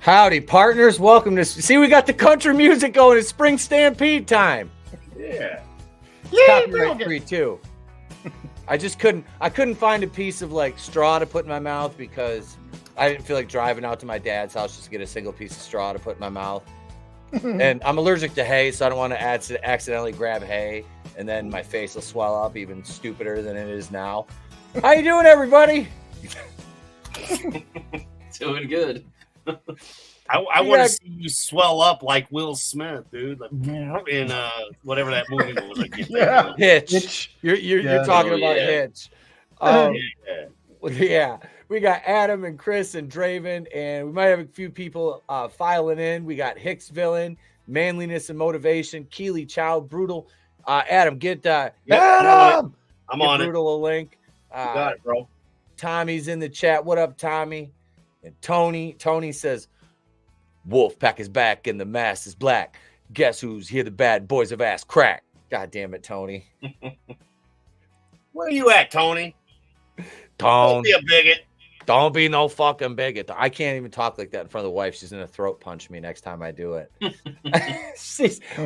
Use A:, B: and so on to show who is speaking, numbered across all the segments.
A: Howdy, partners. Welcome to... See, we got the country music going. It's Spring Stampede time.
B: Yeah.
A: Copyright free, too. I couldn't find a piece of, like, straw to put in my mouth because I didn't feel like driving out to my dad's house just to get a single piece of straw to put in my mouth. And I'm allergic to hay, so I don't want to accidentally grab hay, and then my face will swell up even stupider than it is now. How you doing, everybody?
C: Doing good.
B: I want to see you swell up like Will Smith, dude. Like in whatever that movie was. Like,
A: Hitch. You're talking about Hitch. Yeah. We got Adam and Chris and Draven, and we might have a few people filing in. We got Hicks Villain, Manliness and Motivation, Keely Chow, Brutal. Adam, get Adam!
B: I'm on
A: Brutal a link.
B: You got it, bro.
A: Tommy's in the chat. What up, Tommy? And Tony says, Wolfpack is back and the mask is black. Guess who's here? The bad boys have ass crack. God damn it, Tony.
B: Where are you at, Tony?
A: Don't
B: be a bigot.
A: Don't be no fucking bigot. I can't even talk like that in front of the wife. She's gonna throat punch me next time I do it.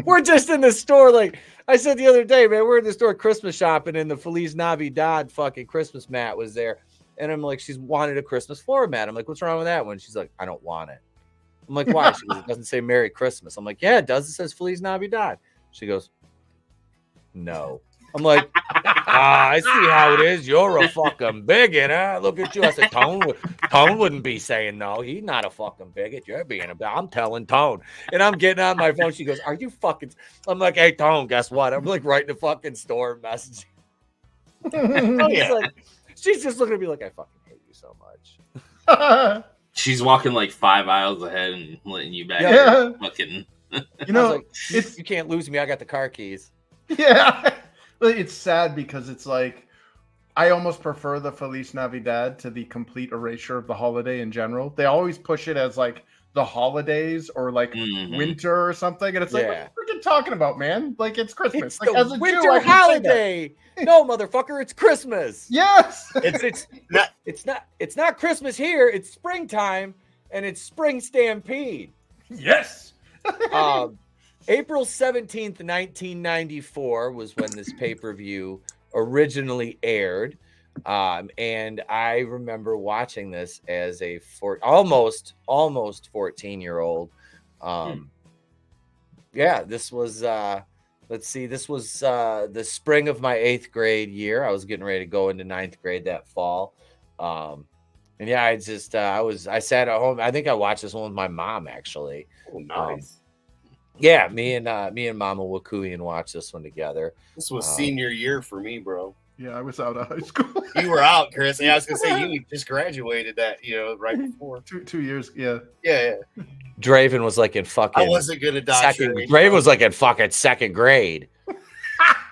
A: We're just in the store. Like I said the other day, man, we're in the store Christmas shopping, and the Feliz Navidad fucking Christmas mat was there. And I'm like, she's wanted a Christmas floor mat. I'm like, what's wrong with that one? She's like, I don't want it. I'm like, why? She goes, it doesn't say Merry Christmas. I'm like, yeah, it does. It says Feliz Navidad. She goes, no. I'm like, I see how it is. You're a fucking bigot, huh? Look at you. I said, Tone wouldn't be saying no. He's not a fucking bigot. You're being I'm telling Tone. And I'm getting on my phone. She goes, are you fucking... I'm like, hey, Tone, guess what? I'm like writing the fucking store message. Oh, yeah. Like, she's just looking at me like, I fucking hate you so much.
C: She's walking like 5 aisles ahead and letting you back.
D: Yeah.
C: Fucking.
D: You know,
A: like, you can't lose me. I got the car keys.
D: Yeah. It's sad because it's like I almost prefer the Feliz Navidad to the complete erasure of the holiday in general. They always push it as like the holidays or like winter or something, and it's like, what are you freaking talking about, man? Like it's Christmas.
A: It's
D: like,
A: the
D: as a
A: winter
D: Jew, I can
A: holiday. No, motherfucker, it's Christmas.
D: Yes.
A: It's not Christmas here. It's springtime, and it's Spring Stampede.
D: Yes.
A: April 17th, 1994 was when this pay-per-view originally aired. And I remember watching this as a almost 14-year-old. Yeah, this was this was the spring of my 8th grade year. I was getting ready to go into 9th grade that fall. And yeah, I sat at home. I think I watched this one with my mom actually.
B: Oh, nice.
A: Yeah, me and Mama Wakuian watched this one together.
B: This was senior year for me, bro.
D: Yeah, I was out of high school.
B: You were out, Chris. Yeah, I was gonna say you just graduated that, right before.
D: 2 years, yeah.
B: Yeah.
A: Draven was like in fucking.
B: I wasn't gonna die.
A: Draven was like in fucking 2nd grade.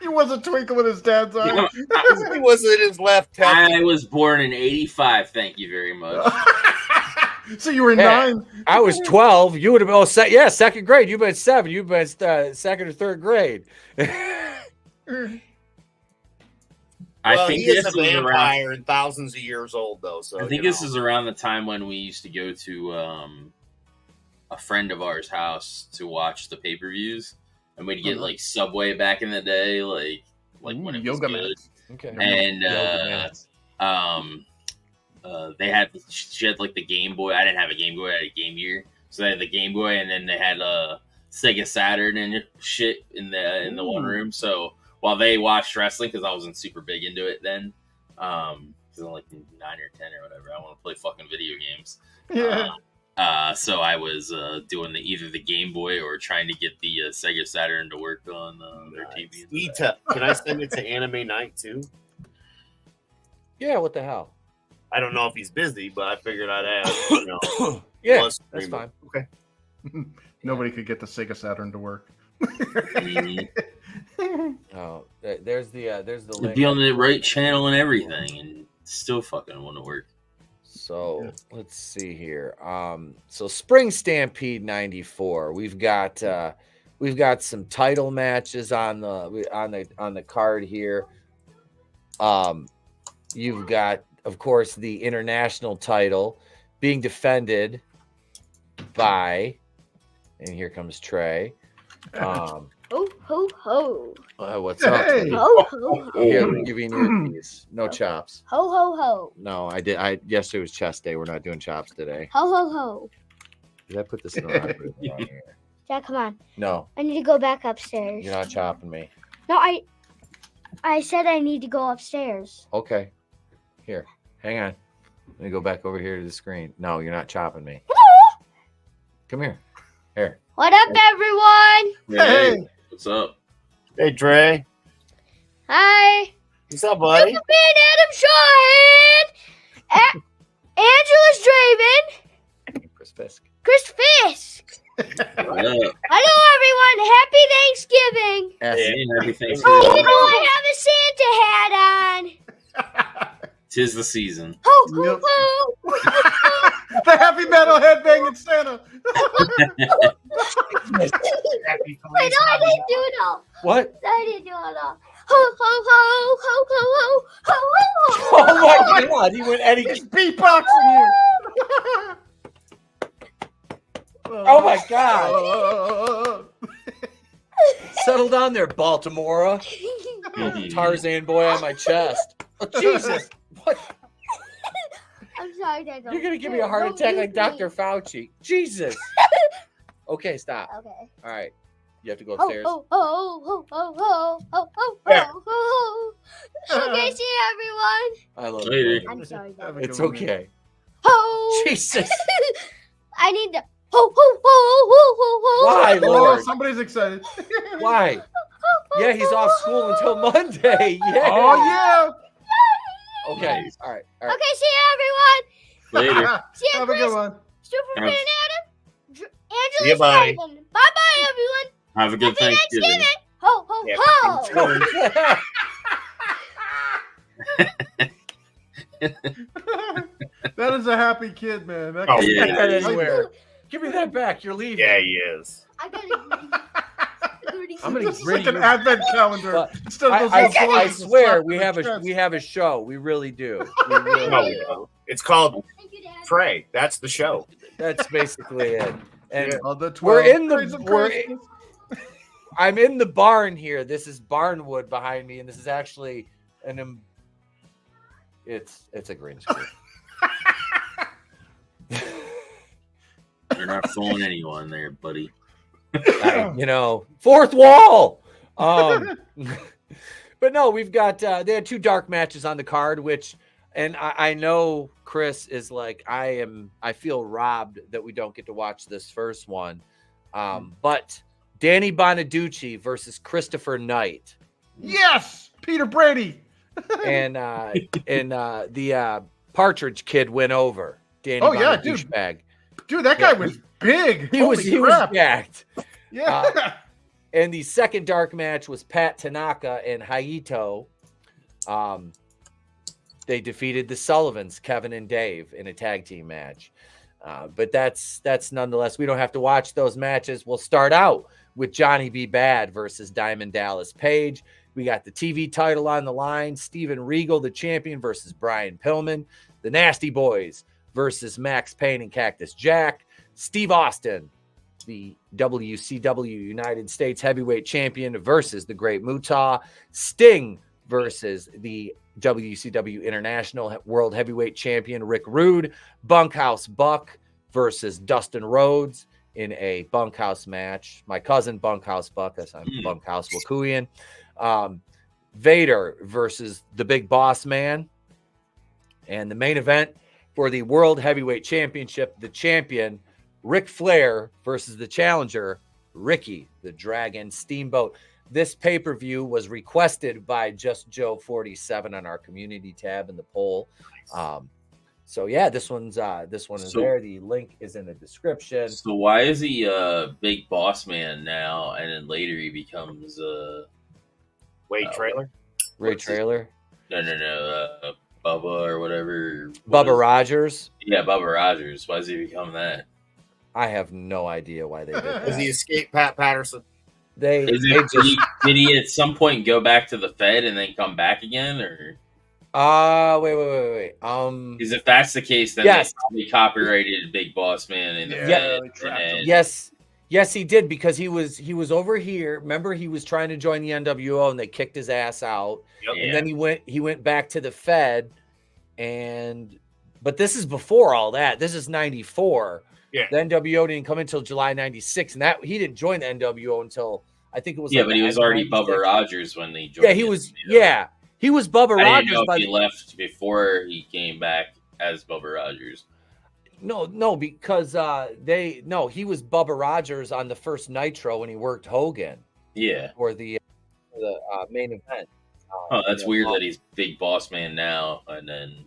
D: He was a twinkle in his dad's eye.
B: He wasn't in his left.
C: I was born in '85. Thank you very much.
D: So you were 9.
A: I was 12. You would have been 2nd grade. You've been 7. You've been 2nd or 3rd grade.
C: I think
B: he is
C: this
B: a vampire and thousands of years old, though. So
C: I think this is around the time when we used to go to a friend of ours' house to watch the pay-per-views, and we'd get like Subway back in the day, like when it was good.
D: Mats.
A: Okay.
C: And she had like the Game Boy. I didn't have a Game Boy. I had a Game Gear, so they had the Game Boy, and then they had a Sega Saturn and shit in the one room. So while they watched wrestling, because I wasn't super big into it then, because I'm like 9 or 10 or whatever, I want to play fucking video games.
D: Yeah.
C: So I was doing either the Game Boy or trying to get the Sega Saturn to work on their TV.
B: Etep. Can I send it to Anime Night too?
A: Yeah, what the hell?
B: I don't know if he's busy, but I figured I'd ask.
A: Yeah, that's fine.
B: Okay.
D: Nobody could get the Sega Saturn to work.
A: Oh, there's the link.
C: Be on the right channel and everything, and still fucking want to work.
A: So let's see here. So Spring Stampede '94. We've got some title matches on the card here. You've got, of course, the international title being defended by, and here comes Trey.
E: Ho, ho, ho.
A: What's up?
D: Hey.
E: Ho, ho, ho.
A: Here, we're giving you earpiece. No chops.
E: Ho, ho, ho.
A: No, yesterday was chest day. We're not doing chops today.
E: Ho, ho, ho.
A: Did I put this in the right room on here?
E: Jack, come on.
A: No,
E: I need to go back upstairs.
A: you're not chopping me.
E: No, I said I need to go upstairs.
A: Okay. Here, hang on. Let me go back over here to the screen. No, you're not chopping me. Come here. Here.
E: What up, everyone?
C: Hey, what's up?
B: Hey, Dre.
E: Hi.
B: What's up, buddy?
E: Superman Adam Shawhead. AngelousDraven.
A: Chris Fisk.
E: Chris Fisk.
C: What up?
E: Hello, everyone. Happy Thanksgiving.
C: Yeah, happy
E: Even
C: Thanksgiving.
E: though I have a Santa hat on.
C: Tis the season.
E: Ho, ho, ho.
D: The heavy metal headbanging Santa.
E: Wait, no, I didn't do it all.
A: What?
E: I didn't do it all. Ho, ho, ho, ho, ho, ho, ho, ho, ho.
A: Oh my God! He went Eddie.
D: He's beatboxing here.
A: Oh my God! Settle down there, Baltimore. Tarzan boy on my chest. Oh, Jesus! What?
E: I'm sorry, Dad.
A: You're gonna give me a heart attack like Dr. Fauci. Jesus. Okay, stop.
E: Okay.
A: All right, you have to go
E: Ho,
A: upstairs.
E: ho, ho, ho, ho, ho, ho, ho,
B: Yeah.
E: ho, ho, ho. Okay, see you, everyone.
A: I love
C: Later.
A: you.
E: I'm sorry, Dad.
A: It's okay.
E: Ho.
A: Jesus.
E: I need to. Ho, ho, ho, ho, ho, ho.
A: Why,
D: Oh,
A: Lord?
D: somebody's excited.
A: Why? Yeah, he's off school until Monday. Yeah.
D: Oh yeah.
A: Okay. All right. All right.
E: Okay, see you, everyone.
C: Later.
E: See you,
D: Have a
E: Chris.
D: good one.
E: Superman
C: Have-
E: Adam.
B: See you, buddy.
E: Angela's Bye-bye, everyone.
C: Have a good
E: Happy
C: Thanksgiving.
E: Ho, ho,
B: Yeah,
E: ho.
D: That is a happy kid, man. That
B: Oh,
D: kid-
C: yeah.
A: Get that anywhere. Give me that back. You're leaving.
B: Yeah, he is.
E: I gotta.
A: I'm gonna
D: It's
A: bring
D: like an
A: you-
D: advent calendar.
A: But
D: Instead of those
A: I
D: little toys with
A: swear
D: stuff
A: we
D: in the
A: have
D: chest.
A: a show. We really do. We really
B: No,
A: do.
B: we don't. It's called
E: Thank you, Dad.
B: Trey. That's the show.
A: That's basically it. And
D: All the 12
A: we're in the-
D: Trays of
A: we're
D: Christmas.
A: I'm in the barn here. This is barnwood behind me, and this is actually it's a green screen.
C: You're not fooling anyone there, buddy.
A: Fourth wall. But no, we've got they had two dark matches on the card, which, and I know Chris is like, I feel robbed that we don't get to watch this first one. But Danny Bonaducci versus Christopher Knight.
D: Yes, Peter Brady.
A: And the Partridge Kid went over. Danny
D: Oh, yeah, dude.
A: douchebag.
D: Dude, that guy was big.
A: He was
D: crap.
A: jacked.
D: Yeah.
A: And the second dark match was Pat Tanaka and Haito. They defeated the Sullivans, Kevin and Dave, in a tag team match. But that's nonetheless, we don't have to watch those matches. We'll start out with Johnny B. Bad versus Diamond Dallas Page. We got the TV title on the line. Steven Regal, the champion, versus Brian Pillman. The Nasty Boys versus Max Payne and Cactus Jack. Steve Austin, the WCW United States Heavyweight Champion, versus the Great Muta. Sting versus the WCW International World Heavyweight Champion Rick Rude. Bunkhouse Buck versus Dustin Rhodes in a bunkhouse match. My cousin Bunkhouse Buck, as I'm Bunkhouse Wakuian. Vader versus the Big Boss Man. And the main event for the World Heavyweight Championship, the champion Ric Flair versus the challenger Ricky the Dragon Steamboat. This pay-per-view was requested by Just Joe 47 on our community tab in the poll. So yeah, this one is there. The link is in the description.
C: So why is he Big Boss Man now, and then later he becomes
B: Wait, trailer?
A: Ray Trailer.
C: No, Bubba or whatever.
A: Bubba Rogers.
C: Yeah, Bubba Rogers. Why does he become that?
A: I have no idea why they did
B: Does he
A: that.
B: escape Pat Patterson?
A: They
C: Did he at some point go back to the Fed and then come back again, or
A: Wait.
C: Because if that's the case, then
A: Yes.
C: they probably copyrighted Big Boss Man in the
D: Yeah,
C: Fed,
D: they tracked him.
A: Yes, he did, because he was over here. Remember, he was trying to join the NWO and they kicked his ass out.
B: Yep.
A: And then he went back to the Fed, but this is before all that. This is 94.
B: Yeah.
A: The NWO didn't come until July 96, and that he didn't join the NWO until I think it was
C: but he was already
A: 96.
C: Bubba Rogers when they joined.
A: Yeah, he was Bubba
C: I
A: Rogers.
C: didn't know if he left before he came back as Bubba Rogers.
A: No, because he was Bubba Rogers on the first Nitro when he worked Hogan.
C: Yeah.
A: For the main event.
C: Oh, that's weird that he's Big Boss Man now and then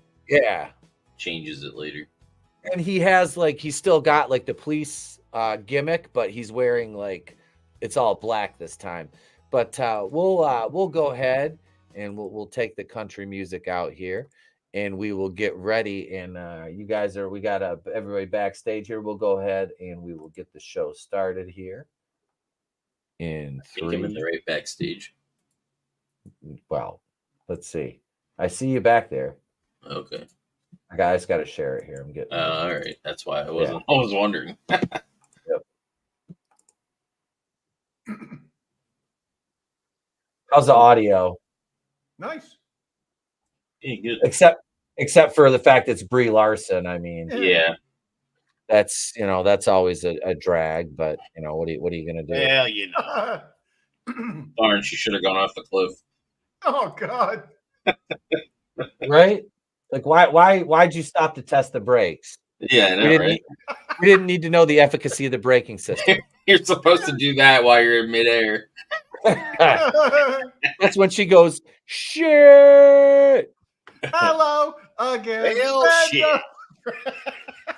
C: changes it later.
A: And he has he's still got the police gimmick, but he's wearing it's all black this time. But we'll go ahead and we'll take the country music out here, and we will get ready. And we got everybody backstage here. We'll go ahead and we will get the show started here. In
C: Take him in the right backstage.
A: Well, let's see. I see you back there.
C: Okay.
A: I just got to share it here. I'm getting.
C: All right. That's why I wasn't. I was wondering.
A: Yep. How's the audio?
D: Nice.
C: Yeah, good.
A: Except for the fact it's Brie Larson. I mean,
C: Yeah.
A: That's always a drag. But what are you gonna do?
B: Well,
C: Darn, she should have gone off the cliff.
D: Oh God.
A: Right? Why'd you stop to test the brakes?
C: Yeah, I know, right?
A: We didn't need to know the efficacy of the braking system.
C: You're supposed to do that while you're in midair.
A: That's when she goes, shit.
D: Hello again.
B: Well, shit.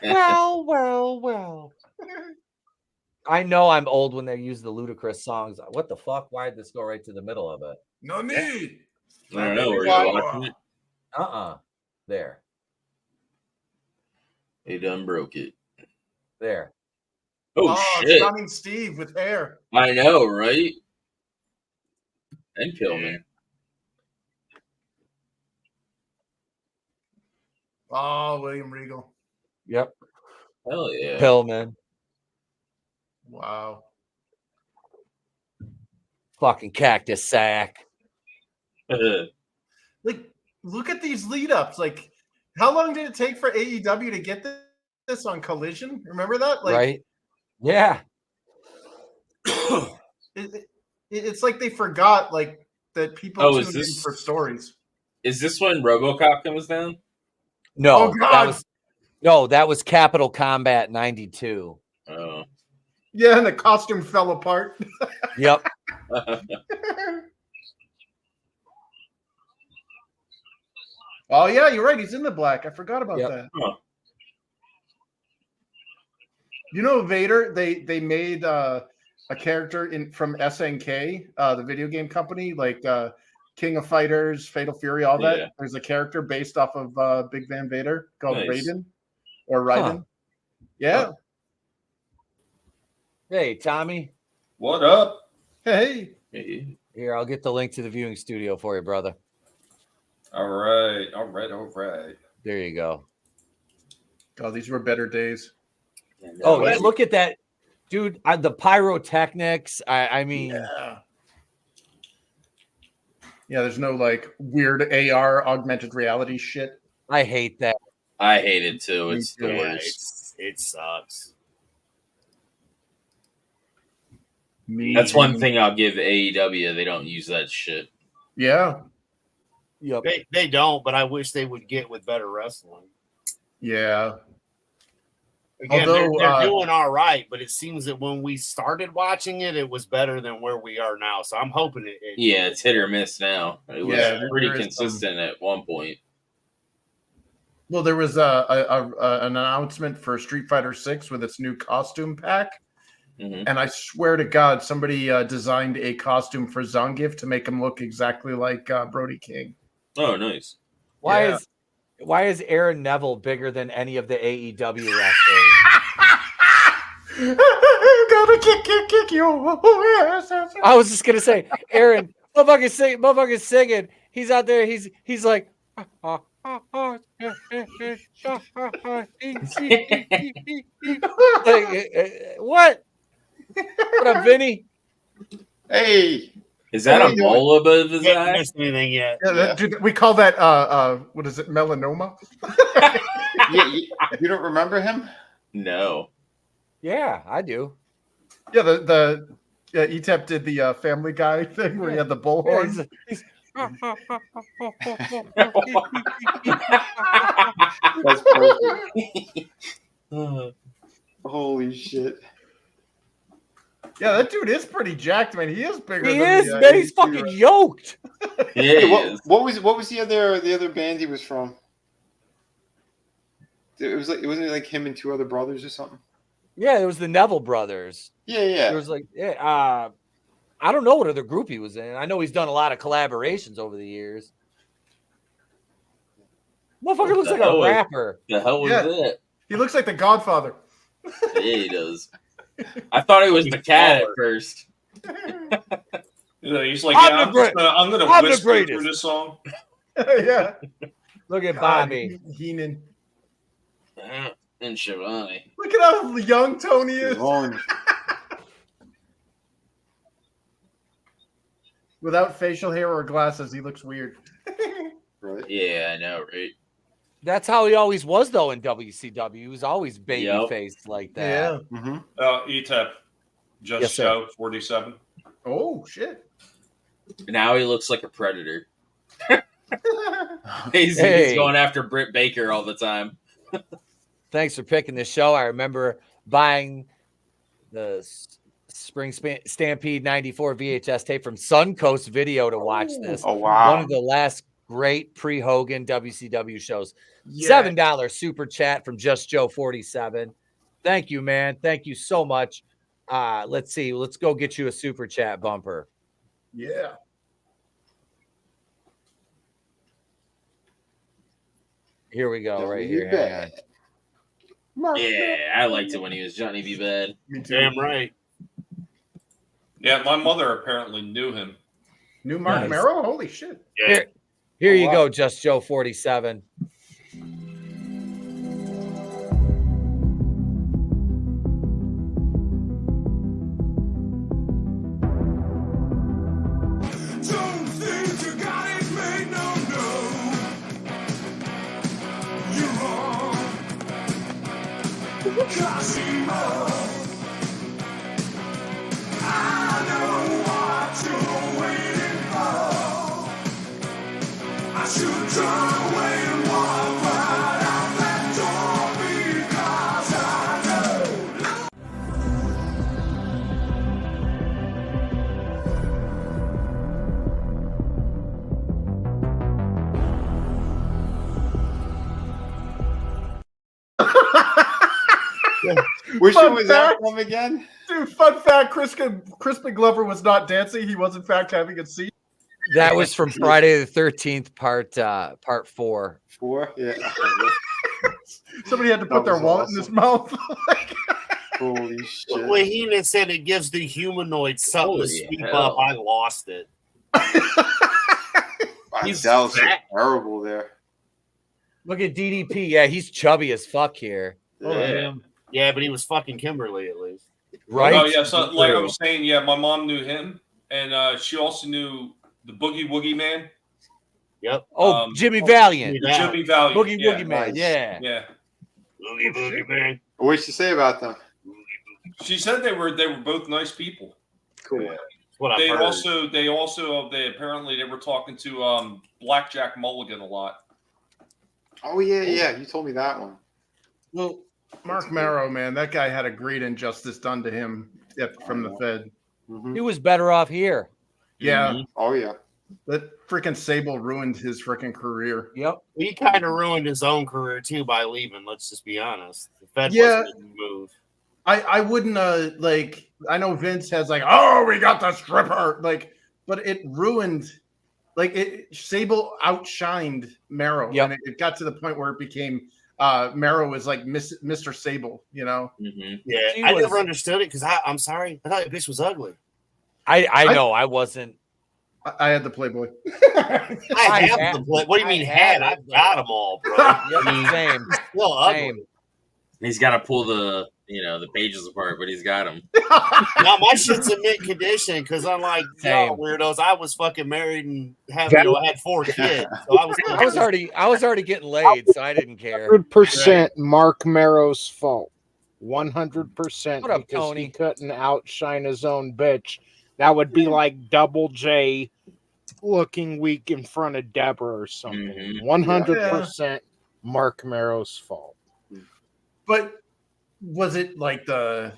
A: Well. I know I'm old when they use the ludicrous songs. What the fuck? Why did this go right to the middle of it?
D: No need.
C: I don't know. Were you watching it?
A: There.
C: They done broke it.
A: There.
C: Oh, shit.
D: It's Running Steve with hair.
C: I know, right? And Pillman.
D: Oh, William Regal.
A: Yep.
C: Hell yeah.
A: Pillman.
D: Wow.
A: Fucking cactus sack.
D: Look at these lead ups. How long did it take for AEW to get this on Collision? Remember that?
A: Right? Yeah.
D: It's like they forgot that people tuned in for stories.
C: Is this when RoboCop comes down?
A: No,
D: Oh, God.
A: that was Capital Combat 92.
C: Oh.
D: Yeah, and the costume fell apart.
A: Yep.
D: Oh yeah, you're right. He's in the black. I forgot about that.
C: Huh.
D: Vader? They made a character from SNK, the video game company, King of Fighters, Fatal Fury, all that.
C: Yeah.
D: There's a character based off of Big Van Vader called
C: Nice.
D: Raiden or Raiden.
A: Huh.
D: Yeah.
A: Hey, Tommy.
B: What up?
D: Hey.
A: Here, I'll get the link to the viewing studio for you, brother.
B: All right.
A: There you go.
D: Oh, these were better days.
A: Oh, yeah, look at that, dude. The pyrotechnics. I mean,
D: Yeah, there's no weird AR augmented reality shit.
A: I hate that.
C: I hate it too. It's the worst.
B: It sucks.
C: That's one thing I'll give AEW. They don't use that shit.
D: Yeah.
A: Yep.
B: They don't, but I wish they would get with better wrestling.
D: Yeah.
B: Again,
D: Although,
B: they're doing all right, but it seems that when we started watching it, it was better than where we are now. So I'm hoping it.
C: Yeah, it's hit or miss now. It was pretty
D: there is
C: consistent at one point.
D: Well, there was an announcement for Street Fighter 6 with its new costume pack.
C: Mm-hmm.
D: And I swear to God, somebody designed a costume for Zangief to make him look exactly like Brody King.
C: Oh, nice.
A: Why is Aaron Neville bigger than any of the AEW wrestlers?
D: Gotta kick you.
A: I was just gonna say, Aaron, motherfucker's singing. He's out there. He's like, What? What up, Vinny?
F: Hey,
C: Is that a mole above his
B: Haven't
C: eye?
B: missed anything yet.
D: Yeah,
F: Yeah.
D: dude, we call that what is it, melanoma?
F: you don't remember him?
C: No.
A: Yeah, I do.
D: Yeah, the Etep did the Family Guy thing where he had the
A: Yeah,
D: bullhorn.
A: he's
F: That's perfect. Holy shit!
D: Yeah, that dude is pretty jacked, man. He is bigger.
A: he
D: than
A: is,
D: the,
A: man. He's
F: 82,
A: fucking
F: right?
A: yoked.
C: Yeah,
F: Hey,
C: he is.
F: what was the other band he was from? It wasn't it like him and two other brothers or something?
A: Yeah, it was the Neville brothers.
F: Yeah.
A: There was like, I don't know what other group he was in. I know he's done a lot of collaborations over the years. Motherfucker looks
C: the
A: like a
C: hell is-
A: rapper.
C: The hell was
D: Yeah.
C: that?
D: He looks like the Godfather.
C: Yeah, he does. I thought he was the cat at first.
G: You know, he's like,
A: I'm
G: yeah,
A: the great-
G: I'm gonna
A: I'm the
G: whisper
A: greatest.
G: through this song.
D: Yeah,
A: Look at
D: God,
A: Bobby.
D: Heenan.
C: And Shivani.
D: Look at how young Tony is.
F: Wrong.
D: Without facial hair or glasses, he looks weird.
F: Right.
C: Yeah, I know, right?
A: That's how he always was, though, in WCW. He was always baby
C: Yep.
A: faced like that.
D: Yeah.
F: Mm-hmm.
G: Etep, just
A: Yes, sir.
G: show 47.
D: Oh shit.
C: Now he looks like a predator. He's
A: Hey.
C: going after Britt Baker all the time.
A: Thanks for picking this show. I remember buying the Spring Stampede 94 VHS tape from Suncoast Video to watch this.
F: Oh wow.
A: One of the last great pre-Hogan WCW shows.
D: Yeah.
A: $7 super chat from Just Joe 47. Thank you, man. Thank you so much. Let's see. Let's go get you a super chat bumper.
D: Yeah.
A: Here we go. Right
F: You
A: here. Hang on.
F: bet.
C: Yeah, I liked it when he was Johnny B. Bad.
D: Me too.
B: Damn right.
G: Yeah, my mother apparently knew him.
D: New Mark
A: Nice.
D: Merrow? Holy shit.
B: Yeah.
A: Here
D: Oh,
A: you
D: wow.
A: go, Just Joe 47.
H: Don't think you got it made, no, no. You're wrong. Cosimo. I know what you're waiting for. I should turn away and walk right out that door because I know.
F: Which
D: Fun
F: one was that
D: fact.
F: from again?
D: Dude, fun fact, Crispin Glover was not dancing. He was in fact having a seat.
A: That was from Friday the 13th, part 4.
F: 4? Yeah.
D: Somebody had to put
F: That
D: their
F: was
D: wallet in his mouth.
F: Holy shit.
B: When Heenan said it gives the humanoid something
C: Holy
B: to sweep
C: hell.
B: up, I lost it.
C: He's
F: That was so
C: fat.
F: terrible there.
A: Look at DDP. Yeah, he's chubby as fuck here.
C: Yeah.
B: Yeah, but he was fucking Kimberly at least.
A: Right?
G: Oh, yeah. So, like I was saying, yeah, my mom knew him. And she also knew the Boogie Woogie Man.
B: Yep.
A: Oh, Jimmy Valiant.
B: Jimmy Valiant.
G: Jimmy Valiant.
A: Boogie
G: yeah.
A: Woogie Man.
F: nice.
A: Yeah.
G: Yeah.
B: Boogie Boogie Man.
F: What'd she say about them?
G: She said they were both nice people.
F: Cool.
B: That's what I've
G: They
B: heard.
G: they apparently they were talking to Blackjack Mulligan a lot.
F: Oh yeah. You told me that one.
D: Well, Mark Merrow, man, that guy had a great injustice done to him from the Fed.
F: Mhm.
A: He was better off here.
D: Yeah,
C: Mhm.
F: Oh yeah.
D: that freaking Sable ruined his freaking career.
A: Yep.
B: He kind of ruined his own career too by leaving. Let's just be honest. The Fed
D: Yeah.
B: wasn't a move.
D: I wouldn't like. I know Vince has like, oh, we got the stripper, like, but it ruined. Like Sable outshined Merrow,
A: Yep.
D: and it got to the point where it became Merrow was like Mr. Sable, you know.
C: Mhm.
B: Yeah,
A: She
B: I
A: was-
B: never understood it because I'm sorry, I thought the bitch was ugly.
A: I know. I wasn't.
D: I had the Playboy.
B: I have the play. What do you mean had? I've got them all, bro. I mean,
A: Same.
B: still ugly.
A: Same.
C: He's got to pull the pages apart, but he's got them.
B: Now my shit's in mint condition because unlike y'all
A: Same.
B: weirdos, I was fucking married and had 4 kids. So I
A: I was already getting laid, so I didn't care.
I: 100% Mark Marrow's fault. 100%
A: What up,
I: because
A: Tony?
I: he couldn't outshine his own bitch. That would be like Double J looking weak in front of Deborah or something. 100% Mark Marrow's fault.
D: But was it like the?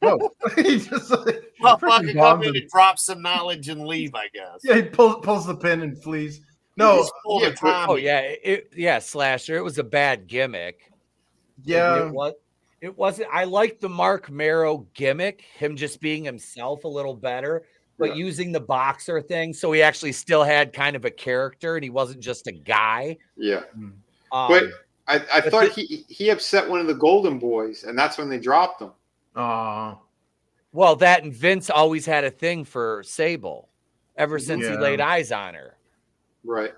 D: No, he just like,
B: Well,
D: freaking
B: fucking come
D: bombed
B: in
D: him.
B: and drop some knowledge and leave, I guess.
D: Yeah, he pulls the pin and flees. No,
B: Just pull the Tommy.
A: Oh yeah, Slasher. It was a bad gimmick.
D: yeah,
A: It wasn't. I liked the Mark Marrow gimmick, him just being himself a little better, but using the boxer thing, so he actually still had kind of a character, and he wasn't just a guy.
F: Yeah. But I
A: but
F: thought he upset one of the Golden Boys, and that's when they dropped him.
A: Well, that and Vince always had a thing for Sable, ever since he laid eyes on her.
F: Right.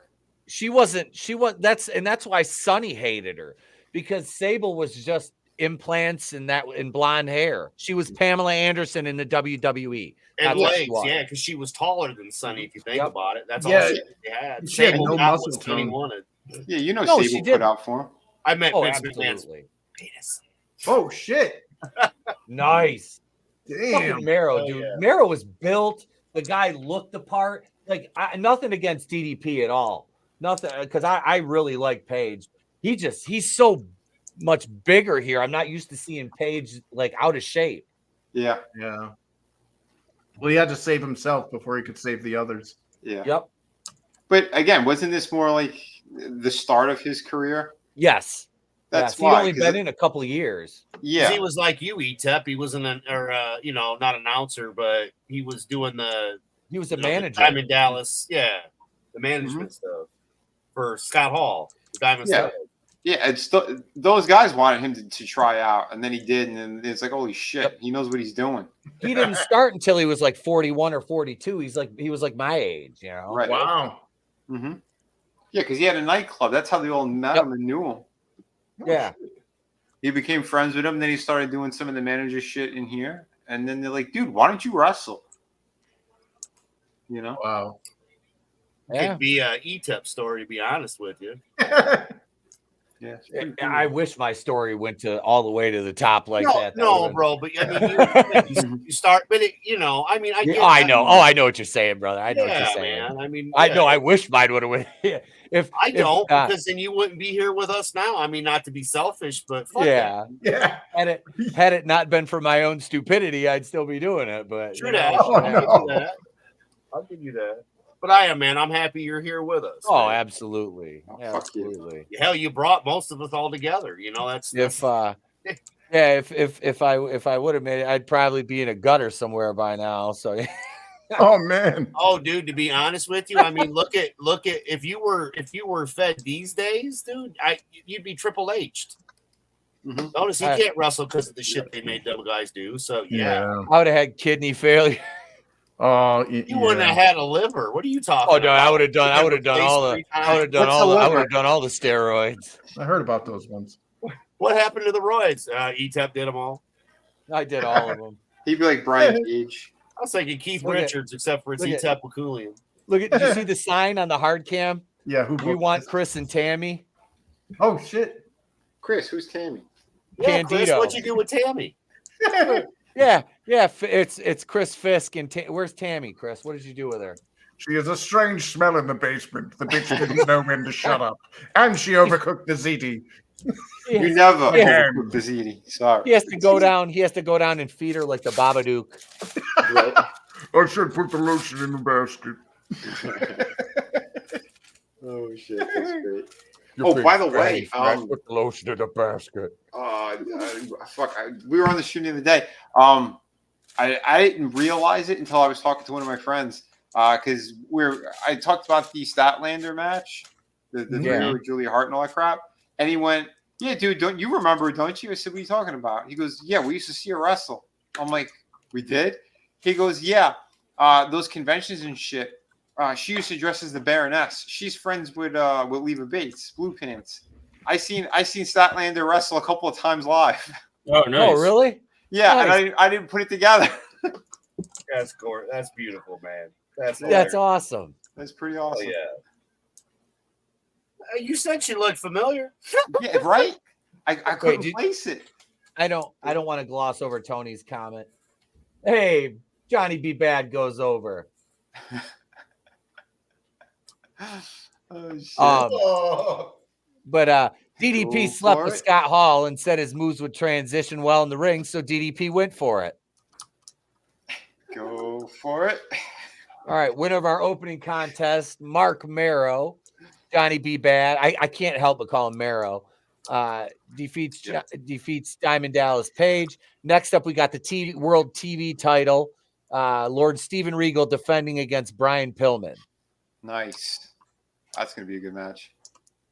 A: That's why Sonny hated her, because Sable was just implants and blonde hair. She was Pamela Anderson in the WWE.
B: And
A: That's what she
B: legs,
A: was.
B: yeah, because she was taller than Sonny, if you think
A: Yep.
B: about it. That's
D: Yeah.
B: all she had.
D: She had
B: Sable
D: no
B: got
D: muscle
B: what Sonny
D: tone.
B: wanted.
F: Yeah, you know,
A: No, she
F: Sable put
A: didn't.
F: out for him.
B: I meant
A: Oh,
B: Vince McMahon's
A: absolutely.
B: penis.
D: Oh shit!
A: Nice.
D: Damn.
A: Fucking Marrow,
B: Oh,
A: dude.
B: yeah.
A: Marrow was built. The guy looked the part. Like, nothing against DDP at all. Nothing, because I really like Paige. He's so much bigger here. I'm not used to seeing Paige like out of shape.
F: Yeah.
D: Yeah. Well, he had to save himself before he could save the others.
F: Yeah.
A: Yep.
F: But again, wasn't this more like the start of his career?
A: Yes.
F: That's
A: yes.
F: why.
A: He'd only
F: 'cause
A: been in a couple of years.
F: Yeah.
B: He was like you, Etep. He wasn't not announcer, but he was doing the
A: He was a
B: the
A: manager.
B: time in Dallas. Yeah. The management stuff for Scott Hall, the Diamond
F: Yeah.
B: Stud.
F: Yeah, it's still, those guys wanted him to try out, and then he did, and then it's like, holy shit,
A: Yep.
F: he knows what he's doing.
A: He didn't start until he was like 41 or 42. He was like my age, you know.
F: Right.
D: Wow.
F: Mm-hmm. Yeah, because he had a nightclub. That's how they all met
A: Yep.
F: him and knew him.
A: Yeah.
F: He became friends with him. Then he started doing some of the manager shit in here, and then they're like, dude, why don't you wrestle? You know?
D: Wow.
A: Yeah.
B: Could be a Etep story, to be honest with you.
F: Yeah. it's pretty cool.
A: I wish my story went to all the way to the top like
B: no,
A: that. That
B: no,
A: would've been-
B: bro. But I mean, you start, but I mean, I get.
A: Oh, I know.
B: that.
A: Oh, I know what you're saying, brother. I know what
B: Yeah,
A: you're saying.
B: man. I mean,
A: I
B: yeah.
A: know. I wish mine would have went. If
B: I don't,
A: if,
B: because then you wouldn't be here with us now. I mean, not to be selfish, but fuck
A: yeah.
D: Yeah.
A: Had it not been for my own stupidity, I'd still be doing it. But
B: True
A: you know,
B: that.
A: it's what
D: Oh,
A: happens.
D: no.
B: I'll give you that. But I am, man. I'm happy you're here with us.
A: Oh,
B: man.
A: absolutely,
F: Oh, fuck you.
A: absolutely.
B: Hell, you brought most of us all together. You know, that's
A: If if I would have made it, I'd probably be in a gutter somewhere by now. So
D: Oh man.
B: Oh, dude, to be honest with you, I mean, look at if you were fed these days, dude, you'd be Triple H'd.
F: Mhm.
B: Notice he can't wrestle because of the shit they made them guys do. So yeah,
A: I would have had kidney failure.
D: Oh,
B: you wouldn't have had a liver. What are you talking?
A: Oh no,
B: about?
A: I would have done all the steroids.
D: I heard about those ones.
B: What happened to the roids? Etep did them all.
A: I did all of them.
F: He'd be like Brian Cage.
B: I was thinking Keith
A: Look at-
B: Richards, except for it's
A: look at-
B: Etep Wakulian.
A: Look at, did you see the sign on the hard cam?
D: Yeah, who
A: We
D: booked
A: want
D: this?
A: Chris and Tammy.
D: Oh shit.
F: Chris, who's Tammy?
B: Yeah, Chris,
A: Candido.
B: what'd you do with Tammy?
A: Yeah, it's Chris Fisk and where's Tammy? Chris, what did you do with her?
D: She has a strange smell in the basement. The bitch didn't know when to shut up. And she overcooked the ziti.
F: You never
A: Yeah.
F: overcooked the ziti. Sorry.
A: He has to go down. He has to go down and feed her like the Babadook.
D: I should put the lotion in the basket.
F: Oh shit, that's great. Oh, by the way,
A: put the lotion in the basket.
F: we were on the shoot the other day. I didn't realize it until I was talking to one of my friends because I talked about the Statlander match, the video with Julia Hart and all that crap, and he went, "Yeah, dude, don't you remember? Don't you?" I said, "What are you talking about?" He goes, "Yeah, we used to see her wrestle." I'm like, "We did?" He goes, "Yeah, those conventions and shit She used to dress as the Baroness. She's friends with Leva Bates, Blue Pants. I seen Statlander wrestle a couple of times live.
C: Oh, nice.
A: Oh, really?
F: Yeah,
A: Nice.
F: and I didn't put it together.
B: That's cool. That's beautiful, man.
A: That's awesome.
F: That's pretty
B: Oh,
F: awesome.
B: yeah. You said she looked familiar.
F: Yeah, right? I couldn't place it.
A: I don't want to gloss over Tony's comment. Hey, Johnny B. Bad goes over.
F: Oh, shit.
A: But DDP
F: Go
A: slept
F: for
A: with
F: it.
A: Scott Hall and said his moves would transition well in the ring, so DDP went for it.
F: Go for it.
A: All right, winner of our opening contest, Mark Marrow, Johnny B. Bad. I can't help but call him Marrow. Defeats Diamond Dallas Page. Next up, we got the World TV title. Lord Steven Regal defending against Brian Pillman.
F: Nice. That's gonna be a good match.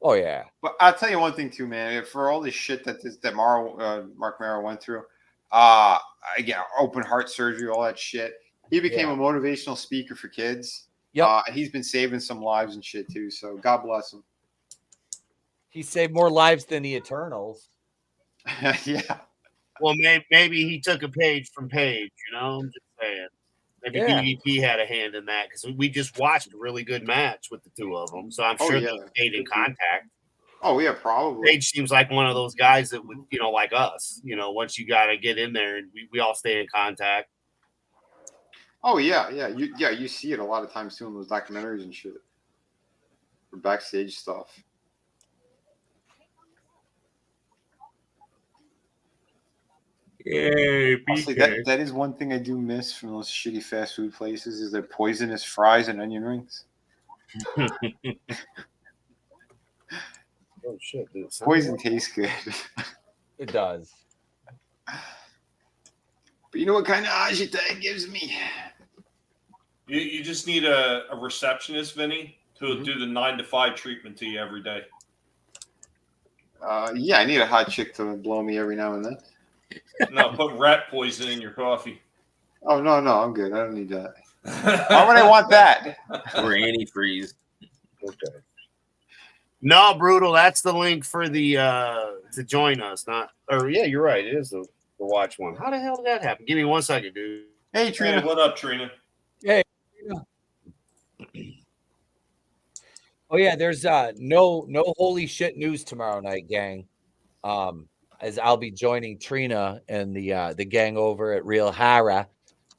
A: Oh yeah.
F: But I'll tell you one thing too, man. For all this shit that Mark Marrow went through, again, open heart surgery, all that shit. He became a motivational speaker for kids.
A: Yep.
F: And he's been saving some lives and shit too. So God bless him.
A: He saved more lives than the Eternals.
F: Yeah.
B: Well, maybe he took a page from Page. I'm just saying. Maybe DDP had a hand in that because we just watched a really good match with the two of them. So I'm sure they stayed in contact.
F: Oh yeah, probably.
B: Page seems like one of those guys that would, like us. Once you got to get in there, and we all stay in contact.
F: Oh yeah. You see it a lot of times too in those documentaries and shit, or backstage stuff.
B: Yay,
F: Honestly, that is one thing I do miss from those shitty fast food places is their poisonous fries and onion rings.
B: Oh shit, dude.
F: Poison tastes good.
A: It does.
F: But you know what kind of agita it gives me?
G: You just need a receptionist, Vinny, to do the 9 to 5 treatment to you every day.
F: Yeah, I need a hot chick to blow me every now and then.
G: No, put rat poison in your coffee.
F: Oh no, I'm good. I don't need that. Why would I want that?
C: Or antifreeze.
B: Okay. No, Brutal. That's the link for the to join us. You're right. It is the watch one. How the hell did that happen? Give me 1 second, dude.
F: Hey, Trina.
G: Hey, what up, Trina?
A: Hey. Oh yeah, there's no holy shit news tomorrow night, gang. As I'll be joining Trina and the gang over at Real Hara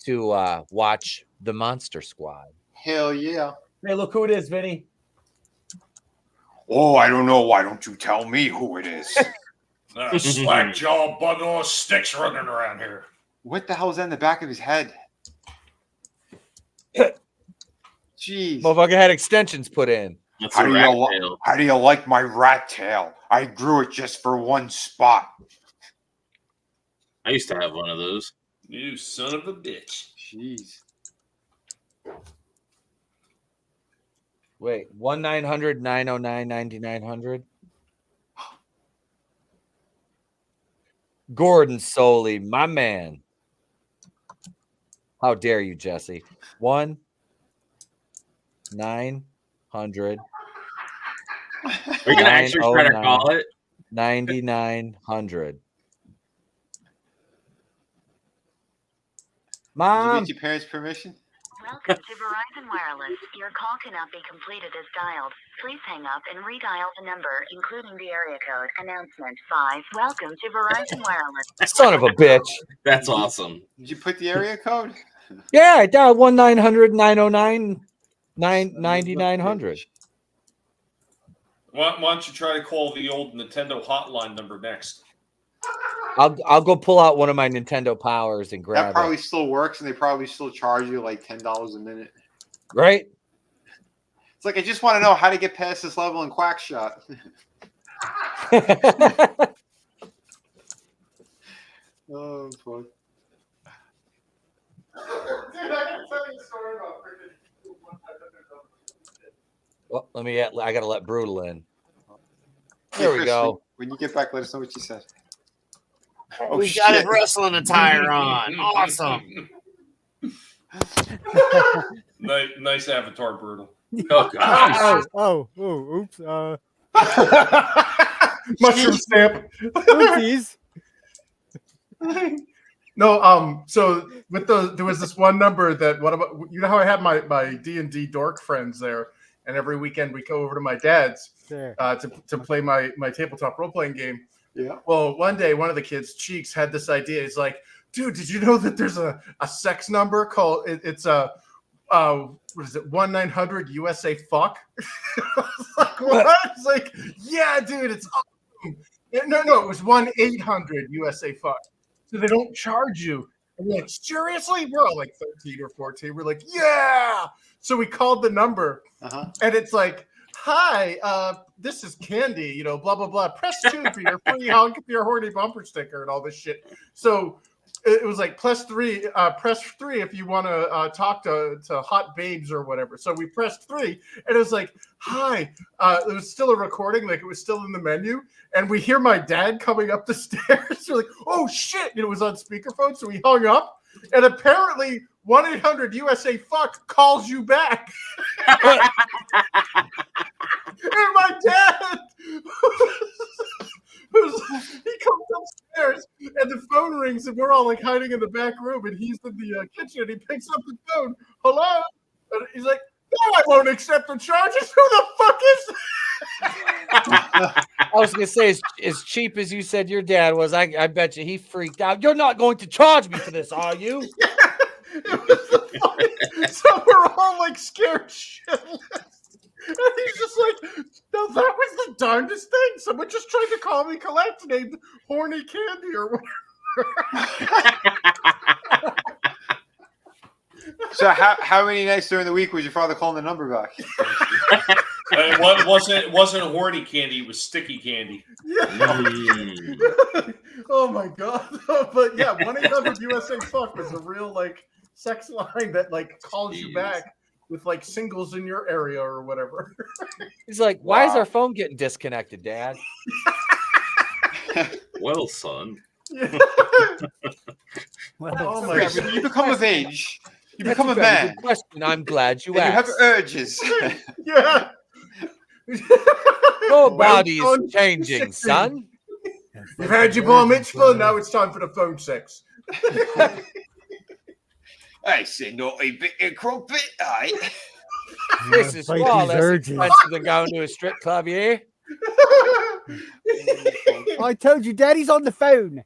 A: to watch the Monster Squad.
F: Hell yeah.
A: Hey, look who it is, Vinny.
F: Oh, I don't know. Why don't you tell me who it is?
G: Slack jaw bundle of sticks running around here.
F: What the hell is that in the back of his head? Jeez.
A: Motherfucker had extensions put in.
C: That's
F: How
C: a
F: do,
C: rat
F: you
C: tail.
F: how do you like my rat tail? I grew it just for one spot.
C: I used to have one of those.
G: You son of a bitch.
F: Jeez.
A: Wait, 1-900-909-9900. Gordon Soley, my man. How dare you, Jesse? 1-900.
C: Are you gonna actually try to call it?
A: 9900.
F: Did
A: Mom.
F: you get your parents' permission?
J: Welcome to Verizon Wireless. Your call cannot be completed as dialed. Please hang up and redial the number, including the area code. Announcement 5. Welcome to Verizon Wireless.
A: Son of a bitch.
C: That's awesome.
F: Did you put the area code?
A: Yeah, I dialed 1-900-909-9900.
G: Why don't you try to call the old Nintendo hotline number next?
A: I'll go pull out one of my Nintendo Powers and
F: That
A: grab
F: probably
A: it.
F: still works, and they probably still charge you like $10 a minute.
A: Right?
F: It's like I just want to know how to get past this level in Quackshot. Oh, fuck. Dude, I can tell you a story about freaking.
A: Well, I gotta let Brutal in. There we
F: Chris,
A: go.
F: When you get back, let us know what you said. Oh,
B: We got his
F: shit.
B: wrestling attire on. Awesome.
G: Nice avatar, brutal.
C: Oh gosh.
K: Oops.
D: Mushroom stamp.
K: Oopsies.
D: No, so with there was this one number that what about you know how I have my D&D dork friends there, and every weekend we go over to my dad's
K: There.
D: to play my tabletop role playing game.
F: Yeah.
D: Well, one day one of the kids, Cheeks, had this idea. He's like, dude, did you know that there's a sex number called it's a what is it, 1-900 USA fuck? I was like, what? It's like, yeah, dude, it's awesome. No, it was 1-800 USA fuck. So they don't charge you. And we're like, seriously? We're all like 13 or 14. We're like, yeah. So we called the number, and it's like, hi, this is Candy, you know, blah, blah, blah. Press 2 for your free hunk, your horny bumper sticker and all this shit. So it was like press 3 if you want to talk to hot babes or whatever. So we pressed 3, and it was like, hi. It was still a recording, like it was still in the menu. And we hear my dad coming up the stairs. We're like, oh shit. And it was on speakerphone. So we hung up. And apparently 1-800 USA fuck calls you back. And my dad, he comes upstairs and the phone rings and we're all like hiding in the back room and he's in the kitchen and he picks up the phone. Hello? And he's like, no, I won't accept the charges. Who the fuck is
A: I was gonna say, as cheap as you said your dad was, I bet you he freaked out. You're not going to charge me for this, are you?
D: It was the funny. So we're all like scared shitless. And he's just like, no, that was the darndest thing. Someone just tried to call me collect named Horny Candy or whatever.
F: So how many nights during the week was your father calling the number back?
G: It wasn't horny candy, it was sticky candy.
D: Yeah. Oh my god. But yeah, 1-800 USA fuck was a real like sex line that like calls you back with like singles in your area or whatever.
A: He's like, why is our phone getting disconnected, Dad?
C: Well, son.
D: Yeah.
K: Well,
D: Oh my
F: So
D: god.
F: you become of age. You
A: That's
F: become a
A: very
F: man.
A: good question. I'm glad you
F: And you have
A: asked.
F: urges.
D: Yeah.
A: Your body
D: Well,
A: is changing, son.
D: You've had your bar mitzvah, now it's time for the phone sex.
F: I say naughty bit of crumpet, aye.
A: This is
K: Fight
A: far
K: these
A: less
K: urges.
A: expensive than going to a strip club, yeah?
K: I told you, Daddy's on the phone.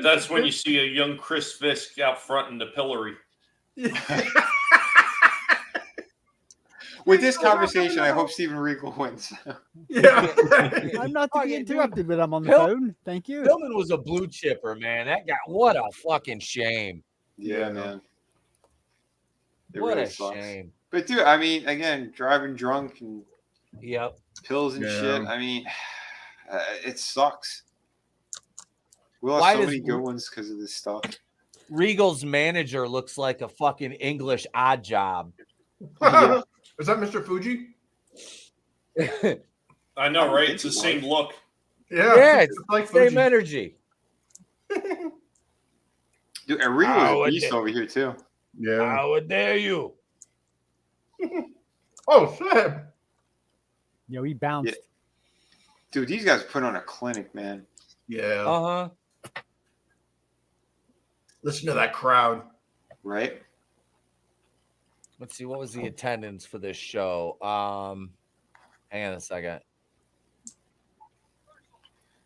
G: That's when you see a young Chris Fisk out front in the pillory.
F: With this conversation, I hope Steven Regal wins.
D: Yeah.
K: I'm not to
A: Oh,
K: be
A: yeah, dude.
K: interrupted, but I'm on the
A: Bill-
K: phone. Thank you.
A: Pillman was a blue chipper, man. That guy, what a fucking shame.
F: Yeah, man. It
A: What
F: really
A: a
F: sucks.
A: shame.
F: But dude, I mean, again, driving drunk and
A: Yep.
F: pills and
D: Yeah.
F: shit. I mean, it sucks. We'll have
A: Why
F: so
A: does-
F: many good ones because of this stuff.
A: Regal's manager looks like a fucking English odd job.
D: Is that Mr. Fuji?
G: I know, right? It's the same look.
D: Yeah.
A: Yeah, it's
D: like
A: Same
D: Fuji.
A: energy.
F: Dude, and Regal
A: Oh,
F: is a
A: it
F: beast
A: did.
F: over here too.
D: Yeah.
A: How dare you?
D: Oh shit.
K: Yo, he bounced.
F: Yeah. Dude, these guys put on a clinic, man.
D: Yeah.
A: Uh-huh.
D: Listen to that crowd.
F: Right?
A: Let's see, what was the attendance for this show? Hang on a second.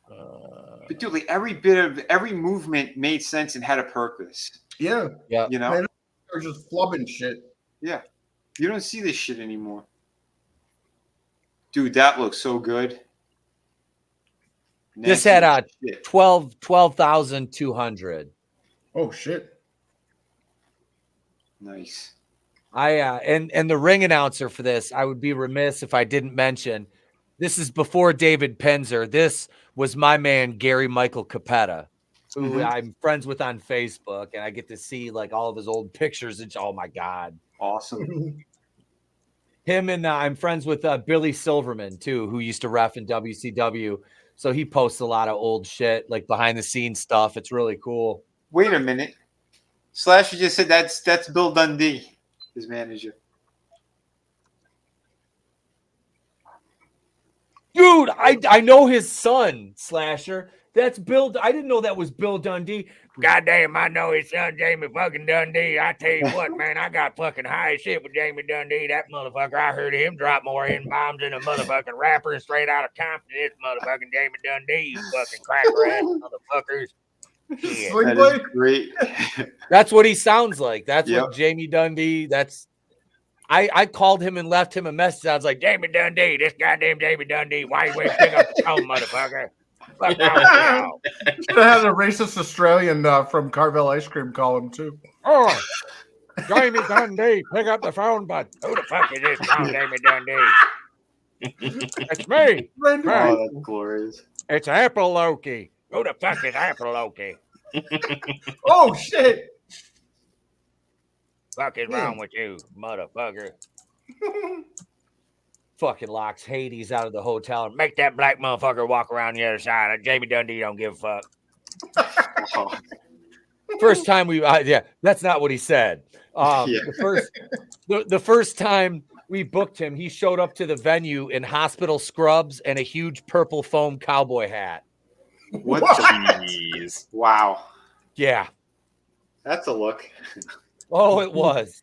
F: But dude, like every movement made sense and had a purpose.
D: Yeah.
A: Yeah.
F: You know?
D: Man, they're just flubbing shit.
F: Yeah. You don't see this shit anymore. Dude, that looks so good.
A: This
F: Nasty
A: had
F: shit.
A: 12,200.
D: Oh shit.
F: Nice.
A: And the ring announcer for this, I would be remiss if I didn't mention. This is before David Penzer. This was my man Gary Michael Capetta, who I'm friends with on Facebook, and I get to see like all of his old pictures. And oh my god,
F: Awesome.
A: him and I'm friends with Billy Silverman too, who used to ref in WCW. So he posts a lot of old shit, like behind the scenes stuff. It's really cool.
F: Wait a minute. Slasher just said that's Bill Dundee. his manager.
A: Dude, I know his son, Slasher. That's Bill. I didn't know that was Bill Dundee. Goddamn, I know his son, Jamie fucking Dundee. I tell you what, man, I got fucking high as shit with Jamie Dundee. That motherfucker, I heard him drop more N-bombs than a motherfucking rapper and straight out of Compton. This motherfucking Jamie Dundee, you fucking cracker ass motherfuckers. Shit.
D: Sling
F: That
D: Blade?
F: is great.
A: That's what he sounds like. That's
F: Yep.
A: what Jamie Dundee. I called him and left him a message. I was like, Jamie Dundee, this goddamn Jamie Dundee. Why you ain't pick up the phone, motherfucker? Fuck wrong with y'all?
D: Should have had a racist Australian from Carvel Ice Cream call him too.
A: Oh, Jamie Dundee, pick up the phone, bud. Who the fuck is this called Jamie Dundee? It's me.
F: Oh, that's glorious.
A: It's Apple Loki. Who the fuck is Apple Loki?
D: Oh shit!
A: Fuck is wrong with you, motherfucker? Fucking locks Hades out of the hotel and make that black motherfucker walk around the other side. Jamie Dundee don't give a fuck.
F: Oh,
A: First time yeah, that's not what he said.
F: Yeah.
A: The first time we booked him, he showed up to the venue in hospital scrubs and a huge purple foam cowboy hat.
F: what?
C: Jeez.
F: Wow,
A: Yeah.
F: that's a look,
A: Oh, it was.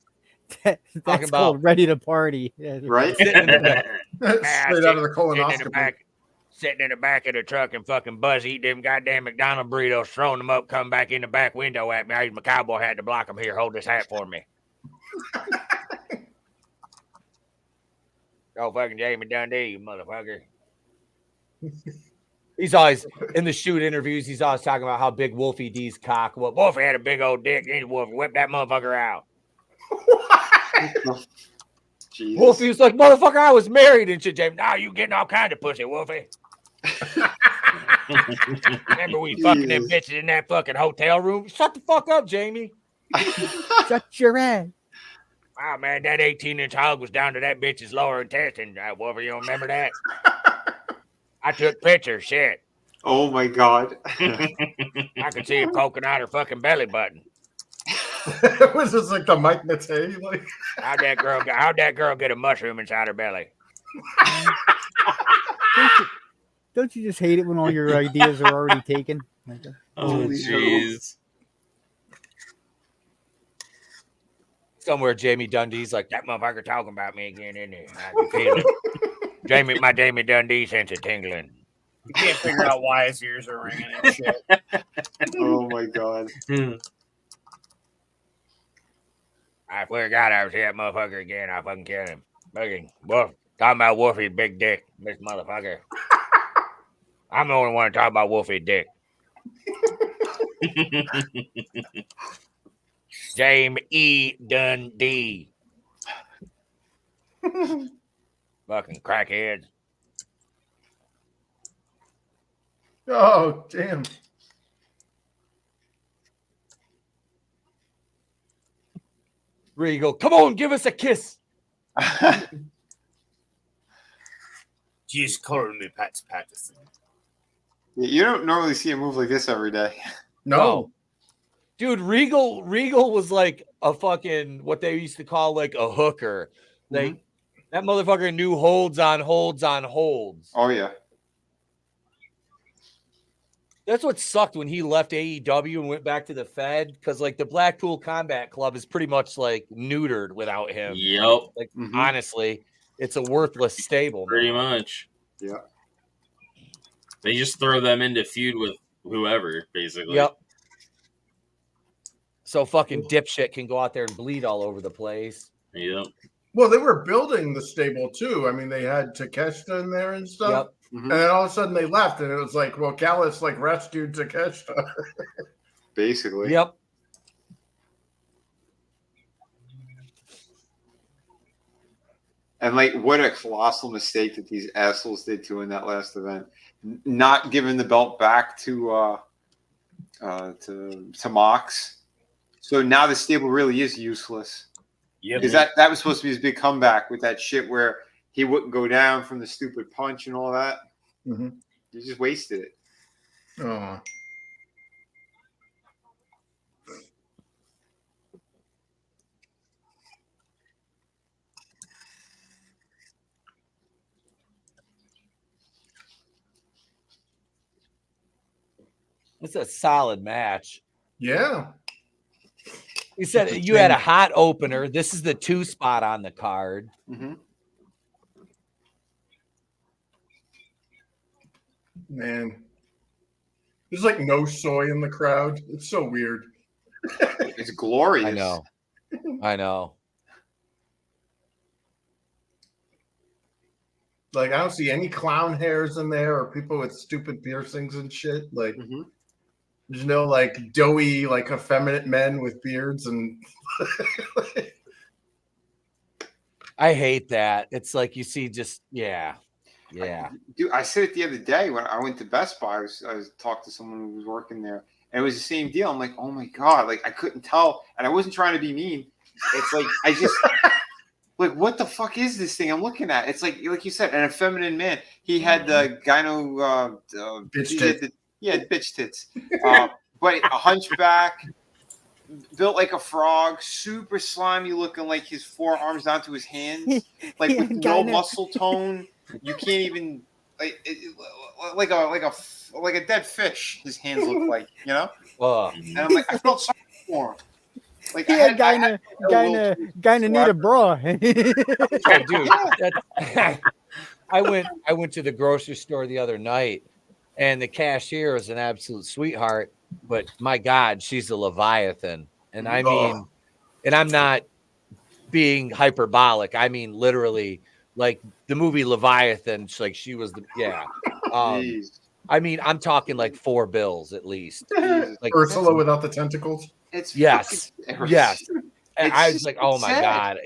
K: That's
A: about-
K: called ready to party. Yeah.
F: right?
A: Sitting in the back,
D: Straight out of the colonoscopy.
A: sitting in the back of the truck and fucking Buzz eat them goddamn McDonald's burritos, throwing them up, come back in the back window at me. I used my cowboy hat to block him. Here, hold this hat for me. Oh, fucking Jamie Dundee, you motherfucker. He's always, in the shoot interviews, he's always talking about how big Wolfie D's cock was. Wolfie had a big old dick. He's Wolfie. Whip that motherfucker out.
F: Jesus.
A: Wolfie was like, motherfucker, I was married and shit, Jamie. Now you getting all kinds of pussy, Wolfie. Remember we fucking them
F: Jesus.
A: bitches in that fucking hotel room? Shut the fuck up, Jamie.
K: Shut your ass.
A: Wow, man, that 18-inch hog was down to that bitch's lower intestine. Wolfie, you don't remember that? I took pictures, shit.
F: Oh my God.
A: I could see it poking out her fucking belly button.
D: Was this like the Mike Matei? Like,
A: How'd that girl get a mushroom inside her belly?
K: Don't you just hate it when all your ideas are already taken?
C: Oh,
F: Holy
C: jeez.
A: Somewhere Jamie Dundee's like, that motherfucker talking about me again, isn't he? I can feel it. My Jamie Dundee sense of tingling.
B: You can't figure out why his ears are ringing and shit.
F: Oh my God.
A: I swear to God, I was here that motherfucker again. I'll fucking kill him. Fucking Wolf. Talking about Wolfie's big dick, this motherfucker. I'm the only one to talk about Wolfie's dick. Jamie Dundee. Fucking crackheads.
D: oh damn!
A: Regal, come on, give us a kiss.
B: Just call me Pat Patterson.
F: You don't normally see a move like this every day.
D: No,
A: Dude, Regal was like a fucking what they used to call like a hooker. Like that motherfucker knew holds on holds on holds.
F: Oh yeah.
A: That's what sucked when he left AEW and went back to the Fed, because like the Blackpool Combat Club is pretty much like neutered without him.
C: Yep.
A: Like
F: Mhm.
A: honestly, it's a worthless stable.
C: Pretty
A: now.
C: much.
F: Yeah.
C: They just throw them into feud with whoever, basically.
A: Yep. So fucking dipshit can go out there and bleed all over the place.
C: Yep.
D: well, they were building the stable too. I mean, they had Takeshita in there and stuff.
A: Yep.
F: Mhm.
D: And then all of a sudden they left, and it was like, well, Gallus like rescued Takeshita.
F: Basically.
A: Yep.
F: And like, what a colossal mistake that these assholes did to in that last event, not giving the belt back to Mox. So now the stable really is useless.
B: Yep.
F: Because that was supposed to be his big comeback with that shit where he wouldn't go down from the stupid punch and all that.
D: Mhm.
F: You just wasted it.
D: Oh,
A: It's a solid match.
D: Yeah.
A: He said you had a hot opener. This is the 2 spot on the card.
F: Mm-hmm.
D: Man. There's like no soy in the crowd. It's so weird.
F: It's glorious.
A: I know.
D: Like, I don't see any clown hairs in there or people with stupid piercings and shit. Like, there's no like doughy, like effeminate men with beards and.
A: I hate that. It's like you see just yeah.
F: Dude, I said it the other day when I went to Best Buy. I was talking to someone who was working there, and it was the same deal. I'm like, oh my god, like I couldn't tell, and I wasn't trying to be mean. It's like I just like, what the fuck is this thing I'm looking at? It's like you said, an effeminate man. He had the gyno
D: bitch tits.
F: Bitch tits. But a hunchback, built like a frog, super slimy looking, like his forearms down to his hands, like with no muscle tone. You can't even like a dead fish. His hands look like, you know. And I'm like, I felt sorry for him. Like
K: Yeah, Gyna need a bra.
A: Oh, dude, I went to the grocery store the other night, and the cashier is an absolute sweetheart. But my God, she's a Leviathan, and I mean, and I'm not being hyperbolic. I mean, literally, like the movie Leviathan. Like she was the I mean, I'm talking like 4 bills at least. Like
D: Ursula without the tentacles.
F: It's
A: yes. And I was like, oh my God,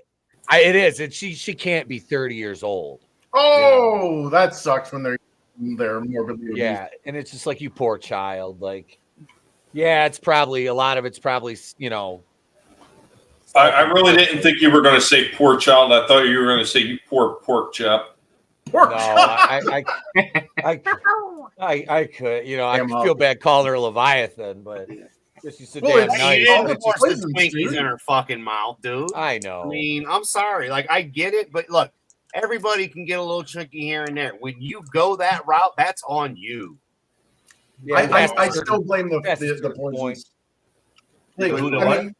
A: it is, and she can't be 30 years old.
D: Oh, that sucks when they're morbidly obese.
A: Yeah, and it's just like, you poor child. Like, yeah, it's probably a lot of it's probably, you know.
G: I really didn't think you were going to say poor child. I thought you were going to say you poor pork chop.
D: Pork
A: I could, you know, I feel bad calling her Leviathan, but she's so damn nice.
B: The Twinkies in her fucking mouth, dude.
A: I know.
B: I mean, I'm sorry. Like, I get it, but look, everybody can get a little chunky here and there. When you go that route, that's on you.
A: Yeah,
D: I still blame the poisons. Like, I mean,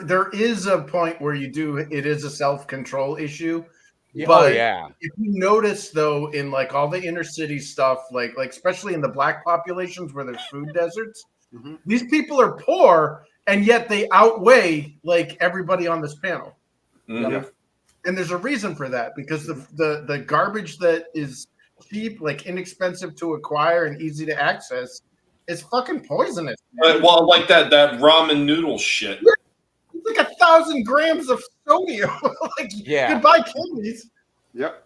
D: there is a point where it is a self-control issue. But if you notice, though, in like all the inner city stuff, like especially in the black populations where there's food deserts, these people are poor, and yet they outweigh like everybody on this panel. And there's a reason for that, because the garbage that is cheap, like inexpensive to acquire and easy to access, is fucking poisonous.
G: Well, like that ramen noodle shit.
D: Yeah. It's like 1,000 grams of sodium. Like, goodbye kidneys.
F: Yep.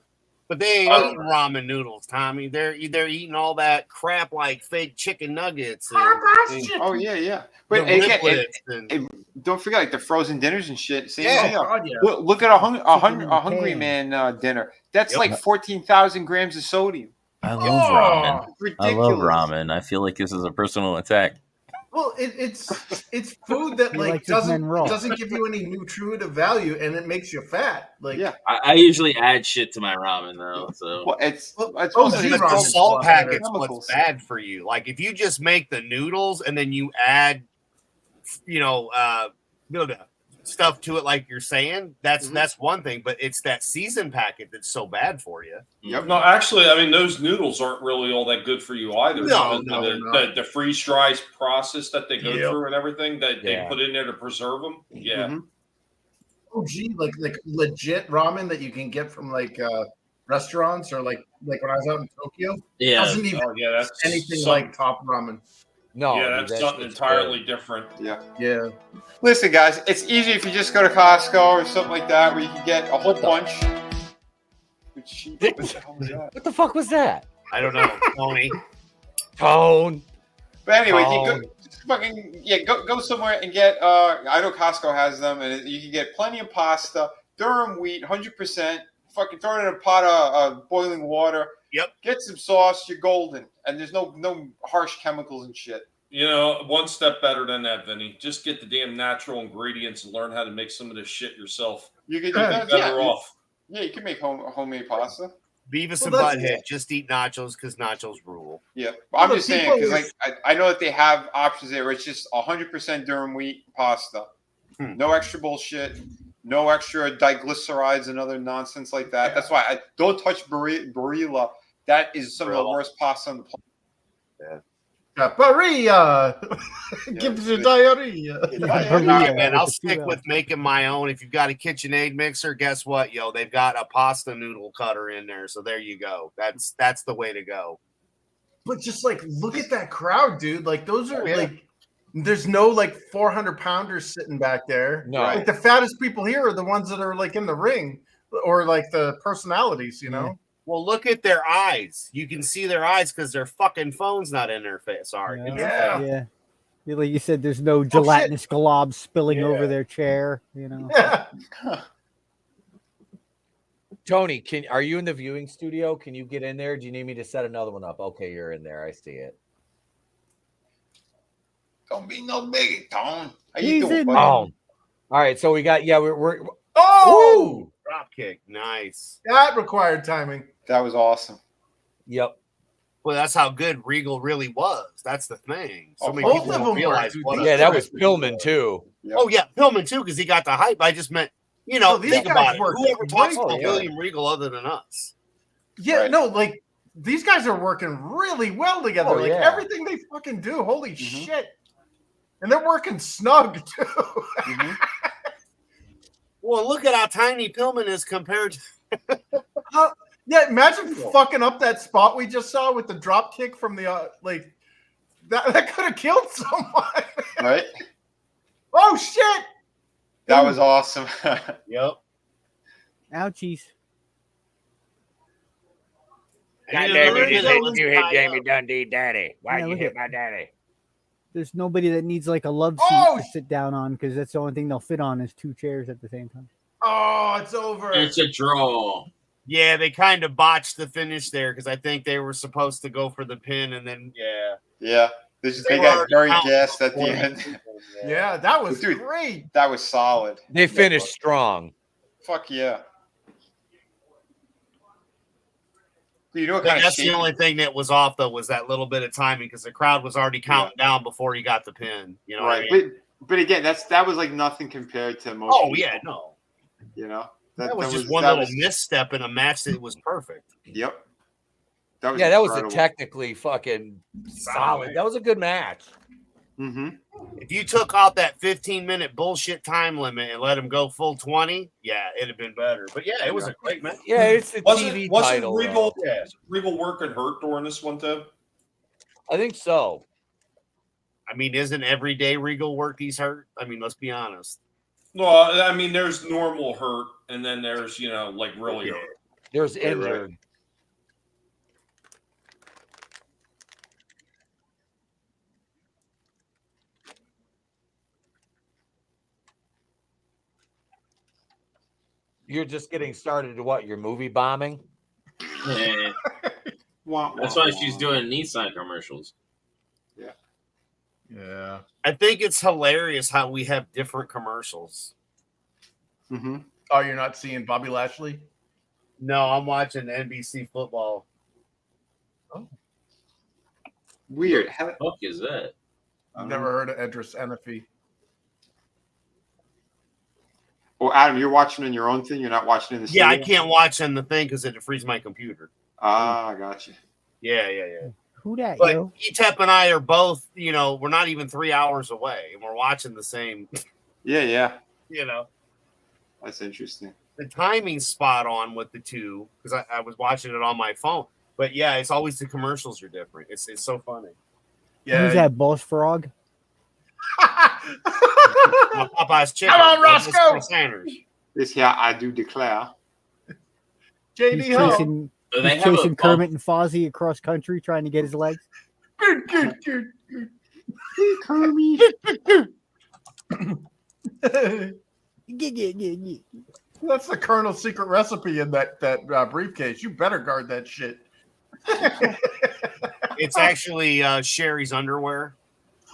B: But they ain't eating ramen noodles, Tommy. They're eating all that crap like fake chicken nuggets.
F: Oh yeah. But again, don't forget like the frozen dinners and shit. Look at a hungry man dinner. That's like 14,000 grams of sodium.
L: I love ramen.
F: Ridiculous.
L: I love ramen. I feel like this is a personal attack.
D: Well, it's food that like doesn't give you any nutritive value, and it makes you fat. Like,
C: I usually add shit to my ramen though. So
B: it's the salt packets. What's bad for you? Like if you just make the noodles and then you add, stuff to it, like you're saying, that's one thing. But it's that season packet that's so bad for you.
G: Yep. No, actually, I mean those noodles aren't really all that good for you either. The freeze dries process that they go through and everything that they put in there to preserve them. Yeah.
D: Oh gee, like legit ramen that you can get from like restaurants or like when I was out in Tokyo.
C: Yeah.
D: Doesn't even
G: that's
D: anything like top ramen.
A: No.
G: Yeah, that's something entirely different.
D: Yeah.
F: Listen, guys, it's easy if you just go to Costco or something like that where you can get a whole bunch.
A: What the fuck was that?
B: I don't know,
A: Tone.
F: But anyway, go somewhere and get. I know Costco has them, and you can get plenty of pasta, durum wheat, 100%. Fucking throw it in a pot of boiling water.
B: Yep.
F: Get some sauce. You're golden, and there's no harsh chemicals and shit.
G: You know, one step better than that, Vinny. Just get the damn natural ingredients and learn how to make some of this shit yourself.
F: You can
G: better off.
F: Yeah, you can make homemade pasta.
B: Beavis and Butthead, just eat nachos because nachos rule.
F: Yeah, but I'm
D: Well,
F: just
D: the
F: saying because
D: people
F: like I know that they have options there where it's just 100% durum wheat pasta, no extra bullshit, no extra diglycerides and other nonsense like that. That's why I don't touch Barilla. That is some of the worst pasta on the planet.
D: Barilla gives you diarrhea.
B: All right, man. I'll stick with making my own. If you've got a KitchenAid mixer, guess what, yo? They've got a pasta noodle cutter in there. So there you go. That's the way to go.
D: But just like look at that crowd, dude. Like those are like there's no like 400-pounders sitting back there.
A: No.
D: Like the fattest people here are the ones that are like in the ring or like the personalities, you know.
B: Well, look at their eyes. You can see their eyes because their fucking phone's not in their face. Sorry.
K: Yeah. Like you said, there's no gelatinous glob spilling over their chair, you know.
A: Tony, are you in the viewing studio? Can you get in there? Do you need me to set another one up? Okay, you're in there. I see it.
F: Don't be no biggie, Tone. How
K: He's
F: you doing,
K: in
F: buddy?
A: All right, so we got we're
D: Oh,
B: drop kick, nice.
D: That required timing.
F: That was awesome.
A: Yep.
B: Well, that's how good Regal really was. That's the thing. So many
D: both
B: people
D: of
B: don't
D: them
B: realize
D: were,
B: what.
D: dude.
A: Yeah, that was Pillman too.
F: Yep.
B: Oh yeah, Pillman too, because he got the hype. I just meant,
D: these
B: think
D: guys
B: about it.
D: work
B: Whoever talks
D: great
B: about
D: together.
B: William Regal other than us?
D: Yeah,
F: Right.
D: no, like these guys are working really well together.
A: Oh,
D: like
A: yeah.
D: everything they fucking do, holy shit. And they're working snug too.
B: Well, look at how tiny Pillman is compared to.
D: Yeah, imagine fucking up that spot we just saw with the drop kick from the like that could have killed someone.
F: Right?
D: Oh shit!
F: That was awesome.
B: Yep.
K: Ouchies.
A: God
B: You
A: damn
B: know,
A: you hit Jamie Dundee, daddy. Why'd
K: Yeah,
A: you
K: look
A: hit
K: at-
A: my daddy?
K: There's nobody that needs like a love seat
D: Oh!
K: to sit down on because that's the only thing they'll fit on is two chairs at the same time.
D: Oh, it's over.
C: It's a draw.
B: Yeah, they kind of botched the finish there because I think they were supposed to go for the pin and then
F: Yeah. They got very gassed at the end.
D: Yeah, that was
F: Dude.
D: great.
F: That was solid.
A: They finished strong.
F: Fuck yeah. You know what
B: But
F: kind of
B: that's the
F: shape?
B: only thing that was off though was that little bit of timing because the crowd was already counting down before he got the pin. You know,
F: Right.
B: what I mean?
F: But again, that was like nothing compared to most.
B: Oh
F: people,
B: yeah, no,
F: You know?
B: that was just one
F: that
B: little
F: was-
B: misstep in a match that was perfect.
F: Yep. That was
A: Yeah, that was a
F: incredible.
A: technically fucking solid. That was a good match.
F: Mm-hmm.
B: If you took out that 15-minute bullshit time limit and let him go full 20, yeah, it'd have been better. But yeah, it was a great match.
A: Yeah, it's the TV
G: Wasn't
A: title.
G: Regal,
A: though.
G: Regal working hurt during this one too?
A: I think so.
B: I mean, isn't every day Regal work he's hurt? I mean, let's be honest.
G: Well, I mean, there's normal hurt, and then there's like really hurt.
A: There's
F: Right,
A: injured. You're just getting started to what? Your movie bombing?
C: Yeah. That's why she's doing Nissan commercials.
D: Yeah.
B: I think it's hilarious how we have different commercials.
F: Mm-hmm.
D: Oh, you're not seeing Bobby Lashley?
B: No, I'm watching NBC football.
F: Weird.
C: What the fuck is that?
D: I've never heard of Edris Enefi.
F: Well, Adam, you're watching on your own thing. You're not watching in the
B: Yeah, I
F: studio?
B: can't watch on the thing because it frees my computer.
F: Ah, gotcha.
B: Yeah.
K: Who that,
B: But
K: yo?
B: Etep and I are both, we're not even 3 hours away, and we're watching the same.
F: Yeah. That's interesting.
B: The timing's spot on with the two because I was watching it on my phone. But yeah, it's always the commercials are different. It's so funny.
K: Who's that, Boss Frog?
B: Popeye's chicken.
D: Come on,
B: That's
D: Roscoe!
B: Sanders.
F: This here, I do declare.
D: JD
K: He's
D: Ho.
K: chasing,
C: Do they
K: he's
C: have a
K: chasing
C: bump?
K: Kermit and Fozzie across country trying to get his legs.
D: Good. That's the Colonel's secret recipe in that briefcase. You better guard that shit.
B: It's actually Sherry's underwear.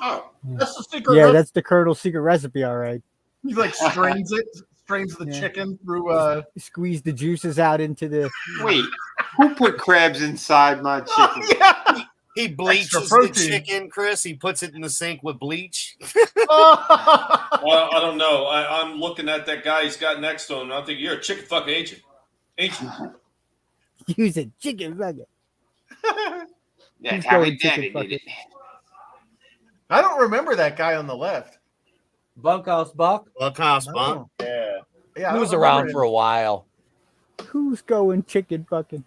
F: Oh,
D: That's the secret
K: Yeah,
D: recipe.
K: that's the Colonel's secret recipe, all right.
D: He like strains the
K: Yeah.
D: chicken through
K: Squeeze the juices out into the.
F: wait. Who put crabs inside my chicken?
D: yeah.
B: He bleaches the
D: protein.
B: chicken, Chris. He puts it in the sink with bleach.
G: Well, I don't know. I'm looking at that guy he's got next to him. And I'm thinking, you're a chicken fucking agent. Ain't you?
K: Use a chicken nugget.
F: Yeah,
K: Who's
F: Tommy
K: going chicken
F: Daddy did
K: bucket?
F: it.
D: I don't remember that guy on the left.
A: Bunkhouse Buck.
B: Bunkhouse
D: No.
B: Bunk. Yeah.
D: Yeah,
A: He was around for a while.
K: Who's going chicken bucket?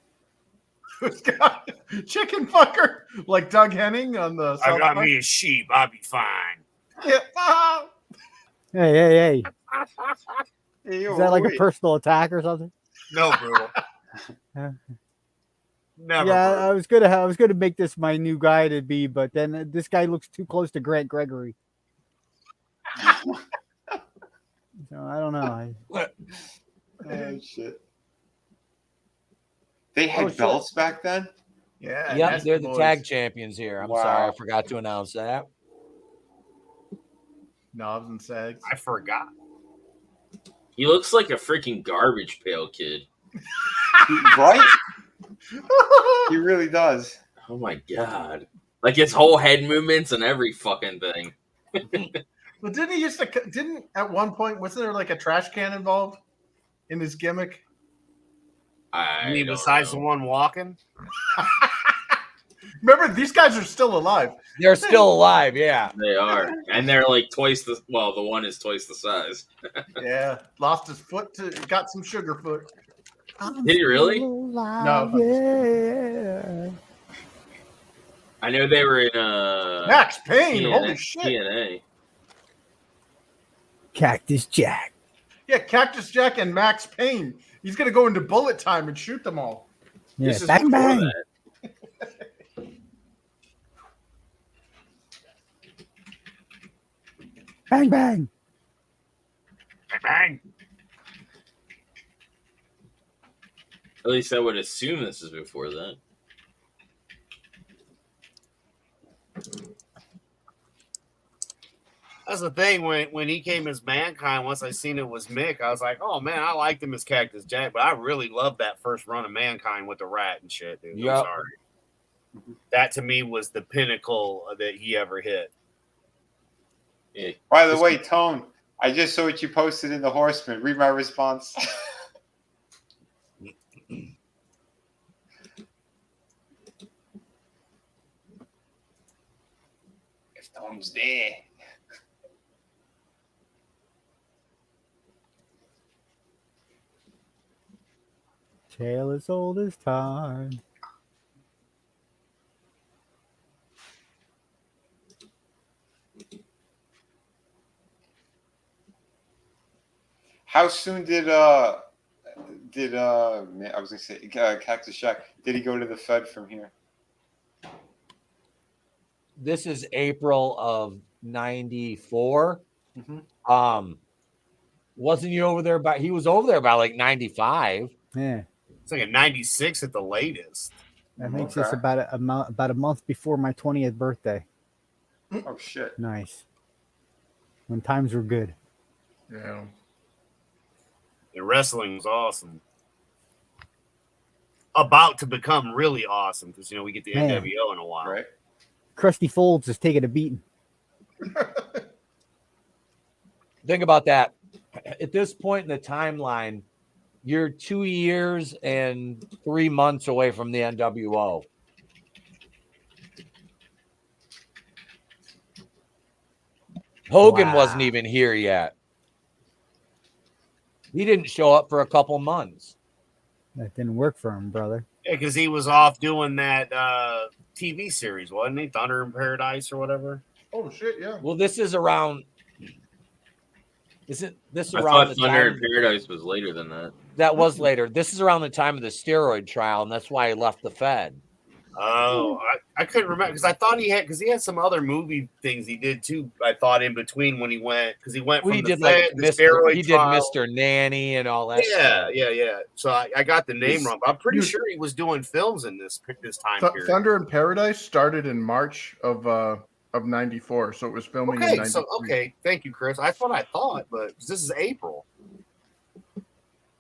D: chicken fucker, like Doug Henning on the.
B: I
D: South
B: got
D: Park.
B: me a sheep. I'll be fine.
D: Yeah. Ah.
K: Hey.
F: Hey,
K: Is that like a
F: wait.
K: personal attack or something?
B: No, brutal.
K: Yeah.
B: Never.
K: Yeah,
B: brutal.
K: I was gonna make this my new guy to be, but then this guy looks too close to Grant Gregory. So I don't know.
F: Oh shit! They had
A: shit.
F: belts back then.
D: Yeah.
A: Yep,
D: that's
A: they're the
D: boys.
A: tag champions here. I'm
F: Wow.
A: sorry, I forgot to announce that.
D: Knobs and sags.
B: I forgot.
C: He looks like a freaking garbage pail kid.
F: Right? He really does.
C: Oh my god! Like his whole head movements and every fucking thing.
D: Well, didn't he used to? Didn't at one point wasn't there like a trash can involved in his gimmick?
B: I mean, besides the one walking.
D: Remember, these guys are still alive.
A: They're still alive, yeah.
C: They are, and they're like twice the. Well, the one is twice the size.
D: Yeah, lost his foot to got some sugar foot.
C: Did he really?
D: No.
K: Yeah.
C: I know they were in
D: Max Payne,
C: TNA,
D: holy shit!
C: TNA.
K: Cactus Jack.
D: Yeah, Cactus Jack and Max Payne. He's gonna go into bullet time and shoot them all.
K: Yeah,
C: This is
K: bang
C: before
K: bang.
C: that.
K: Bang bang.
B: Bang.
C: At least I would assume this is before that.
B: That's the thing. When he came as Mankind, once I seen it was Mick, I was like, oh man, I liked him as Cactus Jack, but I really loved that first run of Mankind with the rat and shit, dude.
A: Yep.
B: I'm sorry. That to me was the pinnacle that he ever hit.
C: Yeah.
F: By the way, Tone, I just saw what you posted in the Horseman. Read my response. If Tone's there.
K: Tale as old as time.
F: How soon did I was gonna say Cactus Jack? Did he go to the Fed from here?
A: This is April of '94.
D: Mhm.
A: Wasn't he over there by? He was over there by like '95.
K: Yeah.
B: It's like a 96 at the latest.
K: I think it's just about a month before my 20th birthday.
F: Oh shit!
K: Nice. When times were good.
D: Yeah.
B: And wrestling was awesome. About to become really awesome because we get the
K: Man.
B: NWO in a while.
F: Right?
K: Krusty Folds is taking a beating.
A: Think about that. At this point in the timeline, you're 2 years and 3 months away from the NWO. Hogan wasn't even here yet. He didn't show up for a couple months.
K: That didn't work for him, brother.
B: Yeah, because he was off doing that TV series, wasn't he? Thunder in Paradise or whatever.
D: Oh shit! Yeah.
A: Well, this is around. Isn't this
C: I
A: around
C: thought
A: the
C: Thunder
A: time?
C: in Paradise was later than that.
A: That was later. This is around the time of the steroid trial, and that's why he left the Fed.
B: Oh, I couldn't remember because I thought he had some other movie things he did too. I thought in between when he went
A: Well,
B: from
A: he
B: the
A: did
B: Fed,
A: like
B: the
A: Mr.
B: steroid
A: He
B: trial.
A: did Mr. Nanny and all that.
B: Yeah. So I got the name
D: He's-
B: wrong, but I'm pretty
D: he's-
B: sure he was doing films in this time period.
D: Thunder in Paradise started in March of '94, so it was filming in
B: Okay,
D: '93.
B: so thank you, Chris. That's what I thought, but this is April.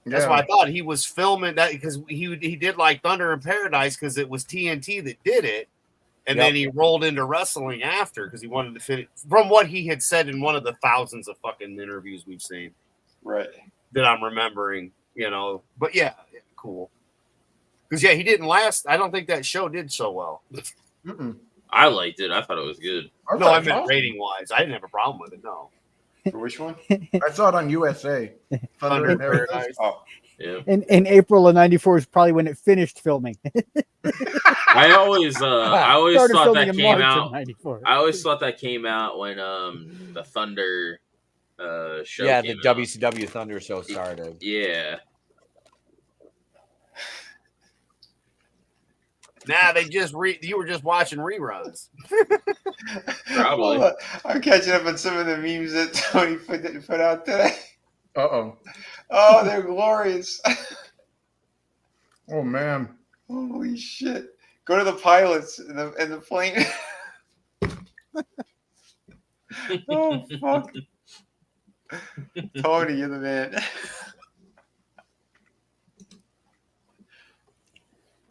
B: That's
D: Yeah.
B: why I thought he was filming that because he did like Thunder in Paradise because it was TNT that did it, And then he rolled into wrestling after because he wanted to finish. From what he had said in one of the thousands of fucking interviews we've seen,
F: Right.
B: that I'm remembering, you know. But yeah, cool. Because he didn't last. I don't think that show did so well.
C: I liked it. I thought it was good.
B: No, I meant rating wise. I didn't have a problem with it. No.
F: For which one?
D: I saw it on USA. Thunder in Paradise.
F: Oh.
C: Yeah.
K: In April of '94 is probably when it finished filming.
C: I always
K: Started
C: thought
K: filming
C: that
K: in
C: came
K: March of
C: out.
K: '94.
C: I always thought that came out when the Thunder show.
A: Yeah,
C: came
A: the
C: out.
A: WCW Thunder show started.
C: Yeah.
B: Nah, you were just watching reruns.
C: Probably.
F: I'm catching up on some of the memes that Tony put out today.
D: Uh-oh.
F: Oh, they're glorious.
D: Oh, man.
F: Holy shit. Go to the pilots in the plane. Oh, fuck. Tony, you're the man.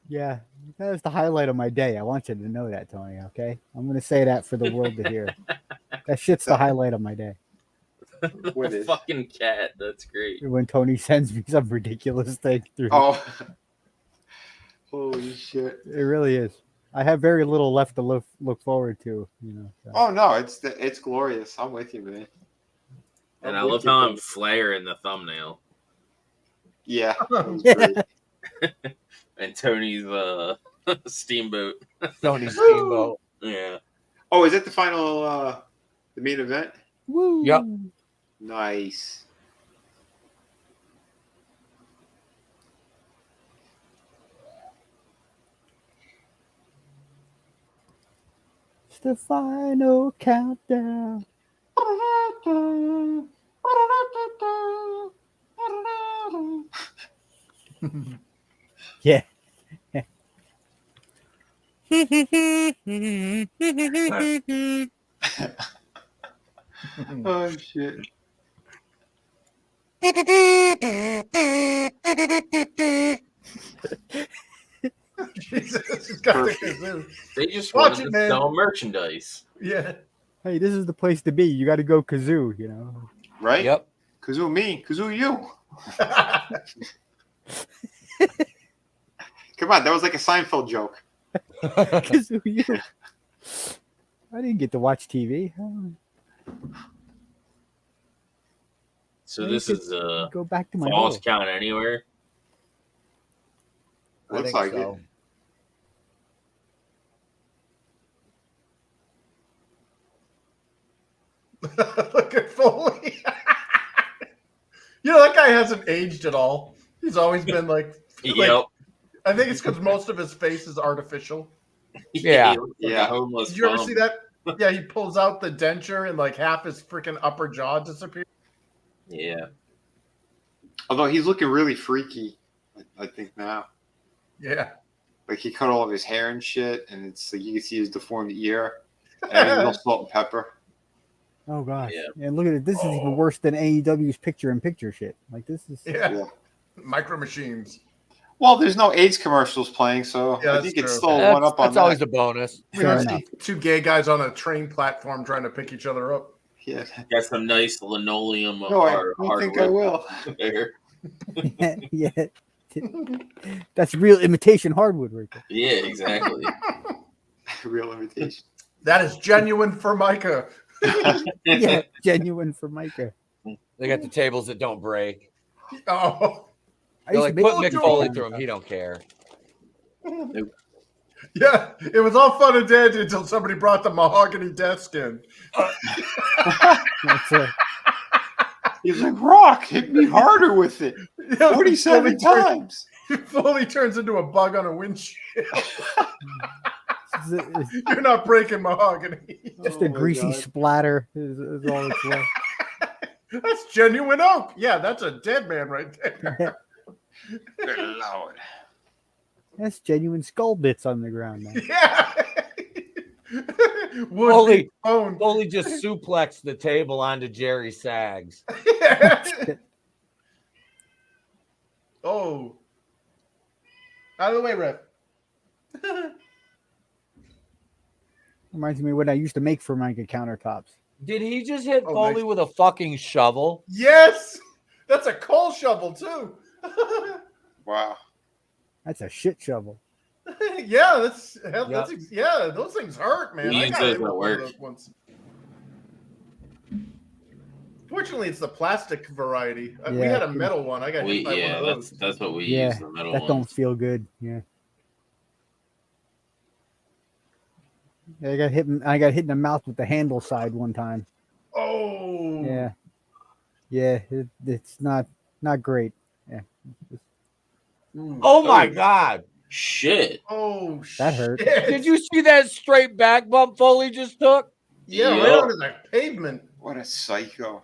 K: Yeah, that was the highlight of my day. I want you to know that, Tony. Okay, I'm going to say that for the world to hear. That shit's the highlight of my day.
F: What is?
C: Fucking cat. That's great.
K: When Tony sends me some ridiculous thing through.
F: Oh. Holy shit.
K: It really is. I have very little left to look forward to, you know. So.
F: Oh no, it's glorious. I'm with you, man.
C: And I love how I'm Flair in the thumbnail.
F: Yeah.
C: And Tony's Steamboat.
A: Tony's Steamboat.
C: Yeah.
F: Oh, is it the final the main event?
K: Woo.
A: Yep.
F: Nice.
K: It's the final countdown. Yeah.
F: Oh shit.
D: Jesus, got the kazoo.
C: They just
D: Watch
C: wanted
D: it,
C: to
D: man.
C: sell merchandise.
D: Yeah.
K: Hey, this is the place to be. You got to go kazoo, you know.
F: Right?
A: Yep.
F: Kazoo me, kazoo you. Come on, that was like a Seinfeld joke.
K: Kazoo you. I didn't get to watch TV.
C: So
K: Yeah,
C: this
K: you
C: is
K: go back to my
C: Falls
K: hole.
C: Count Anywhere.
A: I
F: Looks
A: think
F: like
A: so.
D: Look at Foley. You know, that guy hasn't aged at all. He's always been like
C: Yep.
D: I think it's because most of his face is artificial.
A: Yeah.
C: He looks like
F: Yeah.
C: a homeless
D: Did you ever
C: bum.
D: see that? Yeah, he pulls out the denture and like half his freaking upper jaw disappears.
C: Yeah.
F: Although he's looking really freaky, I think now.
D: Yeah.
F: Like he cut all of his hair and shit, and it's like you can see his deformed ear. And a little salt and pepper.
K: Oh gosh.
C: Yeah.
K: And look at it. This is even worse than AEW's picture-in-picture shit. Like this is.
D: Yeah. Micro Machines.
F: Well, there's no AIDS commercials playing, so
D: Yeah,
F: I
D: that's
F: think it's
D: true.
F: still one up on
A: That's always
F: that.
A: a bonus.
D: We don't
K: Fair
D: see two gay guys on a train platform trying to pick each other up.
F: Yeah.
C: Got some nice linoleum
F: No, I don't
C: hardwood
F: think I will.
C: there.
K: Yeah. That's real imitation hardwood right there.
C: Yeah, exactly.
F: Real imitation.
D: That is genuine Formica.
K: Yeah, genuine Formica.
A: They got the tables that don't break.
D: Oh.
K: I
A: They're
K: used
A: like,
K: to
A: put
K: make-
A: Mick Foley through him. He don't care.
D: Yeah, it was all fun and dandy until somebody brought the mahogany desk in.
K: That's it.
F: He's like, Rock, hit me harder with it. 47 times.
D: Foley turns into a bug on a windshield.
K: It's
D: You're not breaking mahogany.
K: just
F: Oh
K: a
F: my
K: greasy
F: God.
K: splatter is all it's left.
D: That's genuine oak. Yeah, that's a dead man right there.
F: Good Lord.
K: That's genuine skull bits on the ground now.
D: Yeah. Wood
A: Foley,
D: being bone.
A: Foley just suplexed the table onto Jerry Sags.
D: Oh. Out of the way, Ref.
K: Reminds me of what I used to make for my countertops.
A: Did he just hit
D: Oh,
A: Foley
D: nice.
A: with a fucking shovel?
D: Yes, that's a coal shovel too.
F: Wow.
K: That's a shit shovel.
D: Yeah, that's hell,
A: Yep.
D: that's yeah. Those things hurt, man.
C: He
D: I
C: used
D: got
C: those
D: hit with
C: at
D: one of
C: work.
D: those once. Fortunately, it's the plastic variety. We
K: Yeah.
D: had a metal one. I got hit by one of those.
C: that's what we
K: Yeah,
C: use. The metal
K: that
C: ones.
K: don't feel good. Yeah. Yeah, I got hit in the mouth with the handle side one time.
D: Oh,
K: Yeah. Yeah, it's not great. Yeah.
A: Oh my god!
C: Shit.
D: Oh,
K: That hurt.
D: shit.
A: Did you see that straight back bump Foley just took?
D: Yeah, right
C: Yup.
D: onto the pavement.
F: What a psycho.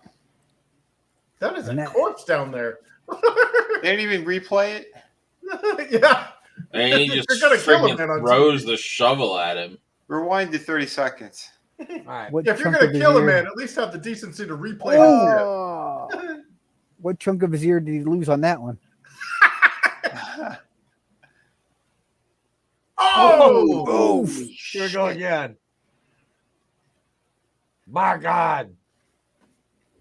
D: That is a
K: And that-
D: corpse down there.
F: They didn't even replay it.
D: Yeah.
C: And he just
D: They're gonna kill him,
C: freaking
D: man, on
C: throws the shovel at him.
F: Rewind to 30 seconds.
A: All right.
K: What
D: Yeah, if you're
K: chunk
D: gonna
K: of his
D: kill a
K: ear-
D: man, at least have the decency to replay his
K: Oh! What chunk of his ear did he lose on that one?
D: Oh!
A: Here we go again. My God.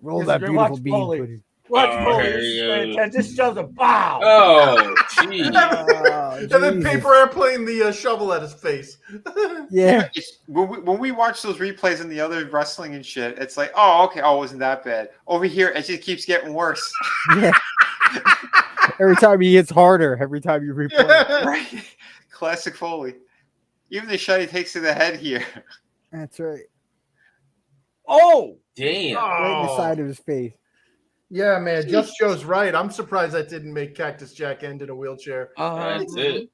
K: Roll
A: Yes,
K: that
A: watch
K: beautiful bean
A: Foley.
K: footage.
A: Watch
C: Oh,
A: Foley.
C: here he
A: Pay
C: goes.
A: attention. Just shows a bow.
C: Oh, jeez.
K: Oh,
D: And then
K: Jesus.
D: paper airplane the shovel at his face.
K: Yeah.
F: When we watch those replays and the other wrestling and shit, it's like, oh, okay, oh, it wasn't that bad. Over here, it just keeps getting worse.
K: Yeah. Every time he hits harder, every time you replay.
F: Right? Classic Foley. Even the shot he takes to the head here.
K: That's right.
A: Oh!
C: Damn.
K: Right in the side of his face.
D: Yeah, man, Just Joe's right. I'm surprised that didn't make Cactus Jack end in a wheelchair.
C: That's it.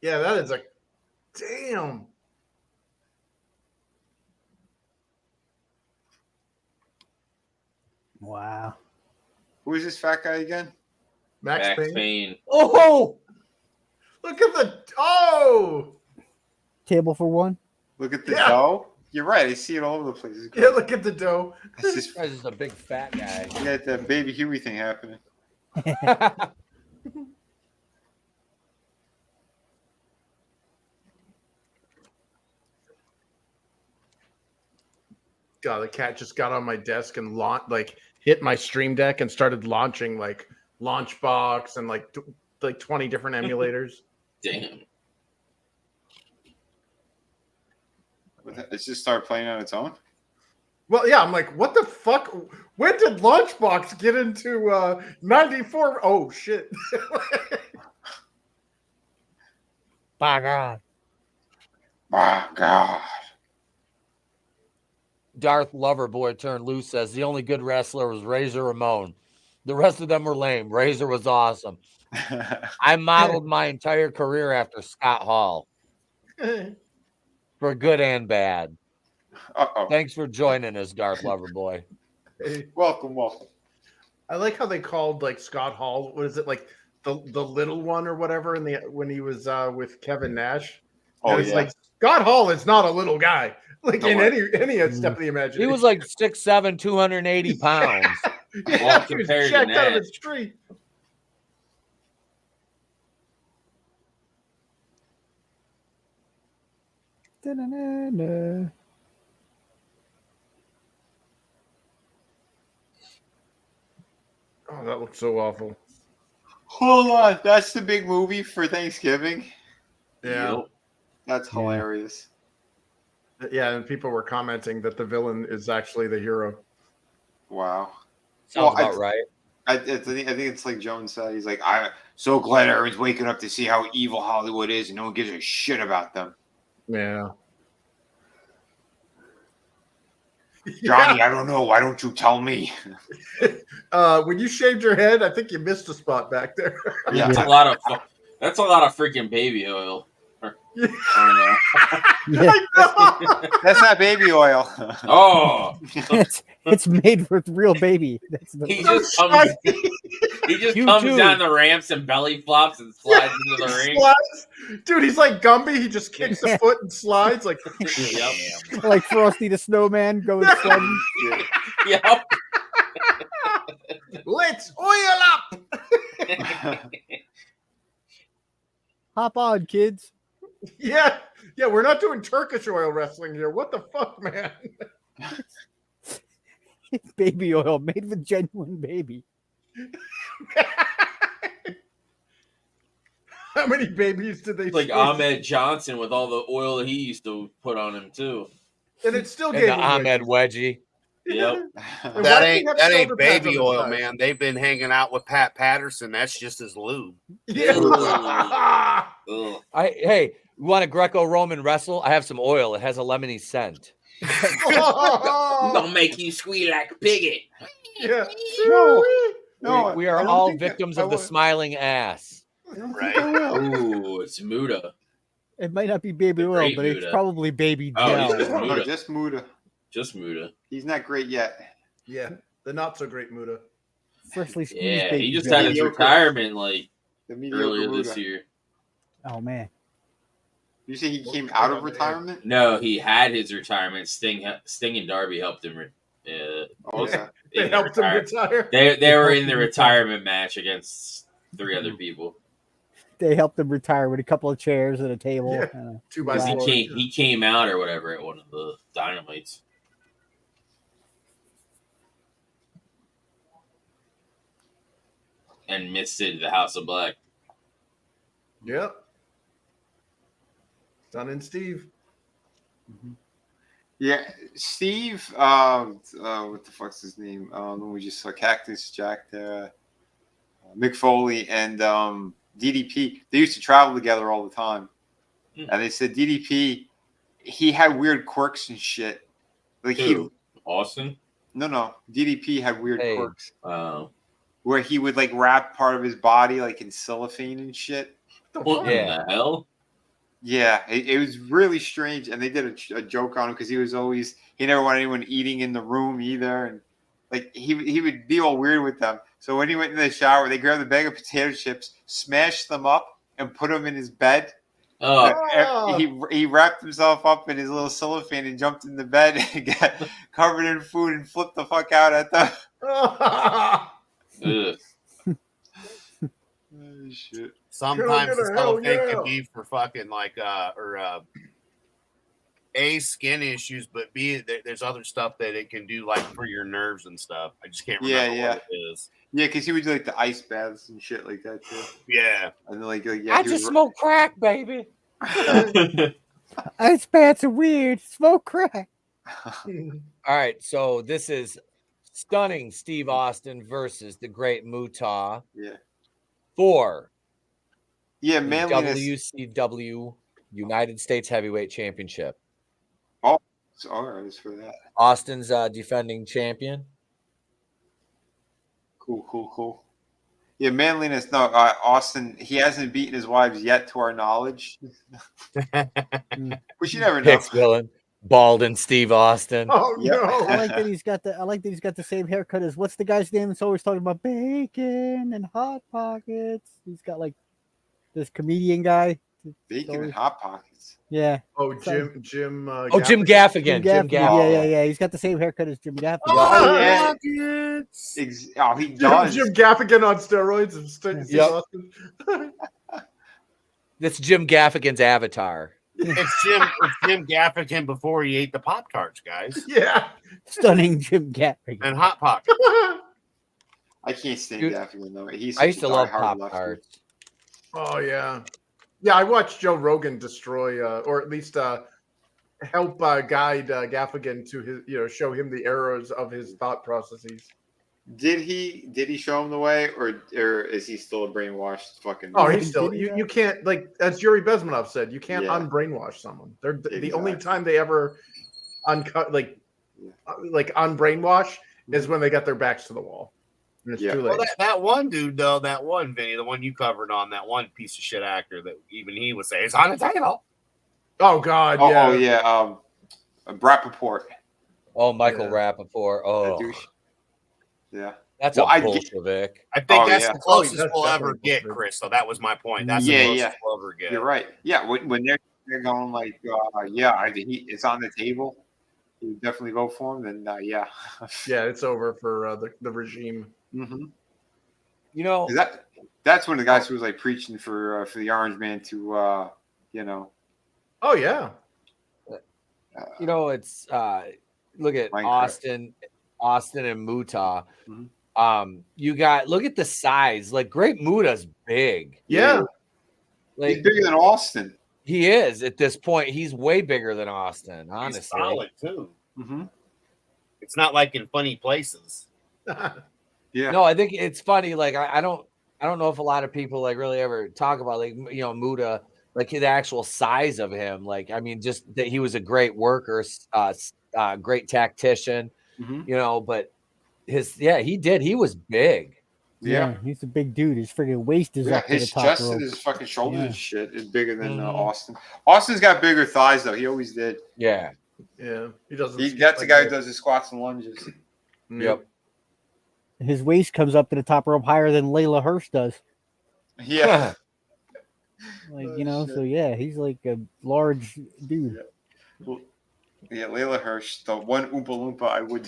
D: Yeah, that is a damn.
K: Wow.
F: Who is this fat guy again?
D: Max
C: Max
D: Payne.
C: Payne.
A: Oh!
D: Look at the
K: Table for one?
F: Look at the
D: Yeah.
F: dough. You're right. I see it all over the place. It's
D: Yeah, look at the dough.
F: It's just
A: This is a big fat guy.
F: you got that baby Huey thing happening.
D: God, the cat just got on my desk and hit my stream deck and started launching like Launchbox and like 20 different emulators.
C: Damn.
F: It's just started playing on its own.
D: Well, yeah, I'm like, what the fuck? When did Launchbox get into 94? Oh shit.
K: By God.
F: My God.
A: Darth Loverboy turned loose says the only good wrestler was Razor Ramon. The rest of them were lame. Razor was awesome. I modeled my entire career after Scott Hall for good and bad.
F: Uh-oh.
A: Thanks for joining us, Darth Loverboy.
D: Hey,
F: Welcome.
D: I like how they called like Scott Hall. What is it like the little one or whatever? When he was with Kevin Nash.
F: Oh,
D: And it's
F: yeah.
D: like Scott Hall is not a little guy. Like
F: No
D: in
F: way.
D: any step of the imagination.
A: He was like 6'7", 280 pounds.
D: yeah,
C: Well,
D: he was
C: compared to
D: jacked out of
C: Nash.
D: his tree.
K: Da-na-na-na.
D: Oh, that looks so awful.
F: Hold on. That's the big movie for Thanksgiving.
D: Yeah.
C: Yep.
F: That's hilarious.
D: Yeah, and people were commenting that the villain is actually the hero.
F: Wow.
A: Sounds
F: Well,
A: about right.
F: I think it's like Jones said. He's like, I'm so glad everyone's waking up to see how evil Hollywood is, and no one gives a shit about them.
D: Yeah.
F: Johnny, I don't know. Why don't you tell me?
D: When you shaved your head, I think you missed a spot back there.
F: Yeah.
C: That's a lot of that's a lot of freaking baby oil.
D: Yeah.
C: Oh,
K: Yeah.
D: I know.
F: That's not baby oil.
C: no. Oh,
K: it's made with real baby. That's the,
C: he
D: So
C: just comes.
D: shiny.
C: He just
A: You
C: comes
A: too.
C: down the ramps and belly flops and slides into the ring.
D: Slides. Dude, he's like Gumby. He just kicks a foot and slides. Like,
C: Yep.
K: like Frosty the Snowman going sledding.
C: Yep.
D: let's oil up.
K: Hop on, kids.
D: Yeah. Yeah, we're not doing Turkish oil wrestling here. What the fuck, man?
K: Baby oil made with genuine baby.
D: How many babies did they
C: It's like
D: squeeze?
C: Ahmed Johnson with all the oil that he used to put on him too.
D: And it still
A: And
D: gave
A: the
D: him
A: Ahmed
D: wedgies.
A: wedgie.
C: Yep.
D: And
B: That
D: why do they
B: ain't
D: have shoulder pads
B: baby
D: on the
B: oil,
D: side?
B: man. They've been hanging out with Pat Patterson. That's just his lube.
D: Yeah.
C: Ugh.
A: Hey, you want a Greco-Roman wrestle? I have some oil. It has a lemony scent.
C: Gonna make you squeal like a piggy.
D: Yeah.
F: No,
A: we are
F: I don't
A: all
F: think
A: victims
F: I
A: of the
F: want-
A: smiling ass.
B: Right.
C: Ooh, it's Muda.
K: It might not be baby
C: The
K: oil,
C: great
K: but it's
C: Muda.
K: probably baby
C: Oh,
K: gel.
C: it's
F: No,
C: Muda.
F: just Muda.
C: Just Muda.
F: He's not great yet.
D: Yeah. The not so great Muda.
K: Freshly squeezed
C: Yeah,
K: baby
C: he just
K: gel.
C: had his
F: Mediocre.
C: retirement like
F: The mediocre
C: earlier
F: Muda.
C: this year.
K: Oh man.
F: You say he came out of retirement?
C: No, he had his retirement. Sting and Darby helped him.
F: Okay.
D: They helped him retire.
C: They were in the retirement match against 3 other people.
K: They helped him retire with a couple of chairs and a table.
D: Yeah.
K: and a
D: 2 by
C: Because
D: 4.
C: he came out or whatever at one of the Dynamites. And misted the House of Black.
D: Yep. Son and Steve.
F: Yeah, Steve. What the fuck's his name? We just saw Cactus Jack there. Mick Foley and DDP. They used to travel together all the time, and they said DDP. He had weird quirks and shit. Like
C: Who? Austin?
F: No. DDP had weird
A: Hey.
F: quirks
C: Oh.
F: where he would like wrap part of his body like in cellophane and shit.
C: What in the hell?
F: Yeah, it was really strange, and they did a joke on him because he never wanted anyone eating in the room either, and like he would be all weird with them. So when he went in the shower, they grabbed a bag of potato chips, smashed them up, and put them in his bed.
C: Oh.
F: He wrapped himself up in his little cellophane and jumped in the bed and got covered in food and flipped the fuck out at them.
C: Ugh.
F: Oh, shit.
B: Sometimes
D: Hell
B: the
D: yeah,
B: cellophane
D: hell yeah.
B: can be for fucking like A, skin issues, but B, there's other stuff that it can do like for your nerves and stuff. I just can't remember what it is.
F: Yeah, because he would do like the ice baths and shit like that too.
B: Yeah.
F: And then yeah,
A: I
F: he
A: just
F: would-
A: smoke crack, baby.
K: Ice baths are weird. Smoke crack.
A: All right, so this is stunning Steve Austin versus the Great Muta
F: Yeah.
A: for
F: Yeah,
A: the
F: manliness.
A: WCW United States Heavyweight Championship.
F: So, all right, it's for that.
A: Austin's defending champion.
F: Cool. Yeah, manliness. No, Austin. He hasn't beaten his wives yet, to our knowledge. Which you never know.
A: Hicks villain, bald and Steve Austin.
D: Oh
F: Yep.
D: no!
K: I like that he's got the same haircut as what's the guy's name that's always talking about bacon and hot pockets. He's got like this comedian guy.
F: Bacon and hot pockets.
K: Yeah.
D: Oh, Jim. Jim
A: Gaffigan. Jim Gaffigan.
K: Yeah. He's got the same haircut as Jim Gaffigan.
F: Oh, yeah. He does.
D: Jim Gaffigan on steroids. And Steve
A: Yep.
D: Austin.
A: That's Jim Gaffigan's avatar.
B: It's Jim Gaffigan before he ate the Pop Tarts, guys.
D: Yeah.
K: Stunning Jim Gaffigan.
B: And Hot Pockets.
F: I can't stand
A: Dude,
F: Gaffigan though. He's
A: I used to love
F: diehard
A: Pop
F: lefty.
A: Tarts.
D: Oh yeah. Yeah, I watched Joe Rogan destroy, or at least help guide Gaffigan to his, show him the errors of his thought processes.
F: Did he show him the way, or is he still a brainwashed fucking?
D: Oh, he's still you can't, like, as Yuri Bezmenov said, you can't
F: Yeah.
D: unbrainwash someone. They're the only
F: Exactly.
D: time they ever unbrainwash is when they got their backs to the wall. And it's
F: Yeah.
D: too late.
B: Well, that one dude, though, that one Vinny, the one you covered on, that one piece of shit actor that even he would say, it's on the table.
D: Oh God,
F: Oh
D: yeah.
F: yeah. Rappaport.
A: Oh, Michael
D: Yeah.
A: Rappaport.
F: That
A: Oh,
F: douche. Yeah.
A: that's
F: Well,
A: a
F: I get-
A: Bolshevik.
B: I think
F: Oh,
B: that's
F: yeah.
B: the closest
D: that's
B: we'll ever
D: definitely
B: get,
D: bullshit.
B: Chris. So that was my point. That's
F: Yeah,
B: the closest
F: yeah.
B: we'll ever get.
F: You're right. Yeah. When they're going like, it's on the table. You definitely vote for him. Then yeah.
D: Yeah, it's over for the regime.
F: Mm-hmm.
A: You know,
F: That's when the guys who was like preaching for the Orange Man to
D: Oh yeah.
A: You know, it's look at
F: Minecraft.
A: Austin and Muta.
F: Mhm.
A: You got look at the size. Like Great Muta's big.
D: Yeah.
A: Like
F: He's bigger than Austin.
A: he is at this point. He's way bigger than Austin. Honestly,
B: He's solid too.
F: Mm-hmm.
B: It's not like in funny places.
F: Yeah.
A: No, I think it's funny. Like I don't know if a lot of people like really ever talk about like Muta, like the actual size of him. Like I mean, just that he was a great worker, great tactician.
F: Mm-hmm.
A: But he was big.
K: Yeah, he's a big dude. His freaking waist is up to the
F: His
K: top
F: chest
K: rope.
F: and his fucking shoulders and shit is bigger than
A: Mhm.
F: Austin. Austin's got bigger thighs though. He always did.
A: Yeah.
D: Yeah. He doesn't.
F: That's the guy who does his squats and lunges.
A: Yep.
K: His waist comes up to the top rope higher than Layla Hirsch does.
F: Yeah.
K: Like, so yeah, he's like a large dude.
F: Yeah, Layla Hirsch, the one Oompa Loompa I would.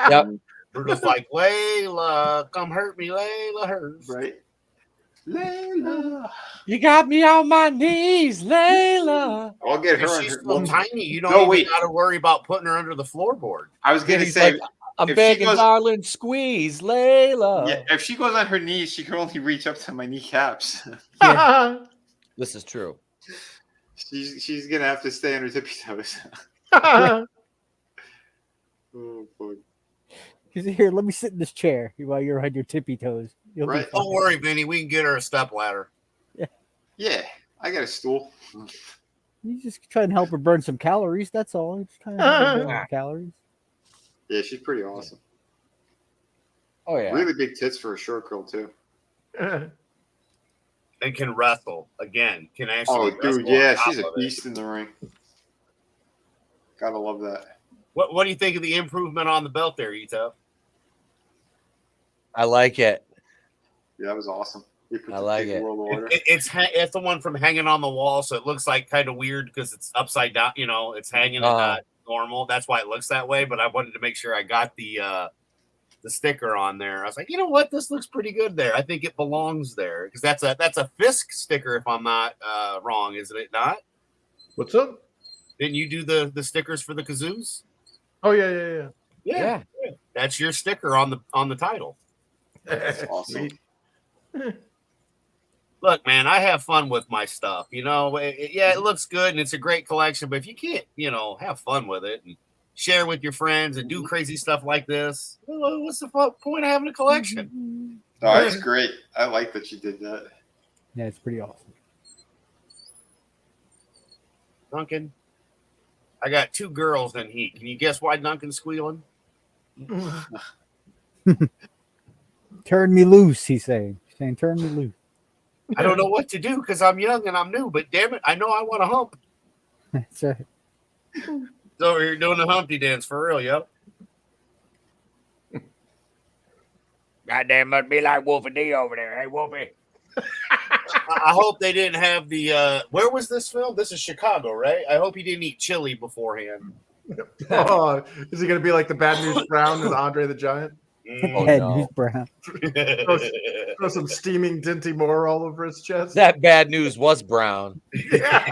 A: Yep.
B: Brutal's like, Layla, come hurt me, Layla Hirsch.
F: Right. Layla.
A: You got me on my knees, Layla.
F: I'll get her.
B: If
F: on
B: she's
F: her.
B: so tiny, you don't
F: No,
B: even
F: wait.
B: got to worry about putting her under the floorboard.
F: I was gonna
A: He's
F: say,
A: like, I'm
F: if she
A: begging,
F: goes-
A: darling, squeeze, Layla.
F: yeah, if she goes on her knees, she can only reach up to my kneecaps.
A: This is true.
F: She's gonna have to stay on her tippy toes. Oh, boy.
K: He's here. Let me sit in this chair while you're on your tippy toes. You'll be
F: Right.
K: fine.
B: Don't worry, Vinny. We can get her a step ladder.
F: Yeah, I got a stool.
K: He's just trying to help her burn some calories. That's all. He's trying to help her burn some calories.
F: Yeah, she's pretty awesome.
A: Oh yeah.
F: Really big tits for a short girl too.
B: And can wrestle. Again, can actually
F: Oh,
B: wrestle
F: dude,
B: on
F: yeah,
B: top
F: she's a
B: of it.
F: beast in the ring. Gotta love that.
B: What do you think of the improvement on the belt there, Etep?
A: I like it.
F: Yeah, that was awesome. He put
A: I
F: the
A: like
F: big
A: it.
F: world order.
B: It's the one from hanging on the wall, so it looks like kind of weird because it's upside down. It's hanging and not normal. That's why it looks that way. But I wanted to make sure I got the sticker on there. I was like, you know what, this looks pretty good there. I think it belongs there because that's a Fisk sticker, if I'm not wrong, isn't it not?
D: What's up?
B: Didn't you do the stickers for the kazoos?
D: Oh yeah.
B: Yeah. That's your sticker on the title.
F: That's awesome.
B: Look, man, I have fun with my stuff. It looks good and it's a great collection, but if you can't, have fun with it and share with your friends and do crazy stuff like this, what's the point of having a collection?
F: No, that's great. I like that you did that.
K: Yeah, it's pretty awesome.
B: Duncan, I got 2 girls in heat. Can you guess why Duncan's squealing?
K: Turn me loose, he's saying. He's saying, turn me loose.
B: I don't know what to do because I'm young and I'm new, but damn it, I know I want to hump.
K: That's right.
B: So you're doing the Humpty dance for real, yo. Goddamn, must be like Wolfie D over there. Hey, Wolfie. I hope they didn't have the. Where was this film? This is Chicago, right? I hope he didn't eat chili beforehand.
D: Oh, is he going to be like the Bad News Brown with Andre the Giant?
K: Bad News Brown.
D: Throw some steaming Dinty Moore all over his chest.
A: That Bad News was brown.
D: Yeah.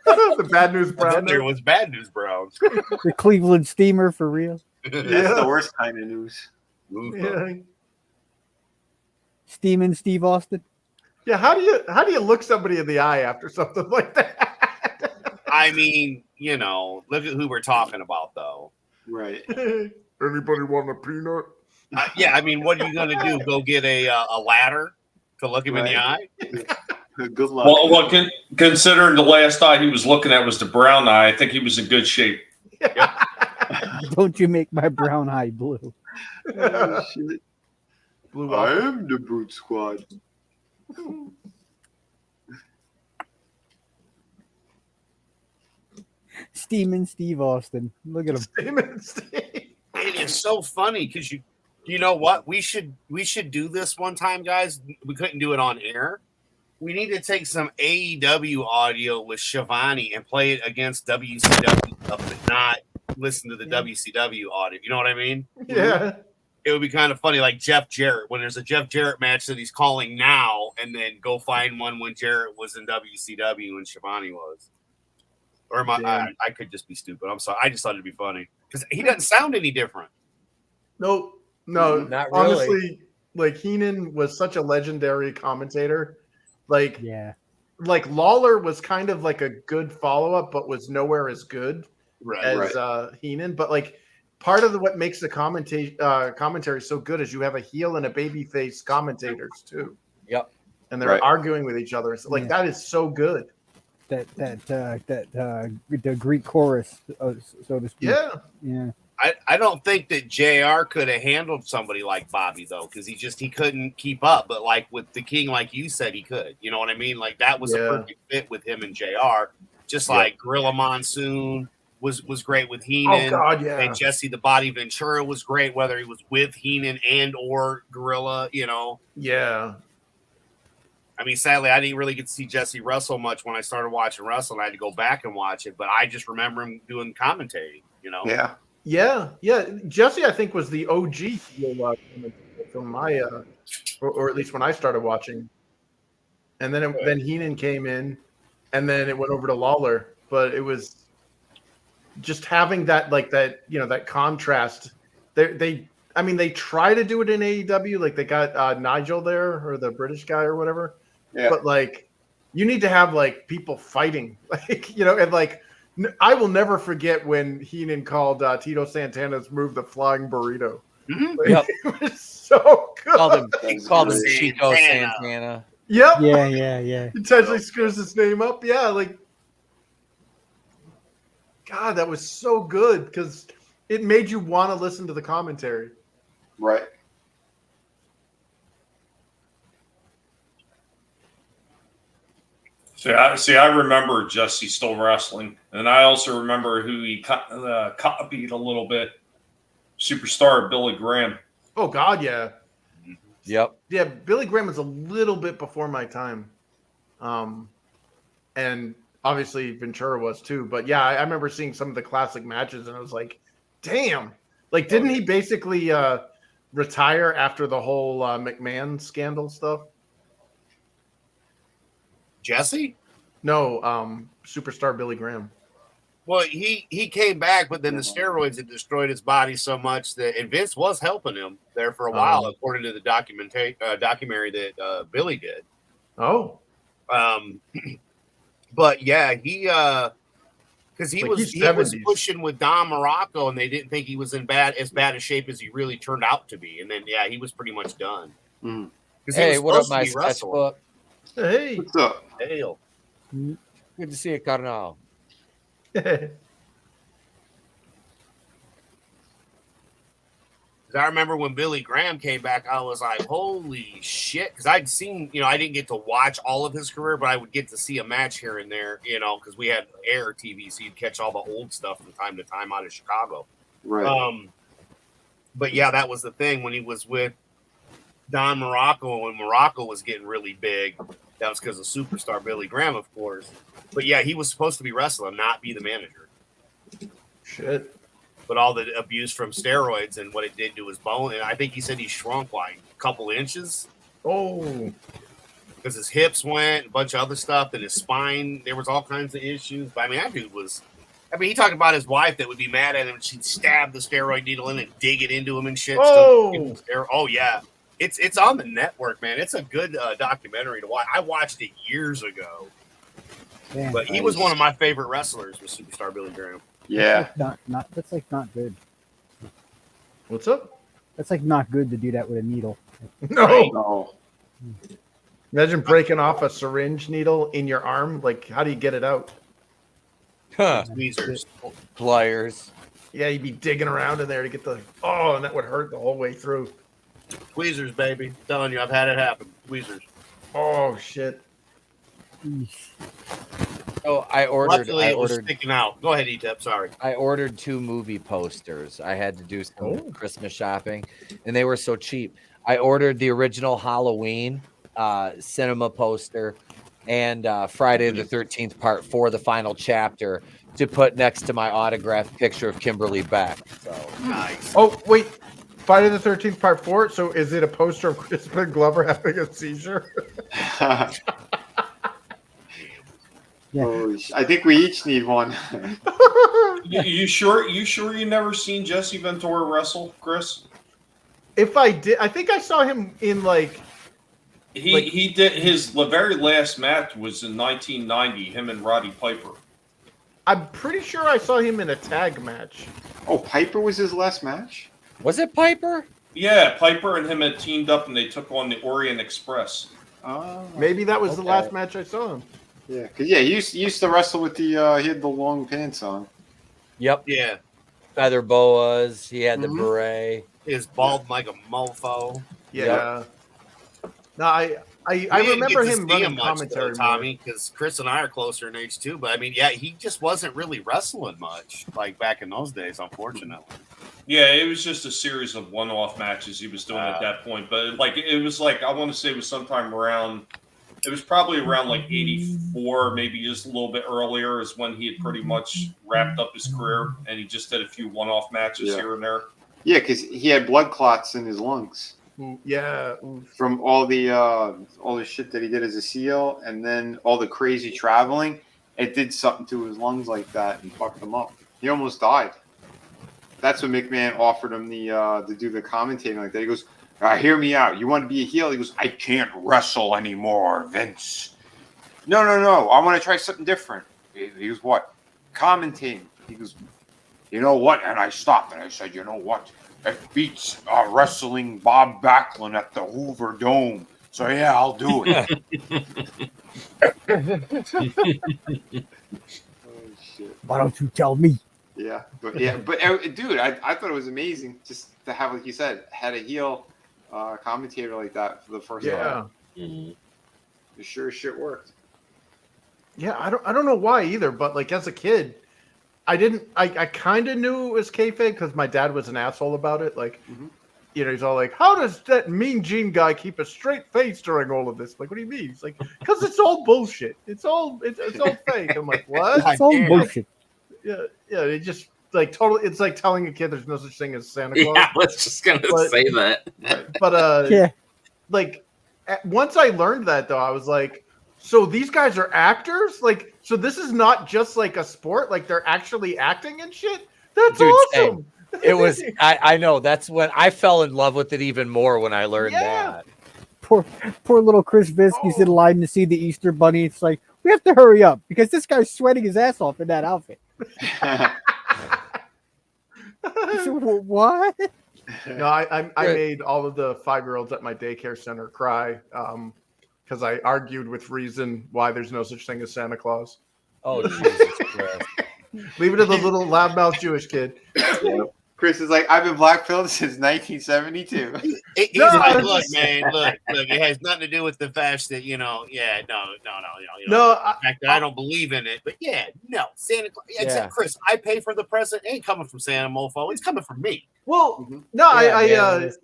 D: The Bad News Brown.
B: There was Bad News Brown.
K: The Cleveland Steamer for real.
F: That's the worst kind of news.
D: Yeah.
K: Steaming Steve Austin.
D: Yeah, how do you look somebody in the eye after something like that?
B: I mean, look at who we're talking about, though.
F: Right.
D: Anybody want a peanut?
B: Yeah, I mean, what are you going to do? Go get a ladder to look him in the eye?
F: Good luck.
G: Well, considering the last eye he was looking at was the brown eye, I think he was in good shape.
K: Don't you make my brown eye blue.
F: Oh, shit. I am the Brute Squad.
K: Steaming Steve Austin. Look at him.
D: Steaming Steve.
B: It is so funny because you know what? We should do this one time, guys. We couldn't do it on air. We need to take some AEW audio with Shivani and play it against WCW stuff, but not listen to the WCW audio. You know what I mean?
D: Yeah.
B: It would be kind of funny, like Jeff Jarrett, when there's a Jeff Jarrett match that he's calling now, and then go find one when Jarrett was in WCW and Shivani was. Or I could just be stupid. I'm sorry. I just thought it'd be funny because he doesn't sound any different.
D: No,
A: Not really.
D: honestly, like Heenan was such a legendary commentator. Like, like Lawler was kind of like a good follow-up, but was nowhere as good as Heenan. But like part of what makes the commentary so good is you have a heel and a babyface commentators too.
A: Yep.
D: And they're arguing with each other. So, like that is so good.
K: The Greek chorus, so to speak. Yeah.
B: I don't think that JR could have handled somebody like Bobby though, because he couldn't keep up. But like with the King, like you said, he could. You know what I mean? Like that was a perfect fit with him and JR. Just like Gorilla Monsoon was great with Heenan.
D: Oh God, yeah.
B: And Jesse the Body Ventura was great, whether he was with Heenan and or Gorilla. You know.
D: Yeah.
B: I mean, sadly, I didn't really get to see Jesse wrestle much when I started watching wrestling. I had to go back and watch it, but I just remember him doing commentating. You know.
D: Yeah. Jesse, I think, was the OG from my, or at least when I started watching. And then then Heenan came in, and then it went over to Lawler. But it was just having that, like that, that contrast. They try to do it in AEW, like they got Nigel there, or the British guy or whatever. Yeah. But like, you need to have like people fighting, like and like. I will never forget when Heenan called Tito Santana's move the flying burrito. Like, it was so good.
A: He called him Chico Santana.
D: Yep.
K: Yeah.
D: Intentionally screws his name up. Yeah, like God, that was so good because it made you want to listen to the commentary.
F: Right.
G: See, I remember Jesse still wrestling, and I also remember who he copied a little bit. Superstar Billy Graham.
D: Oh God, yeah.
A: Yep.
D: Yeah, Billy Graham was a little bit before my time, and obviously Ventura was too. But yeah, I remember seeing some of the classic matches, and I was like, "Damn!" Like, didn't he basically retire after the whole McMahon scandal stuff?
B: Jesse?
D: No, Superstar Billy Graham.
B: Well, he came back, but then the steroids had destroyed his body so much that, and Vince was helping him there for a while, according to the documentary that Billy did.
D: Oh.
B: But yeah, because he was pushing with Don Morocco, and they didn't think he was in as bad a shape as he really turned out to be. And then he was pretty much done.
A: Hey, what up, my sketchbook?
D: Hey,
F: what's up?
B: Hail.
A: Good to see you, Carnal.
B: I remember when Billy Graham came back, I was like, holy shit. Because I'd seen, I didn't get to watch all of his career, but I would get to see a match here and there, because we had Air TV, so you'd catch all the old stuff from time to time out of Chicago.
F: Right.
B: But yeah, that was the thing when he was with Don Morocco, when Morocco was getting really big. That was because of Superstar Billy Graham, of course. But yeah, he was supposed to be wrestling, not be the manager.
D: Shit.
B: But all the abuse from steroids and what it did to his bone, and I think he said he shrunk like a couple inches.
D: Oh.
B: Because his hips went, a bunch of other stuff, and his spine, there was all kinds of issues. But I mean, that dude was, he talked about his wife that would be mad at him. She'd stab the steroid needle in and dig it into him and shit.
D: Oh,
B: oh yeah. It's on the network, man. It's a good documentary to watch. I watched it years ago.
K: Damn,
B: but he was one of my favorite wrestlers with Superstar Billy Graham.
F: Yeah.
K: That's like not good.
D: What's up?
K: That's like not good to do that with a needle.
D: No. Imagine breaking off a syringe needle in your arm. Like, how do you get it out?
B: Tweezers.
A: Pliers.
D: Yeah, you'd be digging around in there to get and that would hurt the whole way through.
B: Tweezers, baby. I'm telling you, I've had it happen. Tweezers.
D: Oh, shit.
A: Oh, I ordered.
B: It was sticking out. Go ahead, Etep. Sorry.
A: I ordered 2 movie posters. I had to do some Christmas shopping, and they were so cheap. I ordered the original Halloween cinema poster and Friday the 13th Part 4, the final chapter, to put next to my autographed picture of Kimberly Beck. So
B: nice.
D: Oh, wait. Friday the 13th Part 4? So is it a poster of Crispin Glover having a seizure?
F: I think we each need one.
G: You sure you never seen Jesse Ventura wrestle, Chris?
D: If I did, I think I saw him in like
G: he did his very last match was in 1990. Him and Roddy Piper.
D: I'm pretty sure I saw him in a tag match.
F: Oh, Piper was his last match?
A: Was it Piper?
G: Yeah, Piper and him had teamed up and they took on the Orient Express.
F: Oh,
D: maybe that was the last match I saw him.
F: Yeah, because he used to wrestle with the he had the long pants on.
A: Yep.
B: Yeah.
A: Feather boas. He had the beret.
B: He was bald like a mofo.
D: Yeah. No, I remember him running commentary.
B: Tommy, because Chris and I are closer in age too. But I mean, yeah, he just wasn't really wrestling much like back in those days, unfortunately.
G: Yeah, it was just a series of one-off matches he was doing at that point. But like it was like I want to say it was sometime around. It was probably around like 84, maybe just a little bit earlier, is when he had pretty much wrapped up his career, and he just did a few one-off matches here and there.
F: Yeah, because he had blood clots in his lungs.
D: Yeah,
F: from all the shit that he did as a SEAL, and then all the crazy traveling. It did something to his lungs like that and fucked him up. He almost died. That's when McMahon offered him the to do the commentating like that. He goes, hear me out. You want to be a heel? He goes, I can't wrestle anymore, Vince. No. I want to try something different. He goes, what? Commentating. He goes, you know what? And I stopped and I said, you know what? It beats wrestling Bob Backlund at the Hoover Dome. So yeah, I'll do it. Oh, shit.
K: Why don't you tell me?
F: Yeah, but dude, I thought it was amazing just to have, like you said, had a heel commentator like that for the first time.
D: Mm-hmm.
F: It sure as shit worked.
D: Yeah, I don't know why either, but like as a kid, I kind of knew it was kayfabe because my dad was an asshole about it. Like, you know, he's all like, "How does that Mean Gene guy keep a straight face during all of this?" Like, what do you mean? He's like, "Because it's all bullshit. It's all fake." I'm like, "What?"
K: It's all bullshit.
D: Yeah, it just like totally. It's like telling a kid there's no such thing as Santa Claus.
C: Yeah, I was just gonna say that.
D: But
K: yeah,
D: like once I learned that though, I was like, so these guys are actors? Like, so this is not just like a sport? Like they're actually acting and shit? That's awesome.
A: It was. I know. That's when I fell in love with it even more when I learned that.
K: Poor little Chris Visky's in line to see the Easter Bunny. It's like, we have to hurry up because this guy's sweating his ass off in that outfit. So, what?
D: No, I made all of the 5-year-olds at my daycare center cry because I argued with reason why there's no such thing as Santa Claus.
A: Oh, Jesus Christ.
D: Leave it to the little loudmouth Jewish kid.
F: Chris is like, I've been black-pilled since 1972.
B: He's like, look, man, look, it has nothing to do with the fact that, you know, the fact that I don't believe in it, but Santa Claus, except Chris, I pay for the present. It ain't coming from Santa Mofo, it's coming from me.
D: Well,
A: Manliness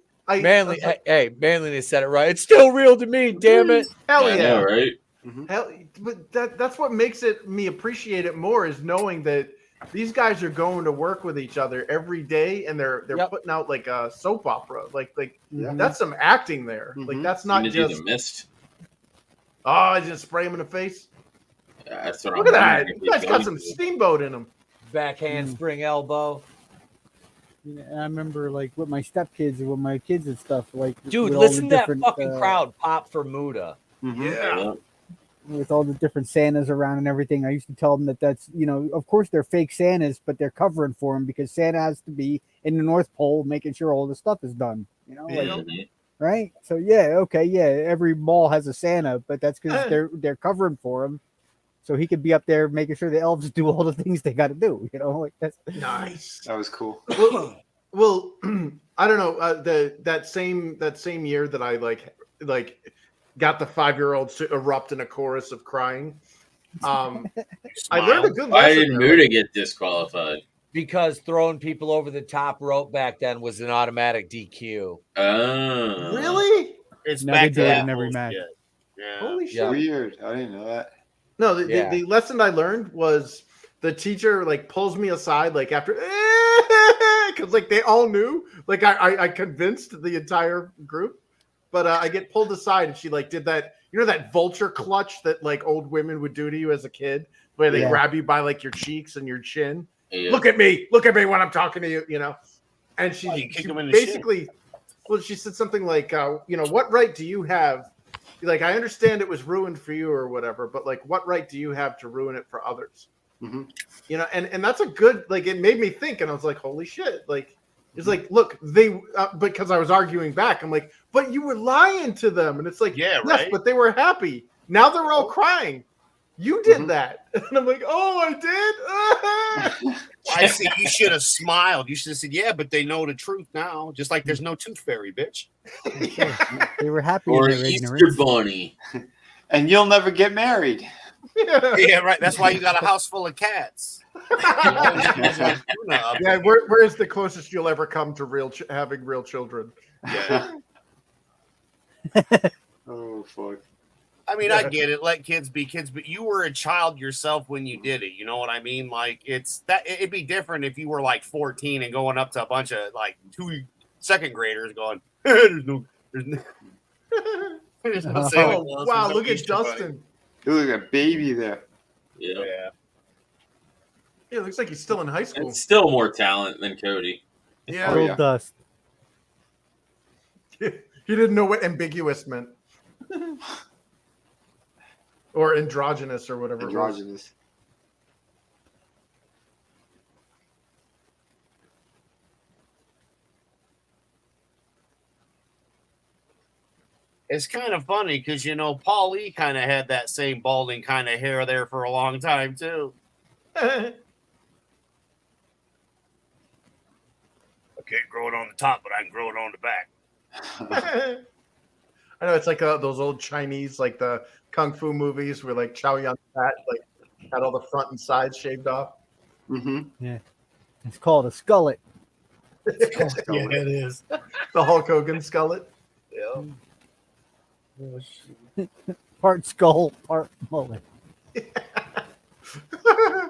A: said it right. It's still real to me, damn it.
D: Hell yeah.
C: Know, right?
D: Hell, but that's what makes me appreciate it more is knowing that these guys are going to work with each other every day, and they're putting out like a soap opera. Like that's some acting there. Like that's not just
C: the mist.
D: Oh, I just spray him in the face.
C: That's what
D: Look at that. You guys got some steamboat in them.
A: Backhand spring elbow.
K: And I remember like with my stepkids and with my kids and stuff. Like,
A: dude, listen to that fucking crowd pop for Muda.
D: Yeah.
K: With all the different Santas around and everything, I used to tell them that's, you know, of course they're fake Santas, but they're covering for them because Santa has to be in the North Pole making sure all the stuff is done, you know, right? So every mall has a Santa, but that's because they're covering for him, so he could be up there making sure the elves do all the things they got to do, you know, like that's
D: nice.
F: That was cool.
D: Well, I don't know. That same year that I like got the 5-year-olds to erupt in a chorus of crying. I learned a good lesson.
C: Why did Muda get disqualified?
A: Because throwing people over the top rope back then was an automatic DQ.
C: Oh.
D: Really?
B: It's
K: now
B: back
K: they do
B: to
K: it in every match.
B: Yeah.
D: Holy shit.
F: Weird. I didn't know that.
D: No, the lesson I learned was the teacher like pulls me aside like after because like they all knew. Like I convinced the entire group. But I get pulled aside, and she like did that you know that vulture clutch that like old women would do to you as a kid, where they grab you by like your cheeks and your chin.
C: Yeah.
D: Look at me when I'm talking to you, you know. And she basically, well, she said something like, you know, what right do you have? Like, I understand it was ruined for you or whatever, but like, what right do you have to ruin it for others?
F: Mm-hmm.
D: You know, and that's a good, like, it made me think, and I was like, holy shit, like, it's like, look, they, because I was arguing back, I'm like, but you were lying to them, and it's like, yes, but they were happy. Now they're all crying. You did that, and I'm like, oh, I did.
B: I see. You should have smiled. You should have said, yeah, but they know the truth now. Just like there's no tooth fairy, bitch.
K: They were happy
C: Or
K: in their
C: Easter
K: ignorance.
C: Bunny.
F: And you'll never get married.
B: Yeah, right. That's why you got a house full of cats.
D: Yeah, where's the closest you'll ever come to having real children?
B: Yeah.
F: Oh fuck.
B: I mean, I get it. Let kids be kids, but you were a child yourself when you did it. You know what I mean? Like, it's that it'd be different if you were like 14 and going up to a bunch of like 2 second graders going, there's no Santa Claus,
D: wow,
B: there's no
D: look at
B: Easter Bunny.
D: Dustin.
F: You look like a baby there.
C: Yeah.
D: Yeah, it looks like he's still in high school.
C: And still more talent than Cody.
D: Yeah.
K: Little dust.
D: He didn't know what ambiguous meant. Or androgynous or whatever.
F: Androgynous.
B: It's kind of funny because, you know, Paul E kind of had that same balding kind of hair there for a long time, too. I can't grow it on the top, but I can grow it on the back.
D: I know it's like those old Chinese, like the kung fu movies where like Chow Yun Fat like had all the front and sides shaved off.
F: Mm-hmm.
K: Yeah, it's called a skullet.
B: Yeah, it is.
D: The Hulk Hogan skullet.
B: Yeah.
K: Part skull, part mullet.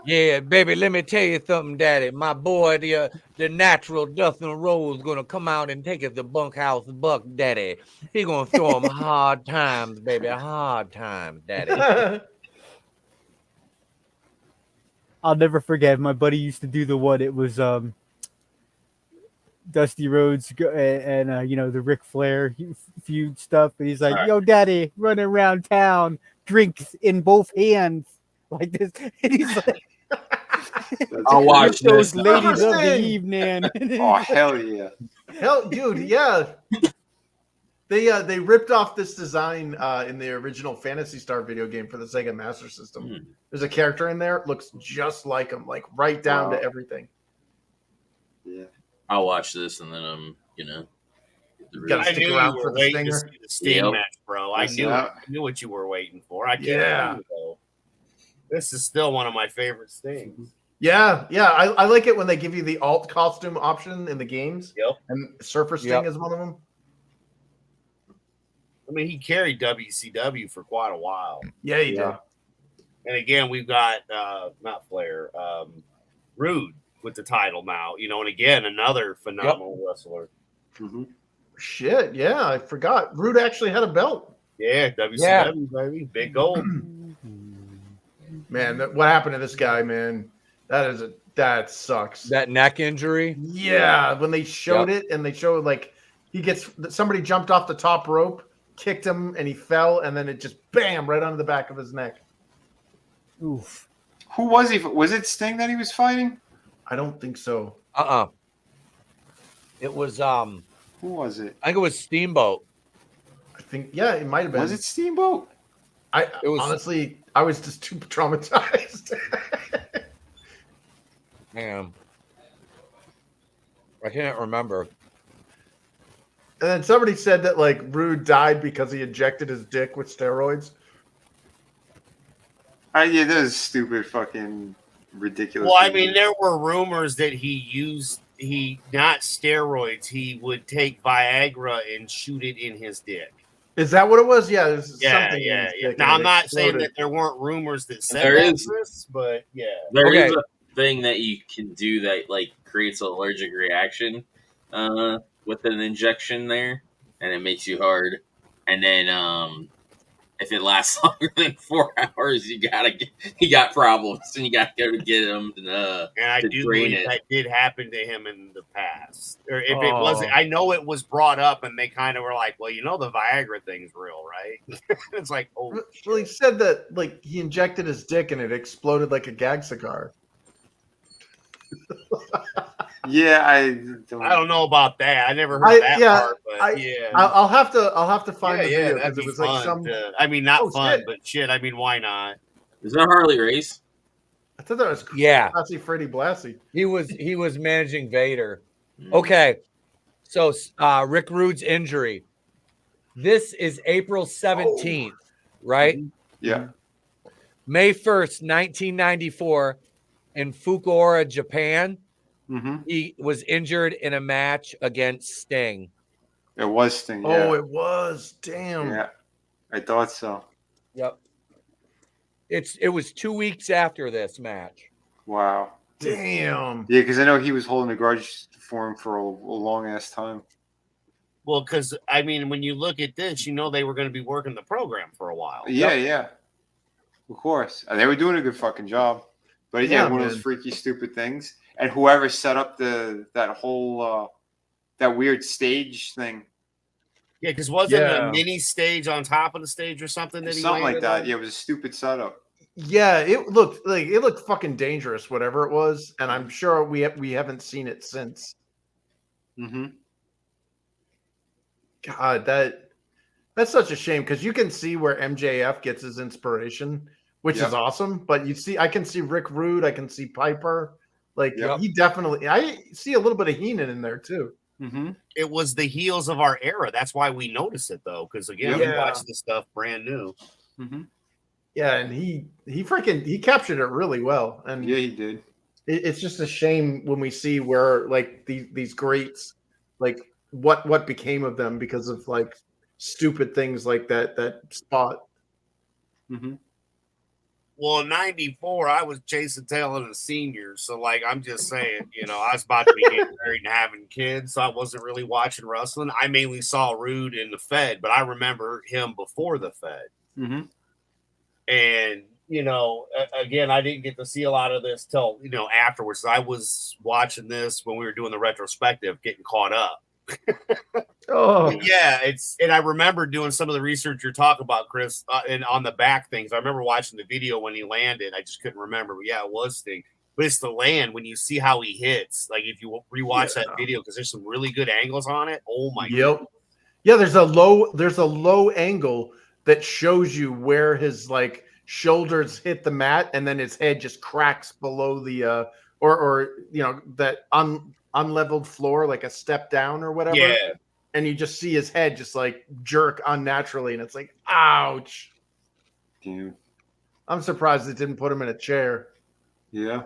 A: Yeah, baby, let me tell you something, Daddy. My boy, the natural Dustin Rose, gonna come out and take us to bunkhouse buck, Daddy. He gonna throw him hard times, baby, hard times, Daddy.
K: I'll never forget. My buddy used to do the one. It was Dusty Rhodes and you know, the Ric Flair feud stuff. And he's like, "Yo, Daddy, running around town, drinks in both hands like this." And he's like,
C: I'll watch
K: those
C: this.
K: ladies of the evening.
F: Oh hell yeah!
D: Hell, dude, yeah. They ripped off this design in the original Phantasy Star video game for the Sega Master System. There's a character in there, looks just like him, like right down to everything.
F: Yeah.
C: I'll watch this and then you know.
D: Gotta
B: I
D: stick
B: knew
D: around
B: you
D: for
B: were
D: the
B: waiting to
D: stinger.
B: see the Sting
C: Yep.
B: match, bro. I knew what you were waiting for. I can't
D: Yeah.
B: believe it, though. This is still one of my favorite Stings.
D: Yeah. I like it when they give you the alt costume option in the games.
B: Yep.
D: And Surfer Sting is one of them.
B: I mean, he carried WCW for quite a while.
D: Yeah, he did.
B: And again, we've got not Flair, Rude with the title now. You know, and again, another phenomenal wrestler.
F: Mm-hmm.
D: Shit, yeah, I forgot. Rude actually had a belt.
B: Yeah, WCW, baby. Big gold.
D: Man, what happened to this guy, man? That sucks.
A: That neck injury?
D: Yeah, when they showed it and they showed like somebody jumped off the top rope, kicked him, and he fell, and then it just bam right onto the back of his neck.
K: Oof.
F: Who was he? Was it Sting that he was fighting?
D: I don't think so.
A: It was
F: Who was it?
A: I think it was Steamboat.
D: I think it might have been.
F: Was it Steamboat?
D: Honestly, I was just too traumatized.
A: Man, I can't remember.
D: And then somebody said that like Rude died because he injected his dick with steroids.
F: Yeah, that was stupid, fucking ridiculous.
B: Well, I mean, there were rumors that he not steroids. He would take Viagra and shoot it in his dick.
D: Is that what it was? Yeah, it was
B: Yeah.
D: something. in his dick
B: Now,
D: and
B: I'm
D: it
B: not saying
D: exploded.
B: that there weren't rumors that said
C: There
B: that,
C: is.
B: Chris, but yeah.
C: There is a thing that you can do that like creates an allergic reaction with an injection there, and it makes you hard. And then if it lasts longer than 4 hours, you got problems, and you got to go to get them
B: And I
C: to
B: do
C: drain
B: believe
C: it.
B: that did happen to him in the past. Or if it wasn't, I know it was brought up, and they kind of were like, "Well, you know, the Viagra thing's real, right?" It's like, oh,
D: Well, he said that like he injected his dick and it exploded like a gag cigar.
F: Yeah,
B: I don't know about that. I never heard that part, but yeah,
D: I'll have to find the video
B: that'd
D: because it
B: be
D: was
B: fun.
D: like some.
B: I mean, not fun,
D: shit.
B: but shit. I mean, why not?
C: Is that Harley Race?
D: I thought that was Classy Freddy Blassie.
A: He was managing Vader. Okay, so Rick Rude's injury. This is April 17th, right?
F: Yeah.
A: May 1st, 1994, in Fukuoka, Japan. He was injured in a match against Sting.
F: It was Sting.
D: Oh,
F: Yeah.
D: it was. Damn.
F: Yeah, I thought so.
A: Yep. It was 2 weeks after this match.
F: Wow.
D: Damn.
F: Yeah, because I know he was holding a grudge for him for a long ass time.
B: Well, because I mean, when you look at this, you know they were going to be working the program for a while.
F: Yeah, yeah. Of course. And they were doing a good fucking job. But yeah, one of those freaky, stupid things. And whoever set up that whole that weird stage thing.
B: Yeah, because wasn't a mini stage on top of the stage or something that
F: Something like that.
B: on?
F: Yeah, it was a stupid setup.
D: Yeah, it looked fucking dangerous, whatever it was, and I'm sure we haven't seen it since. God, that's such a shame because you can see where MJF gets his inspiration, which is awesome. But I can see Rick Rude, I can see Piper. Like he definitely, I see a little bit of Heenan in there too.
B: It was the heels of our era. That's why we notice it though, because again, we watched the stuff brand new.
D: Yeah, and he captured it really well. And
F: yeah, he did.
D: It's just a shame when we see where like these greats, like what became of them because of like stupid things like that spot.
B: Well, in '94, I was chasing tail of the seniors. So, like, I'm just saying, I was about to be getting married and having kids. So I wasn't really watching wrestling. I mainly saw Rude in the Fed, but I remember him before the Fed. And, again, I didn't get to see a lot of this till, afterwards. I was watching this when we were doing the retrospective, getting caught up. Yeah, and I remember doing some of the research you're talking about, Chris, and on the back things. I remember watching the video when he landed. I just couldn't remember, but yeah, it was Sting. But it's the land when you see how he hits. Like if you rewatch that video, because there's some really good angles on it. Oh my god!
D: Yeah, there's a low angle that shows you where his like shoulders hit the mat, and then his head just cracks below the or that unleveled floor, like a step down or whatever.
B: Yeah.
D: And you just see his head just like jerk unnaturally, and it's like, ouch.
F: Dude.
D: I'm surprised it didn't put him in a chair.
F: Yeah.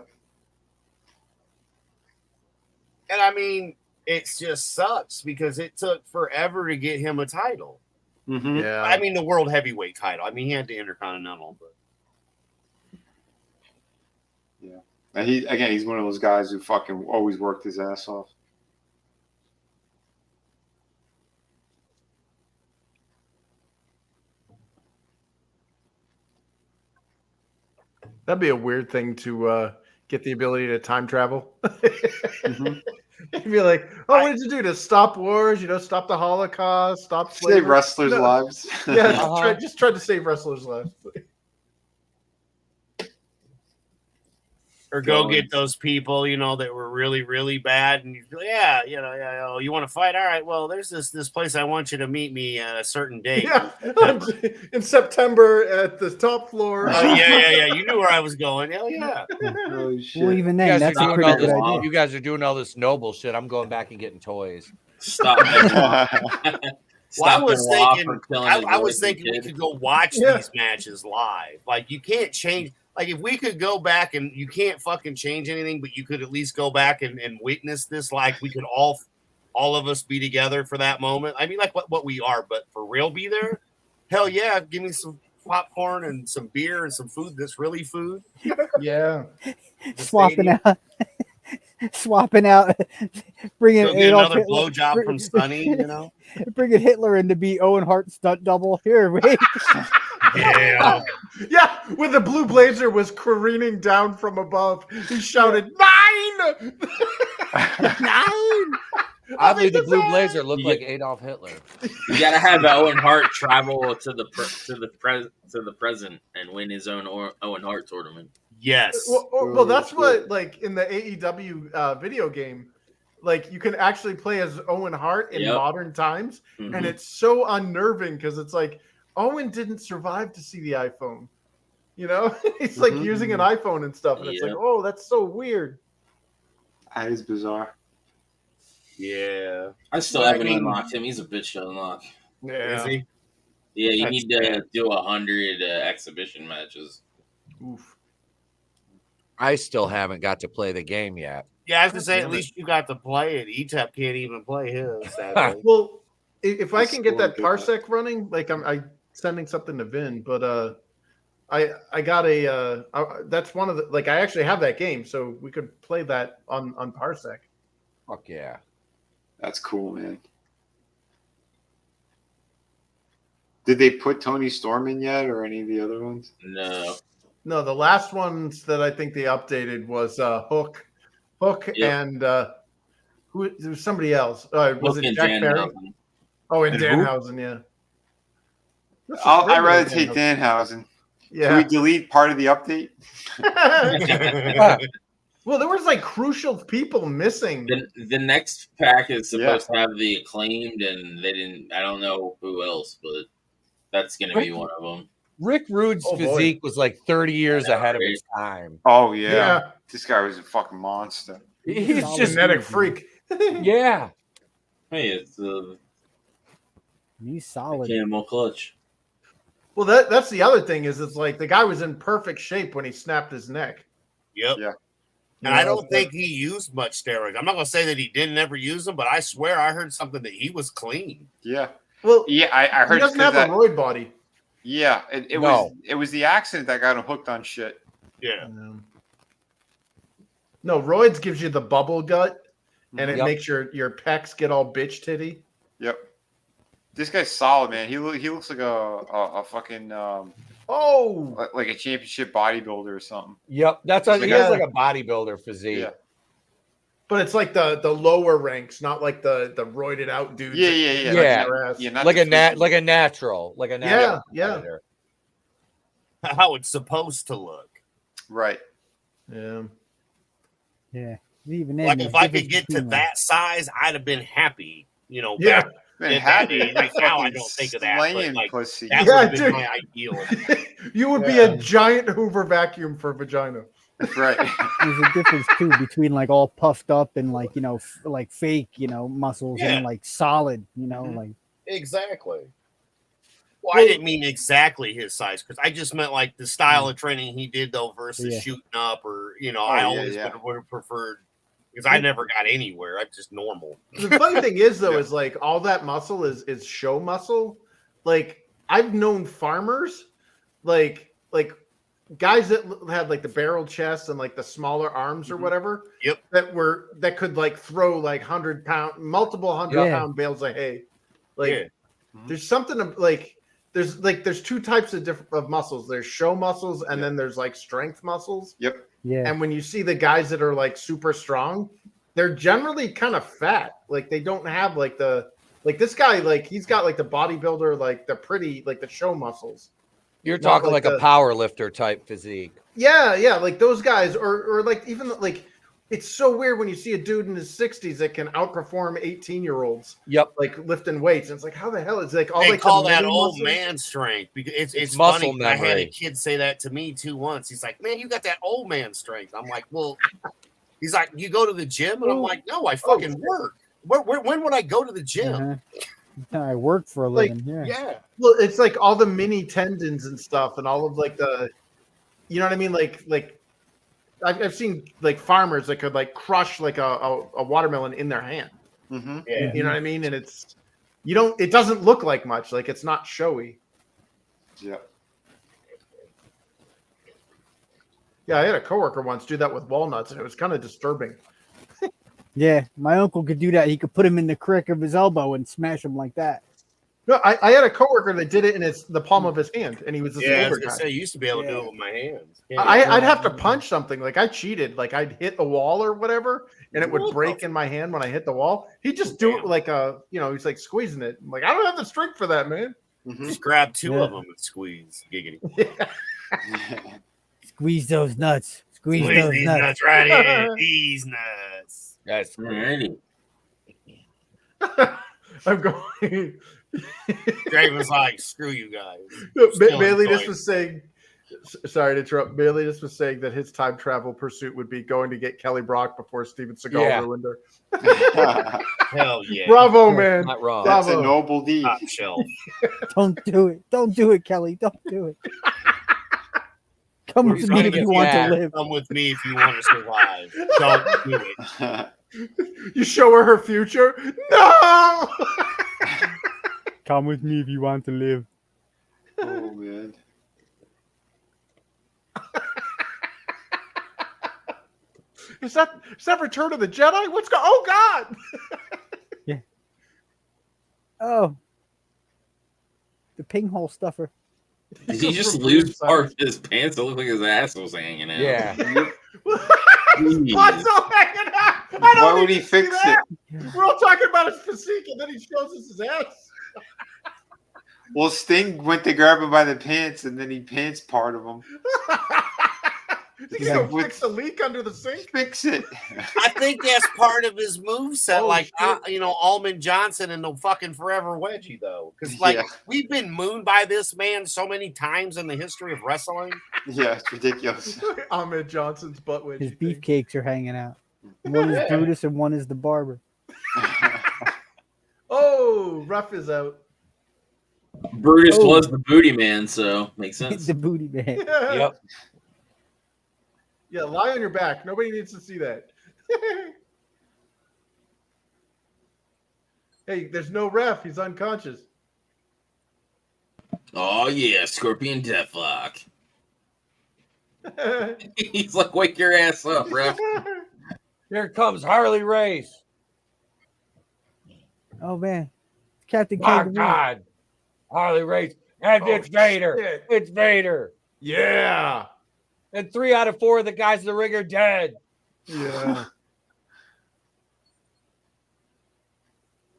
B: And I mean, it just sucks because it took forever to get him a title.
D: Yeah.
B: I mean, the world heavyweight title. I mean, he had the Intercontinental, but
F: yeah. And he's one of those guys who fucking always worked his ass off.
D: That'd be a weird thing to get the ability to time travel. You'd be like, oh, what did you do to stop wars? Stop the Holocaust, stop slavery.
F: Save wrestlers' lives.
D: Yeah, just try to save wrestlers' lives.
B: or go get those people, that were really, really bad. And you go, you want to fight? All right, well, there's this place I want you to meet me at a certain date.
D: Yeah, in September at the top floor.
B: Yeah. You knew where I was going. Hell yeah.
F: Oh, shit.
K: Well, even then, that's a pretty good idea.
A: You guys are doing all this noble shit. I'm going back and getting toys.
C: Stop.
B: Well, I was thinking we could go watch these matches live. Like, you can't change. Like, if we could go back, and you can't fucking change anything, but you could at least go back and witness this. Like, we could all of us be together for that moment. I mean, like what we are, but for real be there. Hell yeah. Give me some popcorn and some beer and some food that's really food.
D: Yeah.
K: Swapping out, bringing
B: another blowjob from Sonny,
K: bringing Hitler in to be Owen Hart's stunt double. Here, wait.
B: Yeah.
D: Yeah, when the blue blazer was careening down from above, he shouted, 9!
K: 9!
A: Oddly, the blue blazer looked like Adolf Hitler.
C: You gotta have Owen Hart travel to the present and win his own Owen Hart tournament.
B: Yes.
D: Well, that's what, like, in the AEW video game, like, you can actually play as Owen Hart in modern times, and it's so unnerving because it's like, Owen didn't survive to see the iPhone. You know? He's, like, using an iPhone and stuff, and it's like, oh, that's so weird.
F: That is bizarre.
B: Yeah.
C: I still haven't unlocked him. He's a bitch to unlock.
B: Yeah. Is he?
C: Yeah, you
B: That's
C: need to do 100 exhibition matches.
D: Oof.
A: I still haven't got to play the game yet.
B: Yeah, I was gonna say at least you got to play it. Etep can't even play his. Sadly.
D: Well, if I can get that parsec running, like I'm sending something to Vin, but I got that's one of the, like, I actually have that game, so we could play that on parsec.
A: Fuck yeah.
F: That's cool, man. Did they put Tony Storm in yet, or any of the other ones?
D: No, the last ones that I think they updated was Hook, and who? There was somebody else. Was it Jack Perry? Oh, and Danhausen, yeah.
F: I'd rather take Danhausen.
D: Yeah.
F: Can we delete part of the update?
D: Well, there was like crucial people missing.
C: The next pack is supposed to have the Acclaimed, and they didn't. I don't know who else, but that's going to be one of them.
A: Rick Rude's physique was like 30 years ahead of his time.
F: Oh yeah. This guy was a fucking monster.
A: He's just
D: genetic freak.
A: Yeah.
C: Hey, it's
K: he's solid.
C: Camel Clutch.
D: Well, that's the other thing is it's like the guy was in perfect shape when he snapped his neck.
B: Yep.
F: Yeah.
B: And I don't think he used much steroids. I'm not gonna say that he didn't ever use them, but I swear I heard something that he was clean.
F: Yeah.
D: Well,
F: yeah, I heard
D: he doesn't have a roid body.
F: Yeah, it was the accident that got him hooked on shit.
B: Yeah.
D: No, roids gives you the bubble gut, and it makes your pecs get all bitch titty.
F: Yep. This guy's solid, man. He looks like a fucking like a championship bodybuilder or something.
A: Yep, that's what he has, like a bodybuilder physique.
F: Yeah.
D: But it's like the lower ranks, not like the roided out dudes.
A: Like a natural.
D: Yeah.
B: How it's supposed to look.
F: Right.
D: Yeah.
K: Yeah. Even then,
B: like if I could get to that size, I'd have been happy. You know.
D: Yeah.
F: Man, happy.
B: Right now, I don't think of that. But like,
F: pussy.
B: that would have been my ideal.
D: You would be a giant Hoover vacuum for vagina.
F: Right.
K: There's a difference too between like all puffed up and like, you know, like fake, you know, muscles and like solid, you know, like
B: exactly. Well, I didn't mean exactly his size because I just meant like the style of training he did though versus shooting up, or you know, I always would have preferred because I never got anywhere. I'm just normal.
D: The funny thing is though, is like all that muscle is show muscle. Like I've known farmers, like guys that had like the barrel chest and like the smaller arms or whatever.
B: Yep.
D: That could like throw like multiple 100-pound bales of hay. Like there's something like there's two types of muscles. There's show muscles and then there's like strength muscles.
F: Yep.
K: Yeah.
D: And when you see the guys that are like super strong, they're generally kind of fat. Like they don't have like this guy, like he's got like the bodybuilder, like the pretty, like the show muscles.
A: You're talking like a power lifter type physique.
D: Yeah, like those guys, or like even like it's so weird when you see a dude in his 60s that can outperform 18-year-olds.
A: Yep,
D: like lifting weights. And it's like, how the hell is like all
B: they
D: like
B: call that old man strength because it's
A: muscle
B: funny.
A: memory.
B: I had a kid say that to me too once. He's like, "Man, you got that old man strength." I'm like, "Well," he's like, "You go to the gym?" And I'm like, "No, I fucking work. When would I go to the gym?"
K: I work for a living.
B: Yeah.
D: Well, it's like all the mini tendons and stuff, and all of like the, you know what I mean? Like I've seen like farmers that could like crush like a watermelon in their hand.
F: Mm-hmm.
B: Yeah.
D: You know what I mean? And it doesn't look like much. Like it's not showy.
F: Yeah.
D: Yeah, I had a coworker once do that with walnuts, and it was kind of disturbing.
K: Yeah, my uncle could do that. He could put him in the crick of his elbow and smash him like that.
D: No, I had a coworker that did it in the palm of his hand, and he was this
B: Yeah, I
D: older
B: was gonna
D: guy.
B: say, you used to be able to do it with my hands.
D: I'd have to punch something. Like I cheated. Like I'd hit the wall or whatever, and it would
B: What
D: break
B: the
D: in my hand when I hit the wall. He'd just do it like he's like squeezing it. I'm like, I don't have the strength for that, man.
B: Just grab two of them and squeeze. Giggity.
K: Squeeze those nuts. Squeeze
B: Squeeze
K: those
B: these
K: nuts.
B: nuts right here. These nuts.
A: That's
C: Alrighty.
D: I'm going.
B: Draven's like, screw you guys.
D: Bailey just was saying. Sorry to interrupt. Bailey just was saying that his time travel pursuit would be going to get Kelly Brock before Steven Seagal ruined her.
B: Hell yeah.
D: Bravo, man.
A: not wrong.
F: That's
D: Bravo.
F: a noble deed.
B: Top shelf.
K: Don't do it. Don't do it, Kelly. Don't do it. Come with me if you want to live.
B: Come with me if you want to survive. Don't do it.
D: You show her future? No!
K: Come with me if you want to live.
F: Oh man.
D: Is that Return of the Jedi? Oh God!
K: Yeah. Oh. The ping hole stuffer.
C: Did he just lose part of his pants? It looked like his ass was hanging out.
A: Yeah.
D: What's all hanging out?
F: Why would he fix it?
D: We're all talking about his physique, and then he shows us his ass.
F: Well, Sting went to grab him by the pants, and then he pants part of him.
D: He's gonna fix a leak under the sink.
F: Fix it.
B: I think that's part of his moveset,
D: Oh,
B: like
D: shit.
B: Almond Johnson and the fucking Forever Wedgie, though. Because we've been mooned by this man so many times in the history of wrestling.
F: Yeah, it's ridiculous.
D: Ahmed Johnson's butt wedgie.
K: His beefcakes are hanging out. One is Brutus and one is the barber.
D: Oh, Ruff is out.
C: Brutus was the booty man, so makes sense.
K: The booty man.
A: Yep.
D: Yeah, lie on your back. Nobody needs to see that. Hey, there's no ref. He's unconscious.
C: Oh yeah, Scorpion Deathlock. He's like, wake your ass up, ref.
A: Here comes Harley Race.
K: Oh man. Captain
A: My
K: Kangaroo.
A: God. Harley Race. And it's Vader.
D: shit.
A: It's Vader.
D: Yeah.
A: And 3 out of 4 of the guys in the ring are dead.
D: Yeah.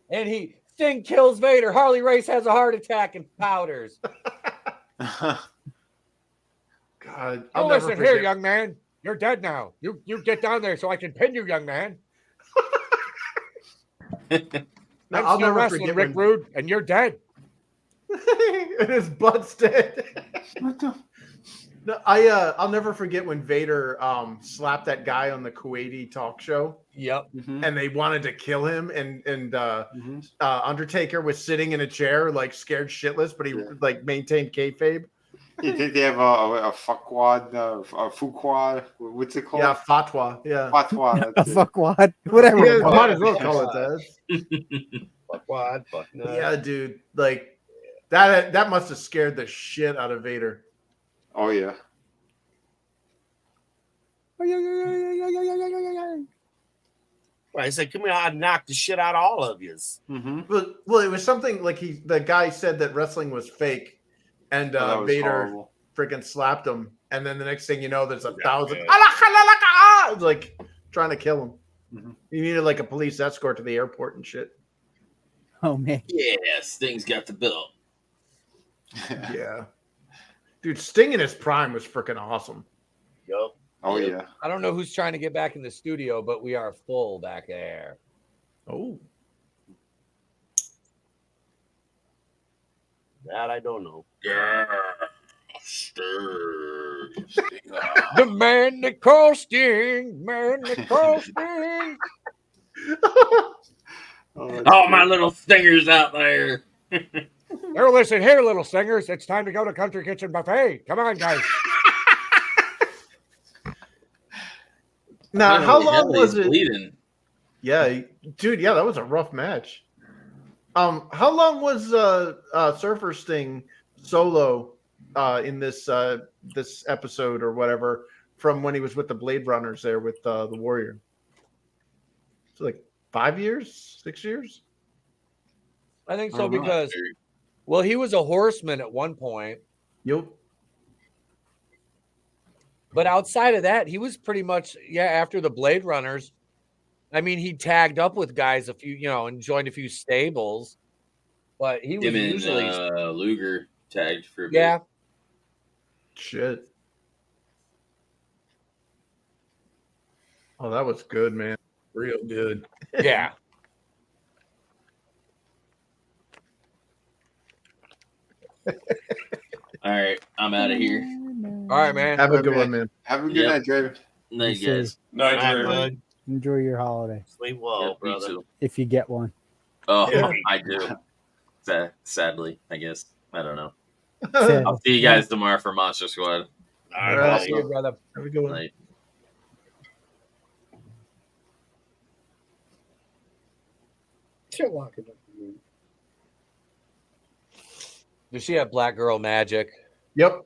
A: And Sting kills Vader. Harley Race has a heart attack and powders.
D: God.
A: Oh,
D: I'll never
A: listen here,
D: forget.
A: young man. You're dead now. You get down there so I can pin you, young man.
D: No,
A: I'm
D: I'll
A: still
D: never
A: wrestling,
D: forget
A: Rick
D: when-
A: Rude, and you're dead.
D: And his butt's dead. No, I'll never forget when Vader slapped that guy on the Kuwaiti talk show,
A: Yep.
D: and they wanted to kill him, and Undertaker was sitting in a chair like scared shitless, but he like maintained kayfabe.
F: You think they have a fuckwad, a fuquad? What's it called?
D: Yeah, fatwa. Yeah,
F: Fatwa.
K: A
F: That's it.
K: fuckwad. Whatever.
D: yeah,
K: it was.
D: might as well call it that.
B: Fuck wad, fuck no.
D: Yeah, dude, like that must have scared the shit out of Vader.
F: Oh yeah.
B: Right, he said, "Come here, I'll knock the shit out of all of yous."
D: Well, it was something like the guy said that wrestling was fake, and
F: That was
D: Vader
F: horrible.
D: freaking slapped him, and then the next thing you know, there's a thousand
B: yeah.
D: like trying to kill him.
F: Mhm.
D: You needed like a police escort to the airport and shit.
K: Oh man.
C: Yeah, Sting's got the belt.
D: Yeah, dude, Sting in his prime was freaking awesome.
B: Yup.
F: Oh yeah.
A: I don't know who's trying to get back in the studio, but we are full back there.
D: Oh,
B: That I don't know.
C: Yeah. Sting.
A: The man that calls Sting, man that calls Sting.
C: All my little stingers out there.
A: Now listen here, little singers. It's time to go to Country Kitchen Buffet. Come on, guys.
D: now how long was it?
C: Bleeding.
D: Yeah, dude, yeah, that was a rough match. How long was Surfer Sting solo in this episode or whatever from when he was with the Blade Runners there with the Warrior? So like 5 years, 6 years?
A: I think
C: I
A: so
C: don't know.
A: because Well, he was a horseman at one point.
D: Yep.
A: But outside of that, he was pretty much, after the Blade Runners. I mean, he tagged up with guys a few, and joined a few stables. But he was
C: Him and
A: usually
C: Luger tagged for a bit.
A: yeah.
D: Shit. Oh, that was good, man. Real good.
A: Yeah.
C: All right, I'm out of here.
A: All right, man.
D: Have a
F: All right,
D: good
F: man.
D: one, man.
F: Have a good
C: Yep.
F: night, Draven.
C: Night,
K: You
C: guys.
G: Night,
B: All right,
G: Draven.
B: bud.
K: Enjoy your holiday
B: Sleep well,
C: Yep, you
B: brother.
C: too.
K: if you get one.
C: Oh,
B: Yeah.
C: I do. Sadly, I guess. I don't know.
K: Sad.
C: I'll see you guys tomorrow for Monster Squad.
B: All right,
D: All right.
B: buddy.
A: See you, brother.
D: Have a good one.
C: Night.
A: Does she have black girl magic?
D: Yep.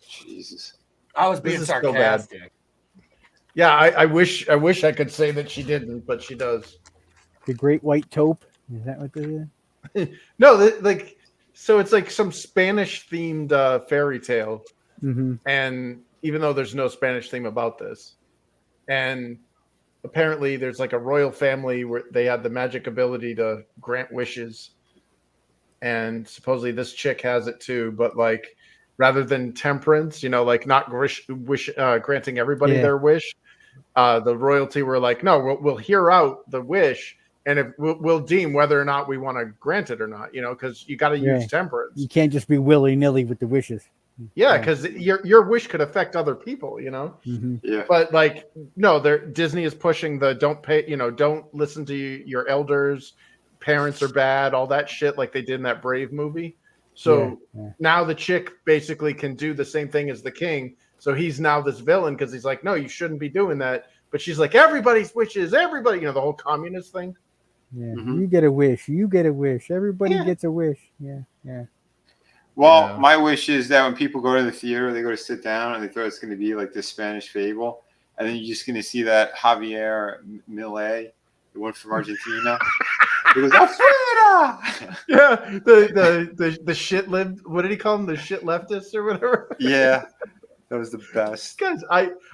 F: Jesus.
A: I was
D: This
A: being
D: is so bad.
A: sarcastic.
D: Yeah, I wish I could say that she didn't, but she does.
K: The Great White Taupe. Is that what this is?
D: No, so it's like some Spanish themed fairy tale,
K: Mm-hmm.
D: and even though there's no Spanish theme about this, and apparently there's like a royal family where they had the magic ability to grant wishes, and supposedly this chick has it too, but like rather than temperance, like not granting everybody
K: Yeah.
D: their wish, the royalty were like, no, we'll hear out the wish. And if we'll deem whether or not we want to grant it or not, because you got to use
K: Yeah.
D: temperance.
K: You can't just be willy nilly with the wishes.
D: Yeah, because your wish could affect other people,
K: Mm-hmm.
F: Yeah.
D: But like, no, Disney is pushing the don't listen to your elders, parents are bad, all that shit, like they did in that Brave movie. So
K: Yeah.
D: now the chick basically can do the same thing as the king. So he's now this villain because he's like, no, you shouldn't be doing that. But she's like, everybody's wishes, everybody, the whole communist thing.
K: Yeah.
F: Mhm.
K: You get a wish. You get a wish. Everybody
D: Yeah.
K: gets a wish. Yeah. Yeah.
F: Well,
D: Yeah.
F: my wish is that when people go to the theater, they go to sit down and they thought it's going to be like this Spanish fable. And then you're just going to see that Javier Milei, the one from Argentina. He goes, Afuera!
D: Yeah, the shit lived. What did he call him? The shit leftist or whatever.
F: Yeah, that was the best.
D: Guys,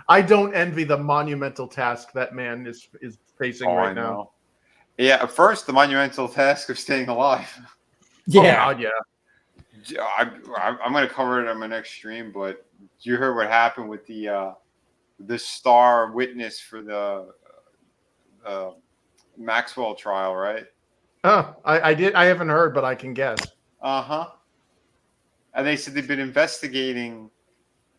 D: I don't envy the monumental task that man is facing
F: Oh,
D: right
F: I
D: now.
F: know. Yeah, at first, the monumental task of staying alive.
D: Oh, God, yeah.
F: I'm going to cover it on my next stream, but you heard what happened with the star witness for the Maxwell trial, right?
D: Oh, I did. I haven't heard, but I can guess.
F: Uh-huh. And they said they've been investigating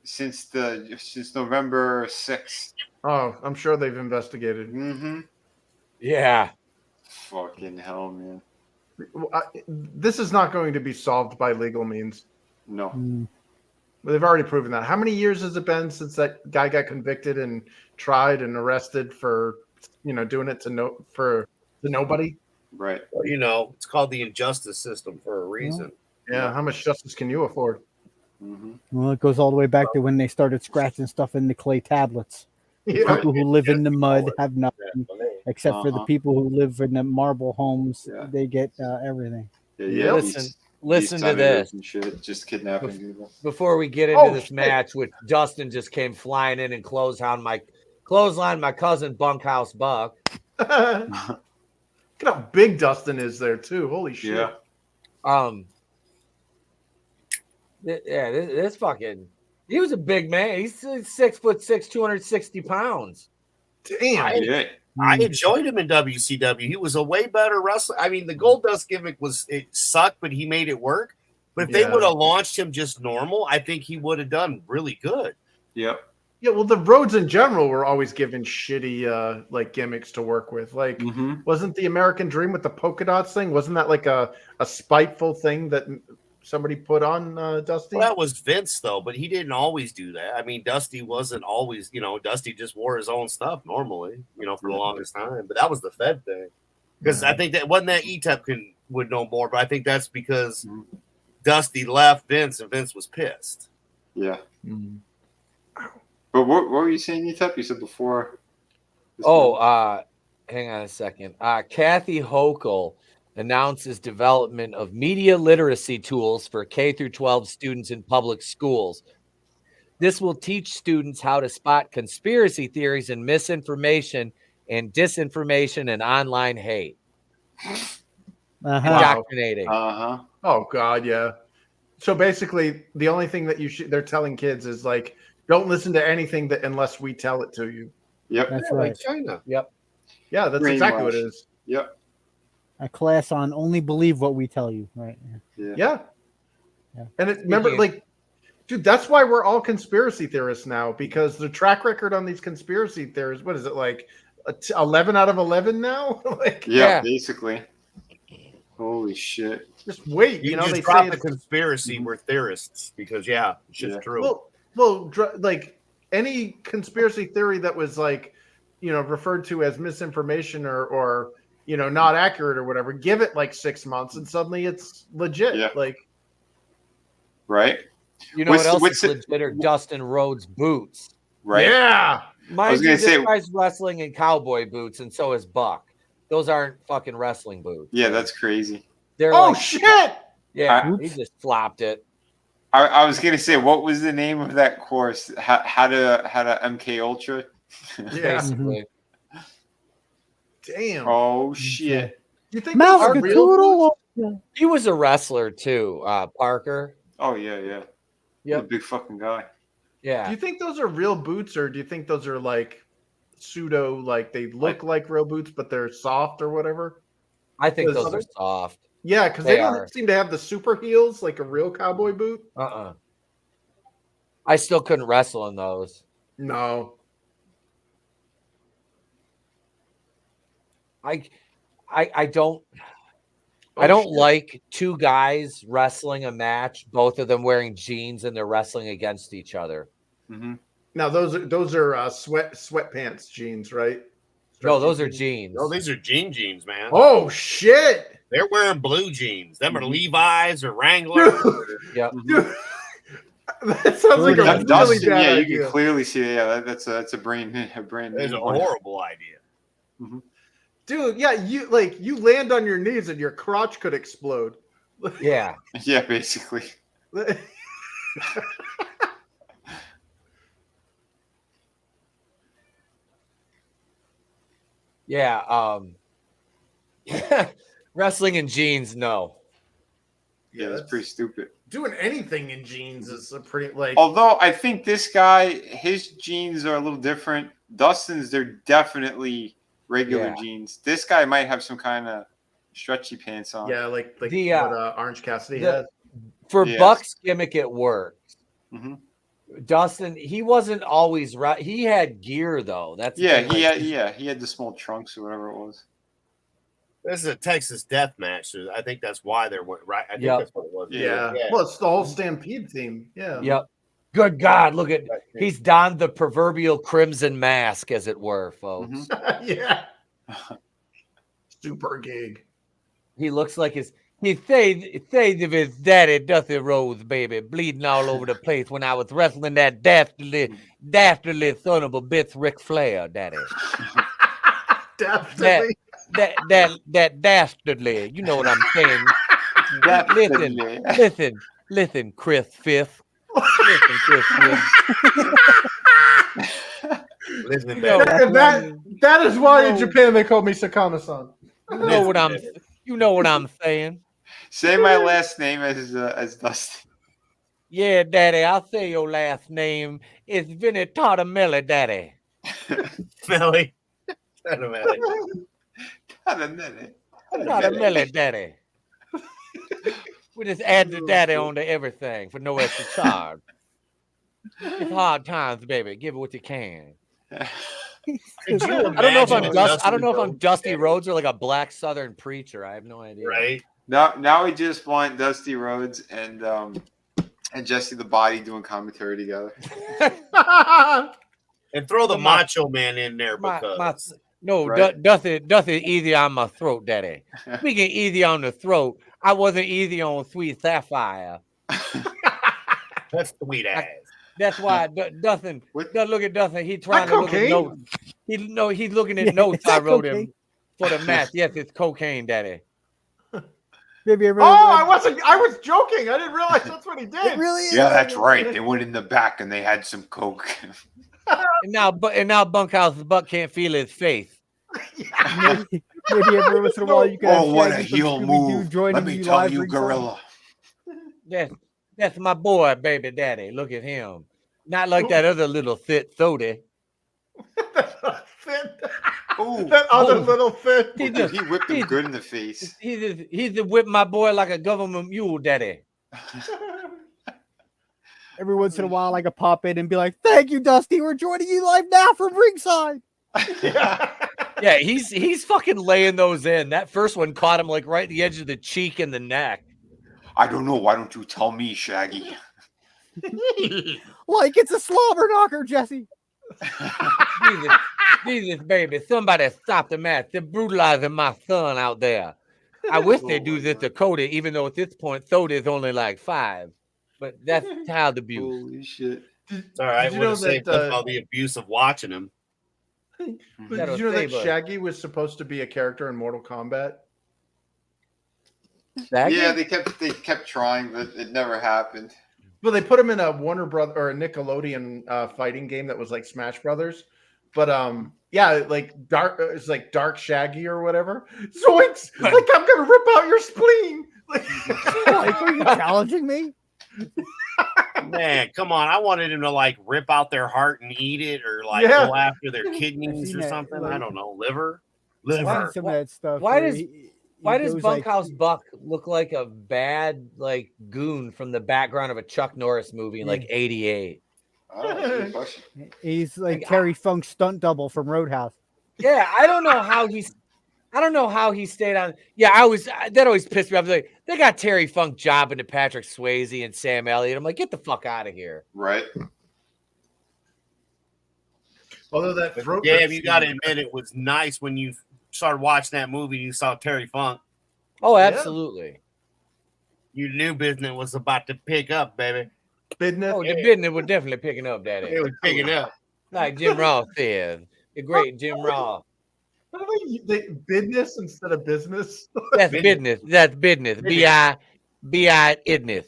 F: since November 6th.
D: Oh, I'm sure they've investigated.
F: Mm-hmm.
A: Yeah.
F: Fucking hell, man.
D: This is not going to be solved by legal means.
F: No.
K: Mm.
D: They've already proven that. How many years has it been since that guy got convicted and tried and arrested for, doing it to nobody?
F: Right.
B: Well, it's called the injustice system for a reason.
D: Yeah. How much justice can you afford?
F: Mm-hmm.
K: Well, it goes all the way back to when they started scratching stuff in the clay tablets.
D: Yeah.
K: People who live in the mud have nothing, except for the
F: Uh-huh.
K: people who live in the marble homes.
F: Yeah.
K: They get everything.
F: Yeah,
A: Listen to this.
F: And shit, just kidnapping people.
A: Before we get into this
D: shit.
A: match, which Dustin just came flying in and clothesline my cousin Bunkhouse Buck.
D: Look at how big Dustin is there too. Holy shit!
F: Yeah.
A: This fucking. He was a big man. He's 6'6", 260 pounds.
D: Damn.
F: Yeah.
B: I enjoyed him in WCW. He was a way better wrestler. I mean, the Goldust gimmick it sucked, but he made it work. But if they
D: Yeah.
B: would have launched him just normal, I think he would have done really good.
F: Yep.
D: Yeah, well, the Rhodes in general were always given shitty like gimmicks to work with. Like,
F: Mm-hmm.
D: wasn't the American Dream with the polka dots thing? Wasn't that like a spiteful thing that somebody put on Dusty?
B: Well, that was Vince, though, but he didn't always do that. I mean, Dusty wasn't always, Dusty just wore his own stuff normally, for the longest time. But that was the Fed thing. Because I think that wasn't that Etep would know more, but I think that's because Dusty left Vince and Vince was pissed.
F: Yeah.
D: Mm.
F: But what were you saying, Etep? You said before.
A: Oh, hang on a second. Kathy Hochul announces development of media literacy tools for K through 12 students in public schools. This will teach students how to spot conspiracy theories and misinformation and disinformation and online hate. Indoctrinating.
D: Oh God, yeah. So basically, the only thing that they're telling kids is like, don't listen to anything that unless we tell it to you.
F: Yep.
K: That's
B: Yeah,
K: right.
B: like China.
A: Yep.
D: Yeah, that's exactly what it
F: Brainwash.
D: is.
F: Yep.
K: A class on only believe what we tell you, right?
D: Yeah.
K: Yeah.
D: And remember, like, dude, that's why we're all conspiracy theorists now, because the track record on these conspiracy theories, what is it, like 11 out of 11 now? Like,
F: Yeah, basically. Holy shit.
D: just wait.
B: You
D: You know,
B: just
D: they
B: drop
D: say
B: the
D: it's
B: conspiracy. We're theorists because it's just true.
D: like any conspiracy theory that was like, referred to as misinformation or not accurate or whatever, give it like 6 months and suddenly it's legit.
F: Yeah.
D: Like,
F: right?
A: You know what else is legit are Dustin Rhodes boots.
F: Right.
D: Yeah.
A: Mind you, this guy's wrestling in cowboy boots, and so is Buck. Those aren't fucking wrestling boots.
F: Yeah, that's crazy.
A: They're
D: shit.
A: Yeah, he just flopped it.
F: I was gonna say, what was the name of that course? How to MK Ultra?
D: Yeah.
A: Basically.
D: Damn.
F: Oh shit.
D: Do you think
K: Mouse
D: those are real boots?
A: He was a wrestler too, Parker.
F: Oh yeah.
A: Yep.
F: The big fucking guy.
A: Yeah.
D: Do you think those are real boots, or do you think those are like pseudo, like they look like real boots, but they're soft or whatever?
A: I think those are soft.
D: Yeah, because they don't seem to have the super heels like a real cowboy boot.
A: I still couldn't wrestle in those.
D: No.
A: I don't like two guys wrestling a match, both of them wearing jeans and they're wrestling against each other.
F: Mm-hmm.
D: Now those are sweatpants jeans, right?
A: No, those are jeans.
B: No, these are jeans, man.
D: Oh shit!
B: They're wearing blue jeans. Them are Levi's or Wranglers.
A: Yep.
D: Dude, that sounds like a really bad
F: yeah,
D: idea.
F: you can clearly see. Yeah, that's a brand
B: It's a
F: new one.
B: horrible idea.
F: Mm-hmm.
D: Dude, yeah, you land on your knees and your crotch could explode.
A: Yeah.
F: Yeah, basically.
A: Yeah. Wrestling in jeans, no.
F: Yeah, that's pretty stupid.
D: Doing anything in jeans is a pretty like.
F: Although I think this guy, his jeans are a little different. Dustin's, they're definitely regular jeans. This guy might have some kind of stretchy pants on.
D: Yeah, like what Orange Cassidy has.
A: For Buck's gimmick, it works.
F: Mm-hmm.
A: Dustin, he wasn't always right. He had gear though. That's
F: he had the small trunks or whatever it was.
B: This is a Texas death match, so I think that's why they're right. I think that's what it was.
D: Yeah. Well, it's the whole Stampede team. Yeah.
A: Yep. Good God, look at he's donned the proverbial crimson mask, as it were, folks.
D: Yeah. Super gig.
A: He looks like he said of his daddy, Dusty Rhodes, baby, bleeding all over the place when I was wrestling that dastardly son of a bitch, Ric Flair, daddy.
D: Definitely.
A: That dastardly, you know what I'm saying? Listen, Chris Fifth. Listen, Chris Fifth.
D: That is why in Japan they call me Sakana-san.
A: You know what I'm saying.
F: Say my last name as Dustin.
A: Yeah, Daddy, I'll say your last name. It's Vinnieart Melly, Daddy.
B: Melly.
A: Melly, Daddy. We just add the daddy onto everything for no extra charge. It's hard times, baby. Give it what you can. I don't know if I'm Dusty Rhodes or like a black Southern preacher. I have no idea.
B: Right
F: now we just want Dusty Rhodes and Jesse the Body doing commentary together.
B: And throw the Macho Man in there because
A: Dusty easy on my throat, Daddy. Speaking easy on the throat, I wasn't easy on Sweet Sapphire.
B: That's sweet ass.
A: That's why Dustin. Look at Dustin. He's trying to look at notes. He's looking at notes I wrote him for the match. Yes, it's cocaine, Daddy.
K: Maybe
D: Oh, I was joking. I didn't realize that's what he
K: It
D: did.
K: really is.
F: Yeah, that's right. They went in the back and they had some coke.
A: And now Bunkhouse Buck can't feel his face.
K: Maybe every once in a while you can have
F: Oh, what a
K: Shaggy from
F: heel
K: Scooby-Doo
F: move!
K: joining
F: Let me
K: you
F: tell
K: live
F: you,
K: ringside.
F: Gorilla.
A: That's my boy, baby daddy. Look at him. Not like that other little fit Thody.
F: Ooh,
D: That other little fit.
A: He
F: dude,
A: just
F: he whipped him good in the face.
A: he's just whipped my boy like a government mule daddy.
K: Every once in a while I could pop in and be like, "Thank you, Dusty. We're joining you live now from ringside."
A: Yeah, he's fucking laying those in. That first one caught him like right at the edge of the cheek and the neck.
F: I don't know. Why don't you tell me, Shaggy?
K: Like it's a slobber knocker, Jesse.
A: Jesus, baby, somebody stop the match. They're brutalizing my son out there. I wish they do this to Cody, even though at this point Cody is only like 5. But that's child abuse.
F: Holy shit!
B: It's all right.
D: Did you
B: Would
D: know
B: have saved
D: that,
B: us all the abuse of watching him.
D: But
A: That'll
D: did you know that
A: save us.
D: Shaggy was supposed to be a character in Mortal Kombat?
A: Shaggy?
F: Yeah, they kept trying, but it never happened.
D: Well, they put him in a Warner Brother or a Nickelodeon fighting game that was like Smash Brothers. But yeah, like it's like Dark Shaggy or whatever. Zoinks! Like I'm gonna rip out your spleen.
K: Like, are you challenging me?
B: Man, come on. I wanted him to like rip out their heart and eat it or like
D: Yeah.
B: go after their
K: I've
B: kidneys
K: seen
B: or
K: that,
B: something.
K: like-
B: I don't know. Liver?
K: I've seen
B: Liver.
K: some of that stuff.
A: Why
K: where
A: does-
K: he
A: Why does
K: goes like-
A: Bunkhouse Buck look like a bad like goon from the background of a Chuck Norris movie in like '88?
F: I don't know. Good question.
K: He's like
A: Like,
K: Terry Funk's stunt double from Roadhouse.
A: Yeah, I don't know how he stayed on. Yeah, that always pissed me off. Like, they got Terry Funk jobbing to Patrick Swayze and Sam Elliott. I'm like, get the fuck out of here.
F: Right?
D: Although that throat.
B: Yeah,
D: rip
B: you got to
D: scene-
B: admit it was nice when you started watching that movie and you saw Terry Funk.
A: Oh, absolutely.
B: You knew business was about to pick up, baby.
D: Business.
A: Oh, the business was definitely picking up, Daddy.
B: It was picking up.
A: Like Jim Ross said, the great Jim Ross.
D: What do they business instead of business?
A: That's business. That's business. B.I. idness.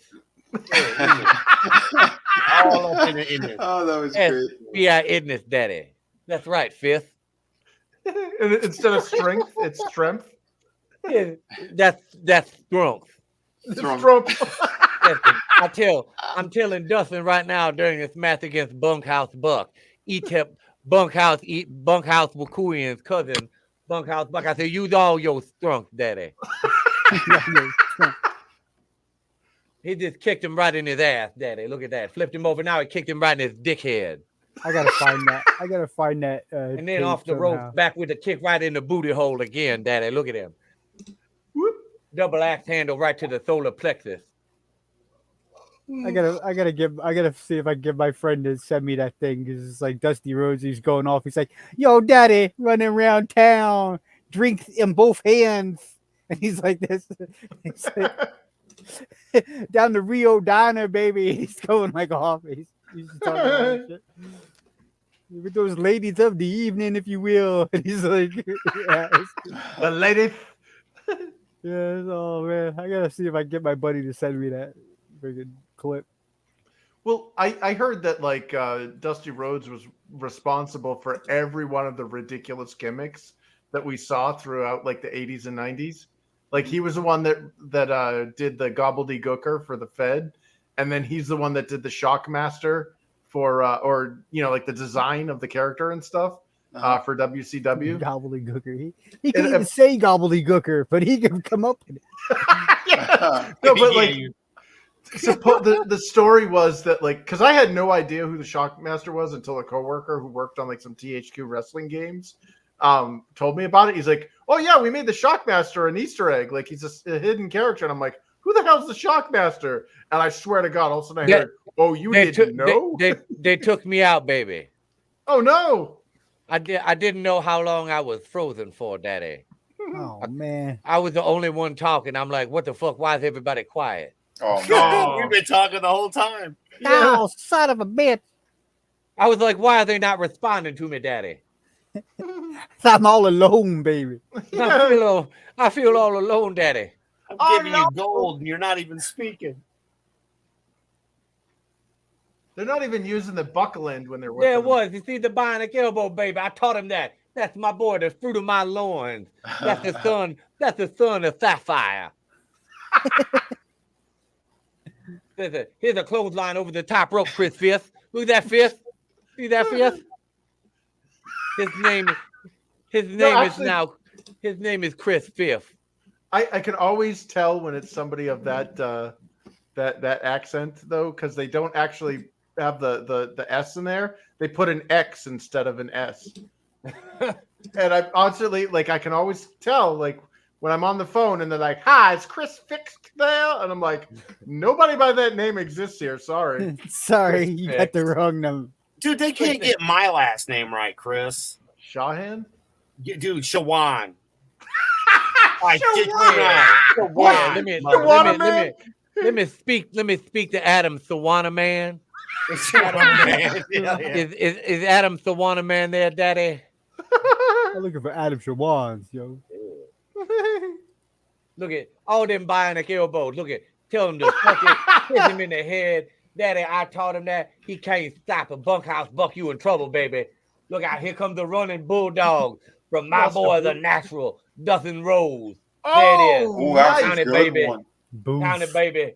B: All up in it.
F: Oh, that was
A: Yes.
F: great.
A: B.I. idness, Daddy. That's right, Fifth.
D: Instead of strength, it's strength.
A: Yeah, that's strength.
D: It's
F: Strong.
D: strength.
A: Listen, I'm telling Dustin right now during this match against Bunkhouse Buck, Etep Bunkhouse Wakuian's cousin, Bunkhouse Buck. I said, use all your strength, Daddy. He just kicked him right in his ass, Daddy. Look at that. Flipped him over. Now he kicked him right in his dickhead.
K: I gotta find that.
A: And then
K: tape
A: off the
K: somehow.
A: rope, back with the kick right in the booty hole again, Daddy. Look at him. Double axe handle right to the solar plexus.
K: I gotta see if I can get my friend to send me that thing because it's like Dusty Rhodes. He's going off. He's like, "Yo, Daddy, running around town, drink in both hands," and he's like this. He's like, down the Rio Diner, baby. He's going like off. He's talking all that shit. With those ladies of the evening, if you will. And he's like, yeah,
D: The lady.
K: yes, oh man, I gotta see if I can get my buddy to send me that friggin' clip.
D: Well, I heard that like Dusty Rhodes was responsible for every one of the ridiculous gimmicks that we saw throughout like the 80s and 90s. Like he was the one that did the gobbledygooker for the Fed, and then he's the one that did the Shockmaster for or you know like the design of the character and stuff for WCW.
K: Gobbledygooker. He can't even say gobbledygooker, but he can come up with it.
D: Yeah. No, but like the story was that like because I had no idea who the Shockmaster was until a coworker who worked on like some THQ wrestling games told me about it. He's like, "Oh yeah, we made the Shockmaster an Easter egg. Like he's a hidden character." And I'm like, "Who the hell's the Shockmaster?" And I swear to God, all of a sudden I heard, "Oh, you didn't know?"
A: They took me out, baby.
D: Oh no!
A: I didn't know how long I was frozen for, Daddy.
K: Oh man,
A: I was the only one talking. I'm like, what the fuck? Why is everybody quiet?
F: Oh
B: no, we've been talking the whole time.
K: Oh, son of a bitch!
A: I was like, why are they not responding to me, Daddy?
K: I'm all alone, baby.
A: I feel all alone, Daddy.
B: I'm giving you gold, and you're not even speaking.
D: They're not even using the buckle end when they're
A: There
D: whipping
A: it was. You see the bionic elbow, baby. I taught him that. That's my boy, the fruit of my loins. That's the son. That's the son of Sapphire. Here's a clothesline over the top rope, Chris Fifth. Look at that fifth. See that fifth? His name is Chris Fifth.
D: I can always tell when it's somebody of that accent though, because they don't actually have the S in there. They put an X instead of an S. And I constantly I can always tell when I'm on the phone and they're like, "Hi, is Chris Fixed there?" And I'm like, "Nobody by that name exists here. Sorry."
K: Sorry,
A: Chris
K: you
A: Fix.
K: got the wrong number.
B: Dude, they can't get my last name right, Chris.
D: Shahan?
B: Dude, Shawan. I did
A: Yeah, let me speak to Adam Sawana man. Is Adam Sawana man there, Daddy?
K: I'm looking for Adam Shawans, yo.
A: Look at all them bionic elbows. Look at tell him to fucking hit him in the head. Daddy, I taught him that. He can't stop a bunkhouse buck. You in trouble, baby. Look out, here comes the running bulldog from my boy, the natural, Dustin Rose. There it is.
F: Ooh, that was
A: Count
F: a
A: it,
F: good
A: baby.
F: one.
K: Boom.
A: Count it, baby.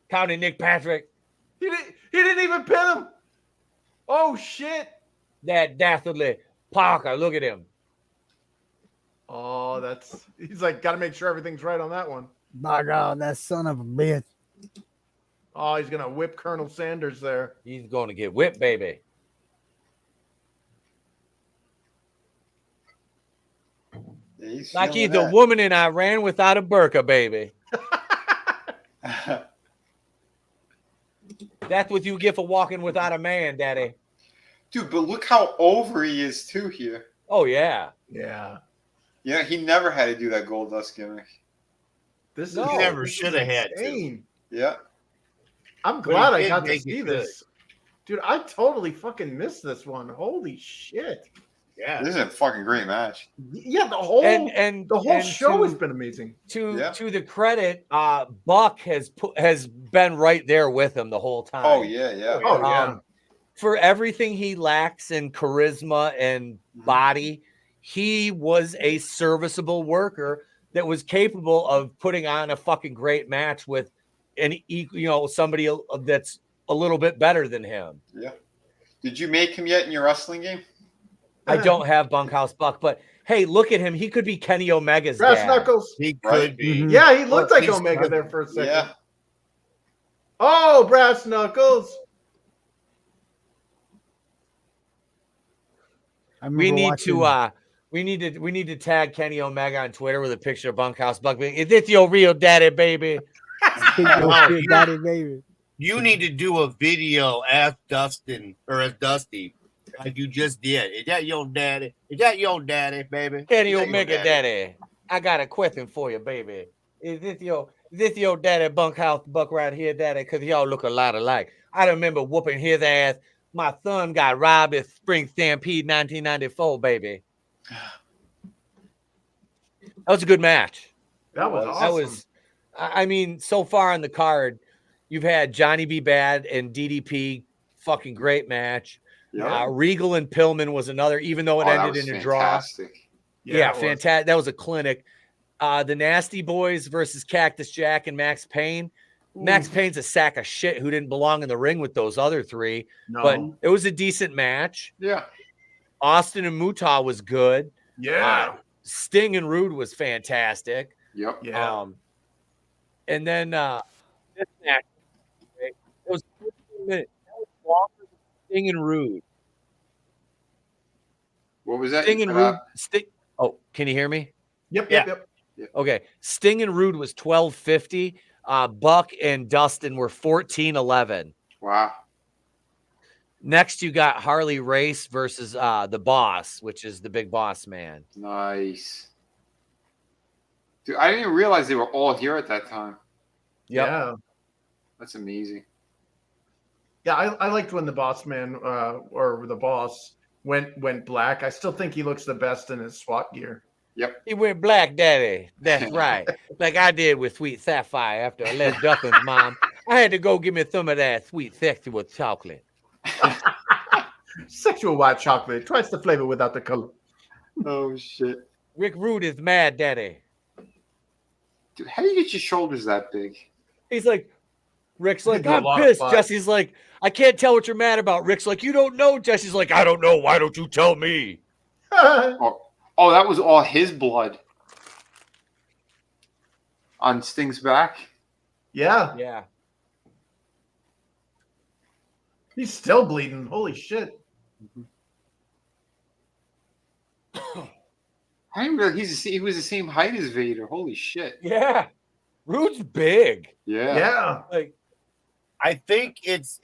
A: Count it, Nick Patrick.
D: He didn't even pin him. Oh shit.
A: That dastardly Parker. Look at him.
D: Oh, he's got to make sure everything's right on that one.
K: My God, that son of a bitch.
D: Oh, he's gonna whip Colonel Sanders there.
A: He's going to get whipped, baby.
F: Yeah, he's
A: Like
F: feeling
A: he's a
F: that.
A: woman in Iran without a burqa, baby. That's what you get for walking without a man, Daddy.
F: Dude, but look how over he is too here.
A: Oh, yeah.
D: Yeah.
F: Yeah, he never had to do that gold dust gimmick.
D: This
A: No.
D: is
B: Never
D: this
B: should
D: is
B: have had to.
D: insane.
F: Yeah.
D: I'm
B: But
D: glad
B: he
D: I got
B: did
D: to
B: make
D: see
B: it
D: this. Dude, I totally fucking missed this one. Holy shit.
B: Yeah.
F: This is a fucking great match.
D: Yeah, the whole
A: And
D: show
A: to,
D: has been amazing.
A: to the credit, Buck has been right there with him the whole time.
F: Oh, yeah, yeah.
D: Oh yeah.
A: For everything he lacks in charisma and body, he was a serviceable worker that was capable of putting on a fucking great match with somebody that's a little bit better than him.
F: Yeah. Did you make him yet in your wrestling game?
A: I don't have Bunkhouse Buck, but hey, look at him. He could be Kenny Omega's
D: Brass
A: dad.
D: Knuckles.
B: He could
F: Right.
B: be.
K: Mhm.
D: Yeah, he looked like
B: He's
D: Omega
B: done.
D: there for a second.
F: Yeah.
D: Oh, Brass Knuckles.
K: I
A: We
K: remember
A: need
K: watching-
A: to we need to tag Kenny Omega on Twitter with a picture of Bunkhouse Buck. Is this your real daddy, baby?
K: Yo, Daddy Baby.
B: You need to do a video as Dustin or as Dusty, like you just did. Is that your daddy? Is that your daddy, baby?
A: Kenny
B: Is that your
A: Omega daddy. I got a question for you, baby. Is this your daddy Bunkhouse Buck right here, daddy? Because y'all look a lot alike. I remember whooping his ass. My son got robbed at Spring Stampede 1994, baby. That was a good match.
D: That was awesome.
A: That was, I mean, so far on the card, you've had Johnny B. Bad and DDP, fucking great match.
F: Yeah.
A: Regal and Pillman was another, even though it
F: that
A: ended
F: was
A: in a draw.
F: fantastic.
A: Yeah,
D: it was.
A: fantastic. That was a clinic. The Nasty Boys versus Cactus Jack and Max Payne. Max Payne's a sack of shit who didn't belong in the ring with those other three,
D: No.
A: but it was a decent match.
F: Yeah.
A: Austin and Mutah was good.
D: Yeah.
A: Sting and Rude was fantastic.
F: Yep.
D: Yeah.
A: And then this match, it was 15 minutes. That was longer than Sting and Rude.
F: What was that?
A: Sting and Rude. Sting. Oh, can you hear me?
D: Yep.
B: Yeah.
D: Yep.
A: Okay. Sting and Rude was 12:50. Buck and Dustin were 14:11.
F: Wow.
A: Next, you got Harley Race versus the Boss, which is the Big Boss Man.
F: Nice. Dude, I didn't even realize they were all here at that time.
A: Yep.
D: Yeah.
F: That's amazing.
D: Yeah, I liked when the Boss Man or the Boss went black. I still think he looks the best in his SWAT gear.
F: Yep.
A: He went black, daddy. That's right. Like I did with Sweet Sapphire after I left Duffin's mom. I had to go give me some of that sweet sexual chocolate.
D: Sexual white chocolate, twice the flavor without the color.
F: Oh shit.
A: Rick Rude is mad, daddy.
F: Dude, how do you get your shoulders that big?
A: He's like, Rick's like,
D: do a
A: I'm
D: lot of
A: pissed.
D: fun.
A: Jesse's like, I can't tell what you're mad about. Rick's like, you don't know. Jesse's like, I don't know. Why don't you tell me?
F: Oh, that was all his blood on Sting's back.
D: Yeah,
A: Yeah.
D: he's still bleeding. Holy shit.
F: I didn't realize he was the same height as Vader. Holy shit.
A: Yeah. Rude's big.
F: Yeah.
D: Yeah.
A: Like,
B: I think it's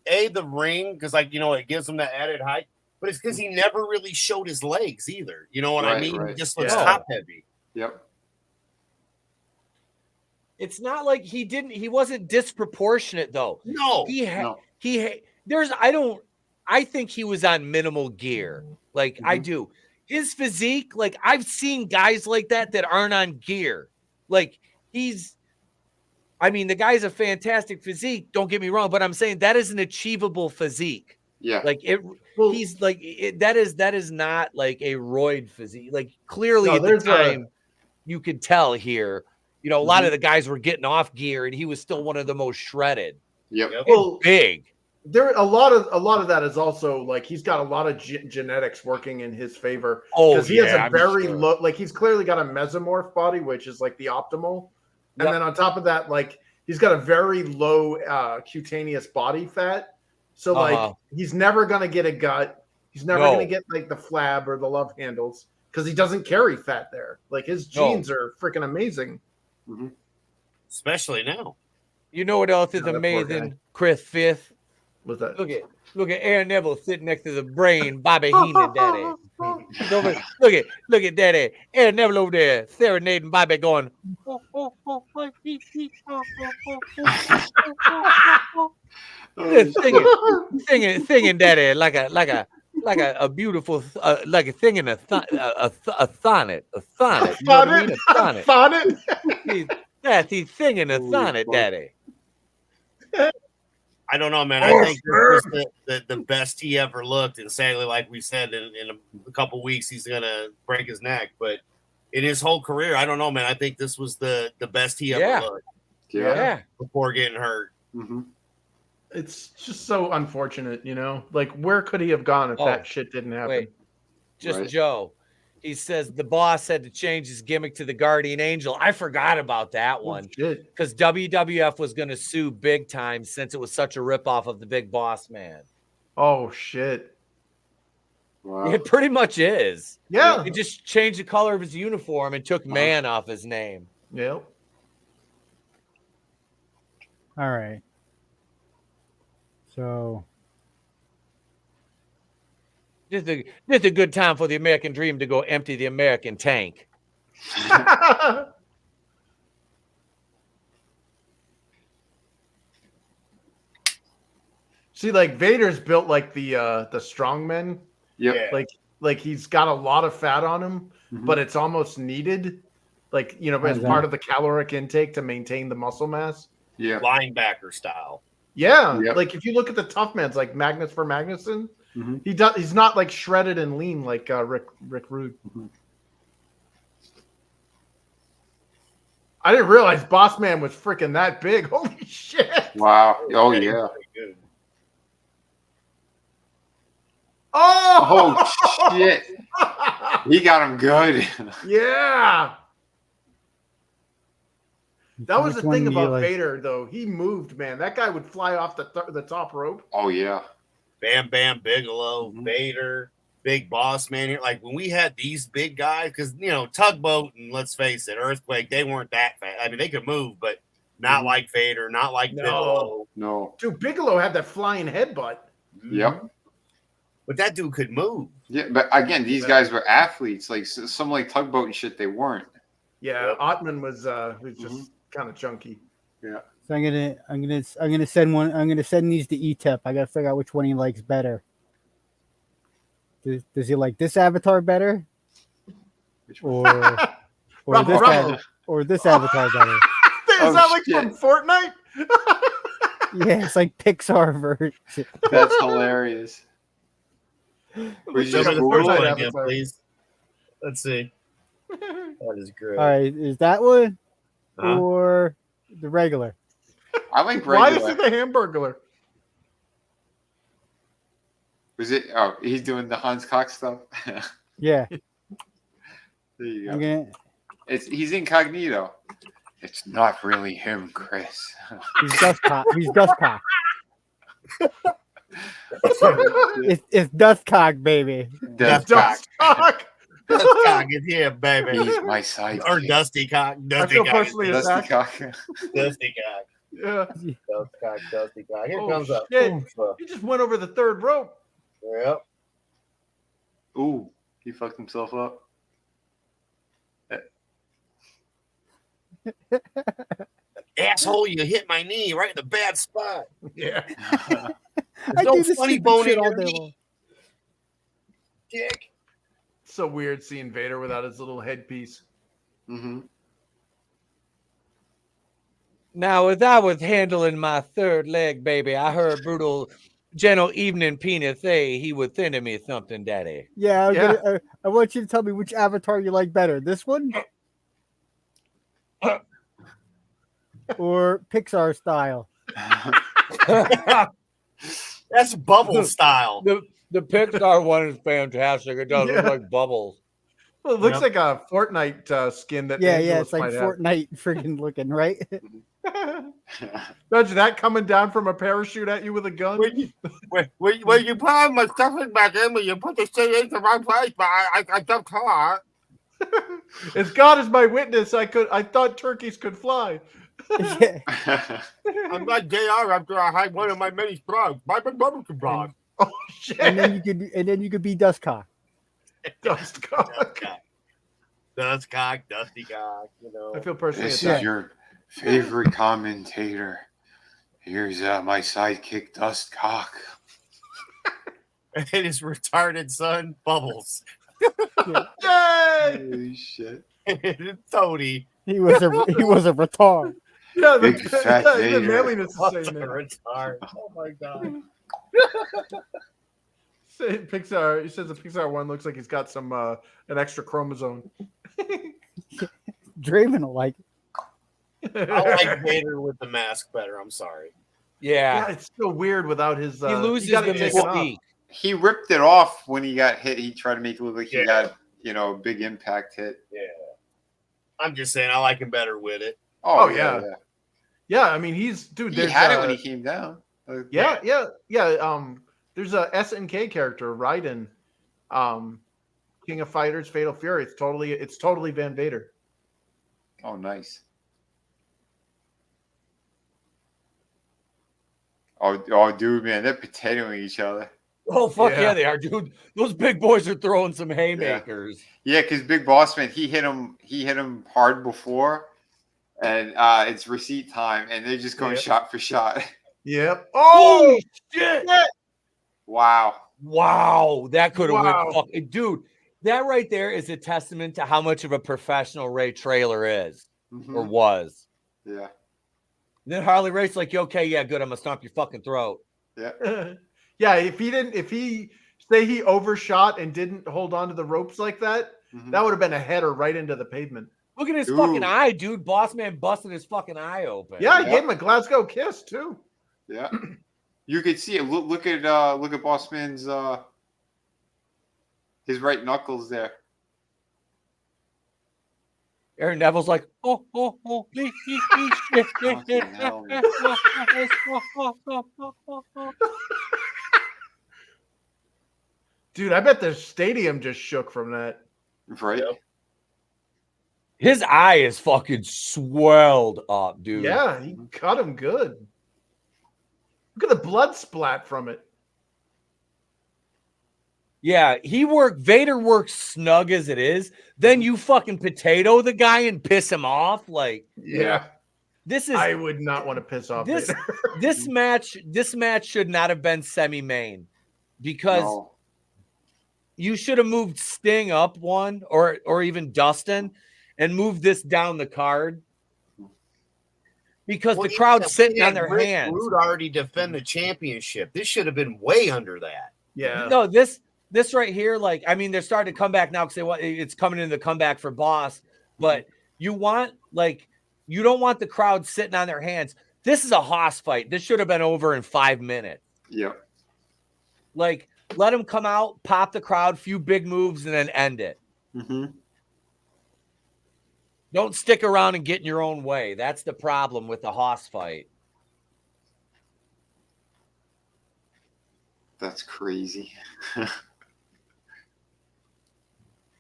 B: the ring because it gives him that added height, but it's because he never really showed his legs either. You know what I
F: Right,
B: mean?
F: right.
B: He just looks
D: Yeah.
B: top heavy.
F: Yep.
A: it's not like he wasn't disproportionate though.
B: No,
A: I think he was on minimal gear. Like I do. His physique, like I've seen guys like that aren't on gear. Like the guy's a fantastic physique. Don't get me wrong, but I'm saying that is an achievable physique.
F: Yeah.
A: Like
D: Well,
A: he's like that is not like a roid physique. Like clearly
D: No,
A: at the
D: there's
A: time you could tell here, a lot of the guys were getting off gear and he was still one of the most shredded.
F: Yep.
A: Well, big.
D: There a lot of that is also like he's got a lot of genetics working in his favor.
A: Oh,
D: because he has a
A: I'm
D: very
A: sure.
D: low, like he's clearly got a mesomorph body, which is like the optimal. And
A: Yep.
D: then on top of that, like he's got a very low cutaneous body fat. So like he's never gonna get a gut. He's never
A: No.
D: gonna get like the flab or the love handles because he doesn't carry fat there. Like his genes are freaking amazing.
B: especially now.
A: You know what else is
D: Yeah, that poor
A: amazing,
D: guy.
A: Chris Fifth?
D: Was that?
A: Look at Aaron Neville sitting next to the brain, Bobby Heenan, daddy. Look at daddy. Aaron Neville over there serenading Bobby going. Just singing daddy like a beautiful like singing a sonnet. You know what I mean? A sonnet.
D: Sonnet.
A: He's singing a sonnet, daddy.
B: I don't know, man. I think this was the best he ever looked, and sadly, like we said, in a couple weeks he's gonna break his neck. But in his whole career, I don't know, man. I think this was the best he ever looked
A: Yeah.
B: before getting hurt.
D: It's just so unfortunate, Like, where could he have gone if
A: Oh,
D: that shit didn't happen?
A: Wait, just
F: Right.
A: Joe. He says the boss had to change his gimmick to the Guardian Angel. I forgot about that one
D: Shit.
A: because WWF was going to sue big time since it was such a ripoff of the Big Boss Man.
D: Oh shit.
F: Wow.
A: It pretty much is.
D: Yeah.
A: He just changed the color of his uniform and took man off his name.
D: Yep.
K: All right. So
A: Just a good time for the American Dream to go empty the American tank.
D: See, like Vader's built like the strong men.
F: Yep.
B: Yeah.
D: Like he's got a lot of fat on him, but it's almost needed. Like, as part of the caloric intake to maintain the muscle mass.
F: Yeah.
B: Linebacker style.
D: Yeah.
F: Yep.
D: Like if you look at the tough mans like Magnus for Magnuson,
F: Mhm.
D: he's not like shredded and lean like Rick Rude. I didn't realize Boss Man was freaking that big. Holy shit.
F: Wow. Oh yeah.
B: Pretty good.
D: Oh,
F: Oh shit. He got him good.
D: Yeah. That was
K: which
D: the
K: one
D: thing
K: do you
D: about
K: like?
D: Vader, though. He moved, man. That guy would fly off the top rope.
F: Oh yeah.
B: Bam Bam Bigelow, Vader, Big Boss Man here. Like when we had these big guys, because Tugboat and let's face it, Earthquake, they weren't that fast. I mean, they could move, but not like Vader, not like
D: No.
B: Bigelow.
F: No.
D: Dude, Bigelow had that flying headbutt.
F: Yep.
B: But that dude could move.
F: Yeah, but again, these guys were athletes. Like some like Tugboat and shit, they weren't.
D: Yeah,
B: Yep.
D: Ottman was just kind of chunky.
F: Yeah.
K: So I'm gonna send one. I'm gonna send these to Etep. I gotta figure out which one he likes better. Does he like this avatar better? Or this or this avatar better.
D: Is
F: Oh,
D: that like
F: shit.
D: from Fortnite?
K: Yeah, it's like Pixar version.
F: That's hilarious. We
B: Show
F: just
B: me the
D: Google
B: first
D: it.
B: one
D: Avatar.
B: again, please. Let's see. That is great.
K: All right, is that one
B: Huh?
K: or the regular?
F: I like
D: Why is
F: regular.
D: it the Hamburglar?
F: Was it? Oh, he's doing the Hans Cock stuff.
K: Yeah,
F: There you go.
K: I'm gonna.
F: He's incognito. It's not really him, Chris.
K: He's Dustcock. He's Dustcock. It's Dustcock, baby.
F: That's
B: Dust
F: cock.
D: Cock.
B: Dusty Cock is here, baby.
F: He's my sidekick.
B: Or Dusty Cock.
D: I
B: Dusty
D: feel
B: Cock.
D: personally
F: Dusty
D: attacked.
F: cock.
B: Dusty Cock.
D: Yeah.
B: Dusty Cock. Dusty Cock. Here
D: Oh,
B: comes up.
D: shit.
B: Oomph.
D: He just went over the third rope.
B: Yep.
F: Ooh, he fucked himself up.
B: Asshole, you hit my knee right in the bad spot.
D: Yeah.
K: I
B: There's no
K: do this
B: funny
K: stupid
B: bone
K: shit
B: in
K: all
B: your
K: day
B: knee.
K: long.
B: Dick.
D: So weird seeing Vader without his little headpiece.
F: Mm-hmm.
A: Now, as I was handling my third leg, baby, I heard brutal, gentle evening penis say he was sending me something, daddy.
K: Yeah,
D: Yeah.
K: I want you to tell me which avatar you like better. This one or Pixar style?
B: That's bubble style.
A: The Pixar one is fantastic. It does look
D: Yeah.
A: like bubbles.
D: Well, it looks
B: Yep.
D: like a Fortnite skin that.
K: Yeah,
D: Angelus
K: it's like
D: might have.
K: Fortnite friggin' looking, right?
D: Imagine that coming down from a parachute at you with a gun.
B: When you put my stuff back in, when you put the shit in the right place, but I jumped hard.
D: As God is my witness, I thought turkeys could fly.
K: Yeah.
B: I'm not JR after I had one of my many frogs. My barbecue frog.
D: Oh shit!
K: and then you could be Dustcock.
D: Dust cock.
B: Dust cock, dusty cock, you know.
D: I feel personally
F: This
D: attacked.
F: is your favorite commentator. Here's my sidekick, Dust Cock.
B: And his retarded son, Bubbles.
D: Yay!
F: Holy shit.
B: And Tony.
K: He was a retard.
D: Yeah,
F: Big fat
D: the
F: Vader.
D: manliness is
B: What's a
D: saying that.
B: retard? Oh my god.
D: Say Pixar. He says the Pixar one looks like he's got some an extra chromosome.
K: Draven will like it.
B: I like Vader with the mask better. I'm sorry.
D: Yeah,
A: Yeah.
D: it's so weird without his.
A: He loses
D: gotta
A: the
D: take it off.
A: mystique.
F: He ripped it off when he got hit. He tried to make it look like he
B: Yeah.
F: got, a big impact hit.
B: Yeah. I'm just saying I like him better with it.
D: Oh, yeah. Yeah, I mean he's dude.
F: He
D: There's
F: had it when he came down.
D: Yeah. There's a SNK character, Raiden, King of Fighters, Fatal Fury. It's totally Van Vader.
F: Oh, nice. Oh, dude, man, they're potatoing each other.
A: Oh, fuck
D: Yeah.
A: yeah, they are, dude. Those big boys are throwing some haymakers.
F: Yeah, because Big Boss Man, he hit him hard before, and it's receipt time, and they're just going
D: Yep.
F: shot for shot.
D: Yep. Oh
A: Holy shit!
F: Wow.
A: Wow, that could have
D: Wow.
A: went fucking dude. That right there is a testament to how much of a professional Ray Trailer is
F: Mhm.
A: or was.
F: Yeah.
A: And then Harley Race's like, okay, yeah, good. I'm gonna stomp your fucking throat.
F: Yeah.
D: yeah. If he say he overshot and didn't hold on to the ropes like that,
F: Mhm.
D: that would have been a header right into the pavement.
A: Look at his
F: Dude.
A: fucking eye, dude. Boss man busting his fucking eye open.
D: Yeah, he
F: Yeah.
D: gave him a Glasgow kiss too.
F: Yeah. You could see it. Look at Boss Man's his right knuckles there.
A: Aaron Neville's like, oh.
F: Fucking hell, man.
D: Dude, I bet the stadium just shook from that.
F: Right?
B: Yep.
A: His eye is fucking swelled up, dude.
D: Yeah, he cut him good. Look at the blood splat from it.
A: Yeah, Vader works snug as it is. Then you fucking potato the guy and piss him off. Like,
D: Yeah.
A: this is
D: I would not want to piss off
A: this
D: Vader.
A: this match should not have been semi-main because
F: No.
A: you should have moved Sting up one, or even Dustin, and moved this down the card. Because the crowd's sitting on their hands.
B: Rude already defend the championship. This should have been way under that.
D: Yeah.
A: No, this right here, like, I mean, they're starting to come back now because it's coming in the comeback for Boss. But you want, like, you don't want the crowd sitting on their hands. This is a hoss fight. This should have been over in 5 minutes.
F: Yep.
A: Like, let them come out, pop the crowd, few big moves, and then end it.
F: Mm-hmm.
A: Don't stick around and get in your own way. That's the problem with the hoss fight.
F: That's crazy.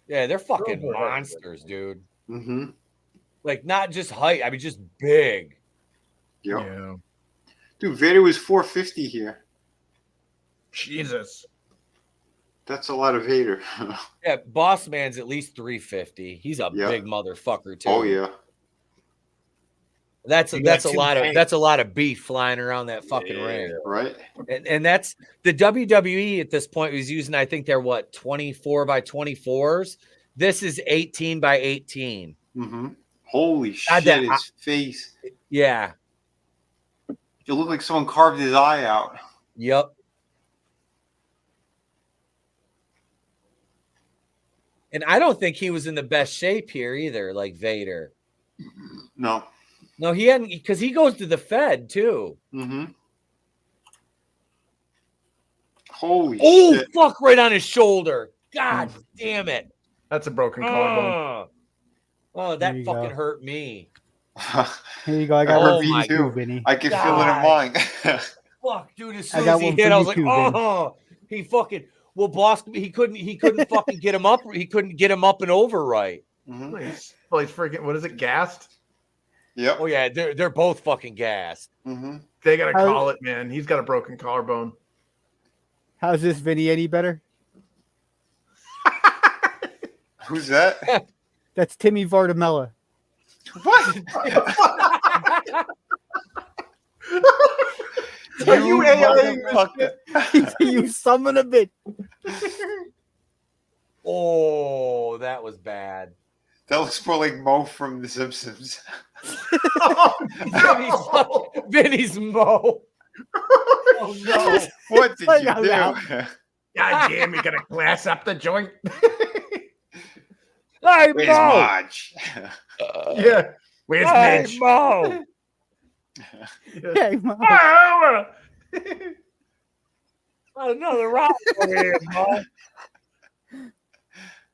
A: Yeah, they're fucking monsters, dude.
F: Mm-hmm.
A: Like, not just height. I mean, just big.
F: Yep.
D: Yeah.
F: Dude, Vader was 450 here.
D: Jesus.
F: That's a lot of Vader.
A: Yeah, Boss Man's at least 350. He's a
F: Yep.
A: big motherfucker too.
F: Oh yeah.
A: That's
B: You
A: a
B: got two
A: lot of
B: tanks.
A: that's a lot of beef flying around that fucking ring.
F: Right.
A: And that's the WWE at this point was using, I think they're 24 by 24s. This is 18 by 18.
F: Mm-hmm. Holy
A: God,
F: shit! His face.
A: Yeah.
F: It looked like someone carved his eye out.
A: Yep. And I don't think he was in the best shape here either, like Vader.
F: No.
A: No, he hadn't, because he goes to the Fed too.
F: Mm-hmm. Holy
A: Oh,
F: shit!
A: fuck, right on his shoulder. God damn it.
D: That's a broken collarbone.
A: Oh,
K: There
A: that
K: you
A: fucking
K: go.
A: hurt me.
K: Here you go. I got
A: Oh
K: one for
A: my
K: you too, Vinny.
F: I can feel it in
A: God.
F: mine.
A: Fuck, dude, as
K: I
A: soon
K: got
A: as he
K: one
A: hit,
K: for
A: I
K: you
A: was like,
K: too, Vin.
A: oh, he fucking, well, boss, he couldn't fucking get him up. He couldn't get him up and over right.
F: Mm-hmm.
D: He's freaking, what is it, gassed?
F: Yep.
A: Oh, yeah, they're both fucking gassed.
F: Mm-hmm.
D: They got to
K: How-
D: call it, man. He's got a broken collarbone.
K: How's this, Vinny? Any better?
F: Who's that?
K: That's Timmy Vardamella.
F: What?
D: Are you AI-ing this
F: motherfucker.
K: You summon a bit.
A: Oh, that was bad.
F: That looks more like Mo from The Simpsons.
A: Vinny's Mo. Oh, no.
F: What did you
K: Out
F: do?
K: loud.
D: God damn, you gonna glass up the joint?
A: Hey,
F: Where's
A: Mo.
F: Marge?
D: Yeah. Where's
A: Hey,
D: Mitch?
A: Mo.
K: Hey, Mom.
A: Another round over here, Mo.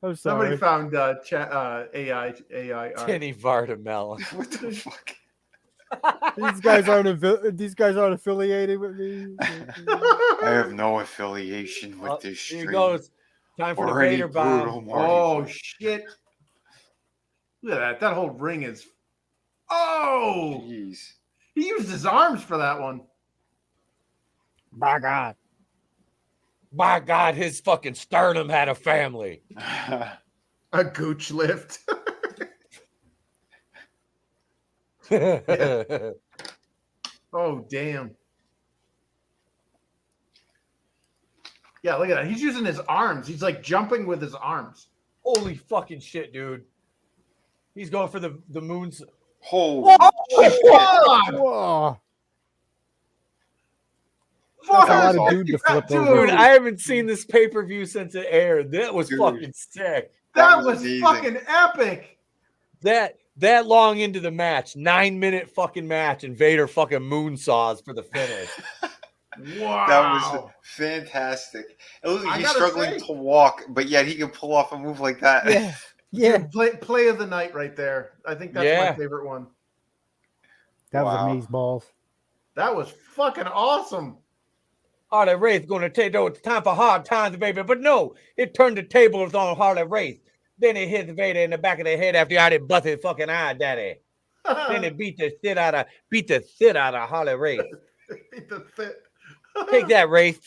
K: I'm
D: Somebody
K: sorry.
D: found AI.
A: Kenny Vardamella.
F: What the fuck?
K: These guys aren't affiliated with me.
F: I have no affiliation with this
A: Here
F: stream.
A: he goes. Time for the
F: Or any
A: Vader
F: brutal
A: bomb.
F: Marty
D: Oh
F: Flair.
D: shit! Look at that. That whole ring is. Oh,
F: Jeez.
D: he used his arms for that one.
K: By God.
A: My God, his fucking sternum had a family.
D: A gooch lift. Oh damn. Yeah, look at that. He's using his arms. He's like jumping with his arms.
A: Holy fucking shit, dude. He's going for the moons.
F: Holy
D: God!
K: Whoa.
D: Fuck!
K: That's a lot of dude to flip
A: Dude,
K: over.
A: I haven't seen this pay-per-view since it aired. That was
F: Dude.
A: fucking sick.
D: That
F: was
D: was
F: amazing.
D: fucking epic.
A: That long into the match, 9-minute fucking match, and Vader fucking moonsaws for the finish.
D: Wow.
F: That was fantastic. It looks like
D: I
F: he's
D: gotta
F: struggling
D: say-
F: to walk, but yet he can pull off a move like that.
K: Yeah. Yeah.
D: Dude, play of the night right there. I think that's
A: Yeah.
D: my favorite one.
K: That was
F: Wow.
K: amaze balls.
D: That was fucking awesome.
A: Harley Race going to take it's time for hard times, baby. But no, it turned the tables on Harley Race. Then it hit Vader in the back of the head after he already busted his fucking eye, daddy. Then it beat the shit out of Harley Race.
D: Beat the fit.
A: Take that, Race.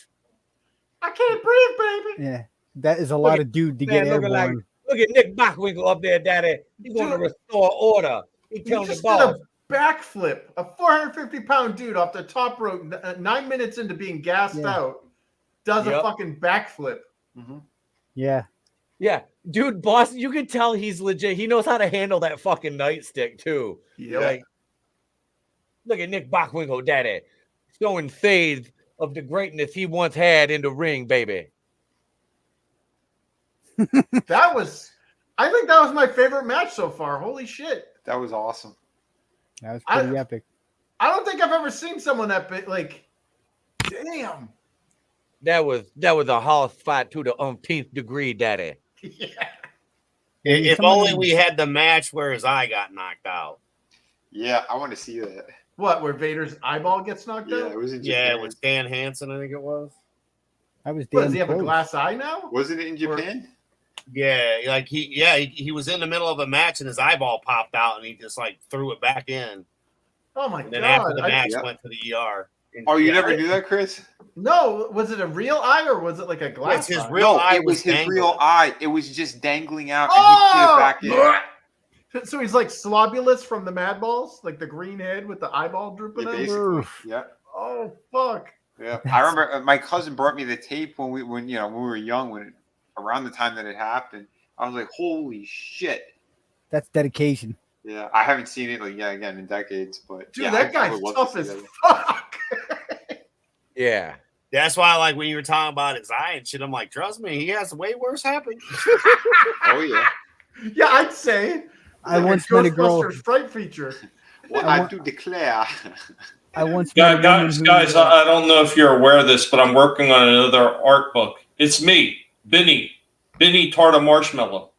D: I can't breathe, baby.
K: Yeah. That is a lot of dude to get
A: Man, looking like
K: airborne.
A: look at Nick Bockwinkel up there, daddy. He's going to restore order. He
D: He
A: telling the
D: just did
A: boss.
D: a backflip. A 450-pound dude off the top rope, 9 minutes into being gassed
K: Yeah.
D: out, does a
A: Yep.
D: fucking backflip.
F: Mhm.
K: Yeah.
A: Yeah, dude, Boston, you can tell he's legit. He knows how to handle that fucking nightstick too.
D: Yeah.
A: Like, look at Nick Bockwinkel, daddy, showing fades of the greatness he once had in the ring, baby.
D: That was, I think that was my favorite match so far. Holy shit.
F: That was awesome.
K: That was pretty epic.
D: I don't think I've ever seen someone that big. Like, damn.
A: That was a horse fight to the umpteenth degree, daddy.
D: Yeah.
B: If only we had the match where his eye got knocked out.
F: Yeah, I want to see that.
D: What, where Vader's eyeball gets knocked
F: Yeah,
D: out?
F: it was in
B: Yeah,
F: Japan.
B: it was Dan Hansen, I think it was.
K: I was
D: What,
K: damn
D: does he have a
K: close.
D: glass eye now?
F: Wasn't it in Japan?
B: Yeah, like he was in the middle of a match and his eyeball popped out and he just like threw it back in.
D: Oh my
B: And then
D: god.
B: after the match
F: yeah.
B: went to the ER. And
F: Oh, you
B: yeah,
F: never knew that, Chris?
D: No, was it a real eye or was it like a glass
B: It's his
D: eye?
B: real
F: No,
B: eye
F: it was his
B: dangling.
F: real eye. It was just dangling out, and he put it back in.
D: Oh! So he's like Slobulus from the Mad Balls, like the green head with the eyeball drooping
F: Yeah,
D: out.
F: basically. Yeah,
D: Oh fuck!
F: yeah. I remember my cousin brought me the tape when we were young, around the time that it happened. I was like, "Holy shit!"
K: That's dedication.
F: Yeah, I haven't seen it again in decades, but
D: Dude,
F: yeah,
D: that
F: I
D: guy's
F: would love
D: tough
F: to
D: as
F: see that.
D: fuck.
A: Yeah.
B: That's why, like, when you were talking about his eye and shit, I'm like, trust me, he has way worse happen.
F: Oh yeah.
D: Yeah, I'd say.
K: I
D: Like
K: once met a girl.
D: Ghostbusters fright feature.
F: Well,
K: I
F: I
K: want-
F: do declare.
K: I once met a woman who,
G: Guys, I don't know if you're aware of this, but I'm working on another art book. It's me, Vinnie Tarta Marshmallow.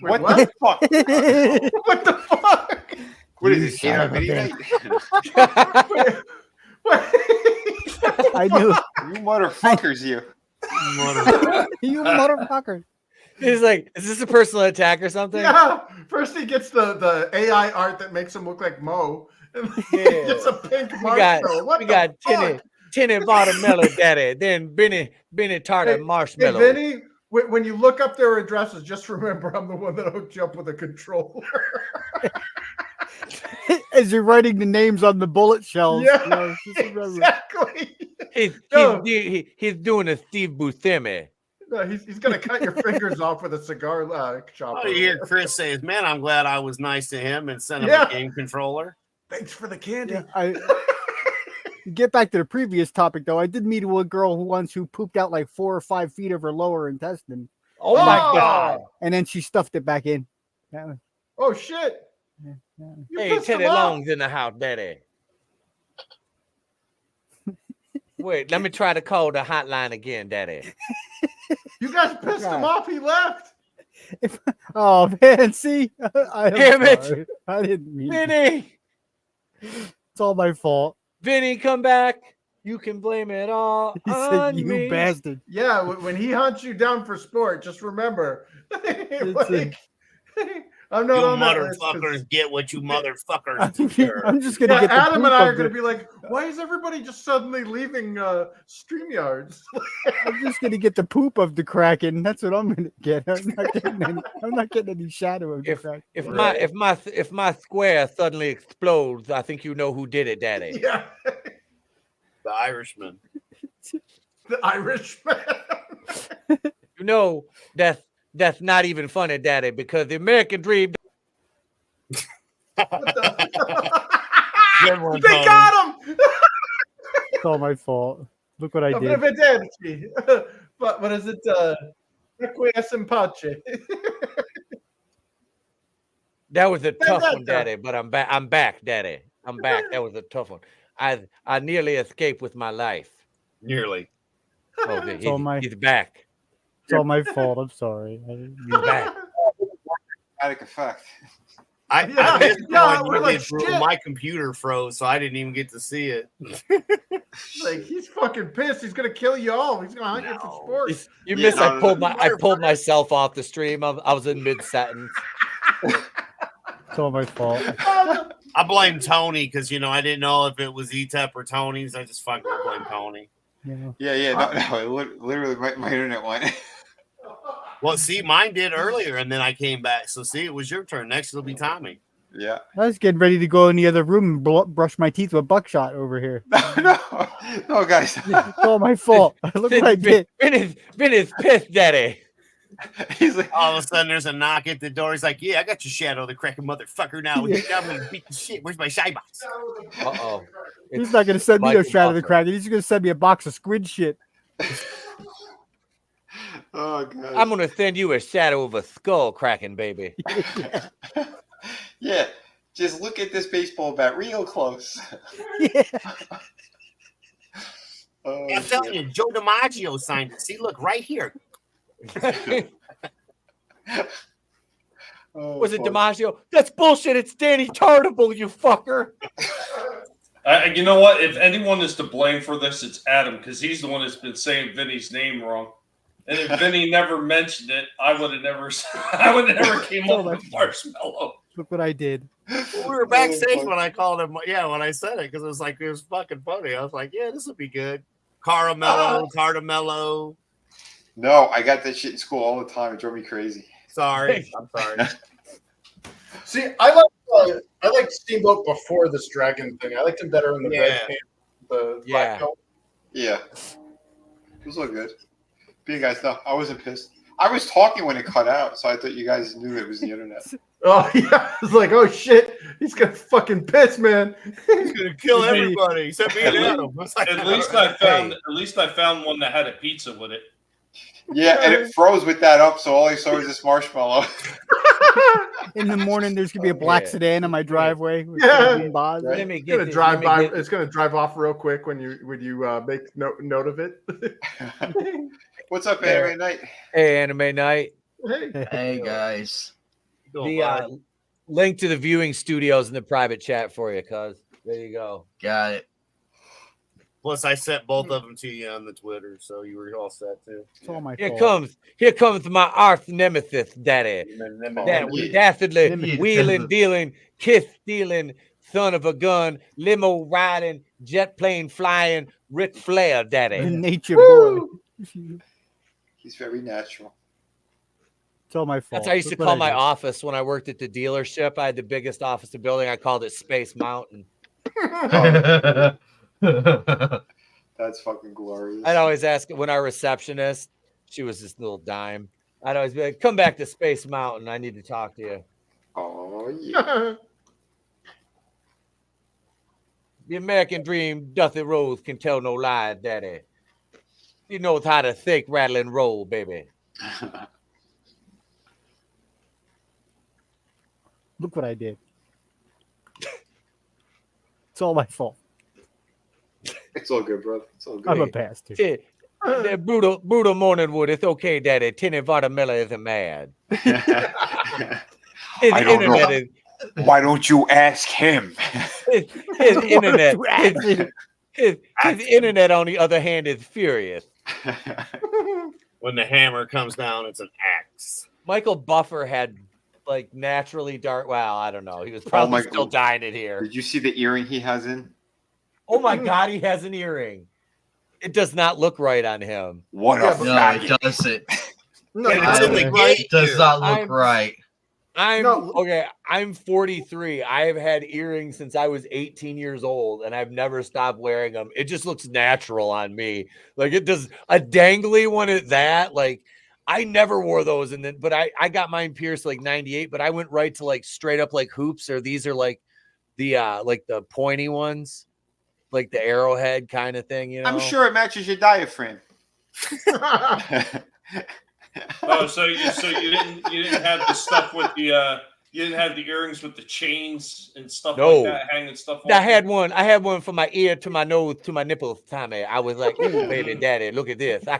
D: Wait,
F: What the fuck?
D: What the fuck?
F: What is
K: You
F: this?
K: son
F: Yeah,
K: of a
F: video
K: bitch.
F: night?
K: I knew
F: You motherfuckers, you.
K: you motherfucker.
A: He's like, is this a personal attack or something?
D: Yeah. First he gets the AI art that makes him look like Mo. And then he
A: Yeah.
D: gets a pink
A: We
D: marshmallow. What
A: we
D: the
A: got
D: fuck?
A: tinny watermelon daddy, then Benny Tartar
D: Hey,
A: marshmallow.
D: Hey, Vinny, when you look up their addresses, just remember I'm the one that hooked you up with a controller.
K: As you're writing the names on the bullet shells.
D: Yeah,
K: you know, just remember.
D: exactly.
A: He's,
D: No.
A: he's doing a Steve Buscemi.
D: No, he's gonna cut your fingers off with a cigar chopper.
B: All you hear Chris say is, man, I'm glad I was nice to him and sent him
D: Yeah.
B: a game controller.
D: Thanks for the candy.
K: Yeah, I get back to the previous topic though. I did meet a girl who pooped out like 4 or 5 feet of her lower intestine,
A: Oh my God.
K: and then she stuffed it back in. That was-
D: Oh shit!
K: yeah.
D: You
A: Hey,
D: pissed him
A: Teddy
D: off.
A: Long's in the house, daddy. Wait, let me try to call the hotline again, daddy.
D: You guys pissed him off. He left.
K: Oh man, see, I'm
A: Damn it.
K: sorry. I didn't mean.
A: Vinny,
K: It's all my fault.
A: Vinny, come back. You can blame it all
K: He
A: on
K: said, "You
A: me.
K: bastard."
D: Yeah, when he hunts you down for sport, just remember, like, I'm not
B: You
D: on that list 'cause-
B: motherfuckers get what you motherfuckers deserve.
K: I'm just gonna
D: Yeah,
K: get the
D: Adam
K: poop
D: and I are
K: of
D: going to
K: the-
D: be like, why is everybody just suddenly leaving StreamYards?
K: I'm just gonna get the poop of the Kraken. That's what I'm gonna get. I'm not getting any shadow of the Kraken.
A: If my square suddenly explodes, I think you know who did it, daddy.
D: Yeah,
B: The Irishman.
D: the Irishman.
A: You know that's not even funny, daddy, because the American dream.
B: Good one,
D: They
B: Tony.
D: got him.
K: It's all my fault. Look what I did.
D: But what is it? Requiescent pace.
A: That was a tough one,
D: Vendetta.
A: daddy. But I'm back. I'm back, daddy. I'm back. That was a tough one. I nearly escaped with my life.
B: Nearly.
A: Oh,
K: all my-
A: he's back.
K: It's all my fault. I'm sorry. I didn't mean
A: He's
K: to.
A: back.
F: Dramatic effect.
B: I missed
D: yeah,
B: one
D: we're
B: you
D: like,
B: did, bro.
D: shit.
B: My computer froze, so I didn't even get to see it.
D: Like he's fucking pissed. He's gonna kill you all. He's gonna hunt you for sport.
A: You
F: Yeah,
A: missed.
F: no,
A: I pulled
F: no,
A: I pulled myself off the stream. I was in mid sentence.
K: It's all my fault.
B: I blame Tony because I didn't know if it was Etep or Tony's. I just fucking blame Tony.
K: Yeah.
F: No, literally, my internet went.
B: Well, see, mine did earlier, and then I came back. So, see, it was your turn. Next, it'll be Tommy.
F: Yeah.
K: I was getting ready to go in the other room and brush my teeth with buckshot over here.
F: No, guys.
K: It's all my fault. Look what I did.
A: Vin is pissed, daddy.
F: He's like,
B: all of a sudden there's a knock at the door. He's like, "Yeah, I got your shadow, the cracking motherfucker. Now I'm gonna beat the shit. Where's my shy box?"
A: Uh-oh.
K: He's not gonna send me no
A: Michael
K: Shadow of the
A: Buffer.
K: Kraken. He's gonna send me a box of squid shit.
F: oh god.
A: I'm gonna send you a shadow of a skull cracking, baby.
F: Yeah, just look at this baseball bat real close.
K: Yeah.
F: Oh,
B: I'm telling
F: shit.
B: you, Joe DiMaggio signed it. See, look right here.
F: Oh,
A: Was it
F: fuck.
A: DiMaggio? That's bullshit. It's Danny Tartable, you fucker.
G: You know what? If anyone is to blame for this, it's Adam, because he's the one that's been saying Vinny's name wrong. And if Vinny never mentioned it, I would have never came up with marshmallow.
K: Look what I did.
B: We were backstage when I called him. Yeah, when I said it, because it was fucking funny. I was like, "Yeah, this would be good." Cardamello.
F: No, I got that shit in school all the time. It drove me crazy.
B: Sorry, I'm sorry.
D: See, I like Steamboat before this dragon thing. I liked him better in the red pants, the black coat.
F: Yeah. It was all good. But you guys know, I wasn't pissed. I was talking when it cut out, so I thought you guys knew it was the internet.
D: Oh yeah, it's like, oh shit, he's gonna fucking piss, man.
B: He's gonna kill everybody except me and Adam.
G: At least I found one that had a pizza with it.
F: Yeah, and it froze with that up, so all I saw was this marshmallow.
K: In the morning, there's gonna be a black sedan on my driveway. With
D: Yeah.
K: green bars.
A: Let me
D: It's
A: get
D: gonna
A: this-
D: drive
A: let me
D: by.
A: get-
D: It's gonna drive off real quick when you make note of it.
F: What's up, Anime Night?
A: Hey, Anime Night.
M: Hey guys.
A: The link to the viewing studios in the private chat for you, cuz. There you go.
M: Got it.
B: Plus, I sent both of them to you on the Twitter, so you were all set too.
K: It's all my
A: Here
K: fault.
A: comes my arch nemesis, daddy. That dastardly wheeling, dealing, kiss stealing, son of a gun, limo riding, jet plane flying, Ric Flair,
K: The
A: daddy.
K: nature boy.
F: He's very natural.
K: It's all my fault.
A: That's how I used to
K: Look what
A: call my
K: did.
A: office when I worked at the dealership. I had the biggest office in the building. I called it Space Mountain.
F: That's fucking glorious.
A: I'd always ask when our receptionist, she was this little dime. I'd always be like, "Come back to Space Mountain. I need to talk to you."
F: Oh yeah.
A: The American dream, Duthy Rose can tell no lie, daddy. He knows how to think, rattle, and roll, baby.
K: Look what I did. It's all my fault.
F: It's all good, brother. It's all good.
K: I'm a bastard.
A: Shit. That brutal morning wood. It's okay, daddy. Tinny Vatamilla isn't mad. His
F: I don't know.
A: internet is
F: Why don't you ask him?
A: his internet. His internet, on the other hand, is furious.
B: When the hammer comes down, it's an axe.
A: Michael Buffer had like naturally dark. Well, I don't know. He was probably still dying it here.
F: Did you see the earring he has in?
A: Oh my God, he has an earring. It does not look right on him.
F: What
D: Yeah,
F: a
D: but-
M: No,
F: faggot.
M: it doesn't.
D: No,
M: It does not look
A: I'm-
M: right.
A: I'm 43. I have had earrings since I was 18 years old, and I've never stopped wearing them. It just looks natural on me. Like it does a dangly one at that. Like I never wore those, and then but I got mine pierced like 98, but I went right to like straight up like hoops, or these are like the pointy ones, like the arrowhead kind of thing, you know.
F: I'm sure it matches your diaphragm.
G: Oh, so you didn't have the stuff with the you didn't have the earrings with the chains and stuff
A: No.
G: like that, hanging stuff.
A: I had one from my ear to my nose to my nipples, Tommy. I was like, "Ooh, baby, daddy, look at this. I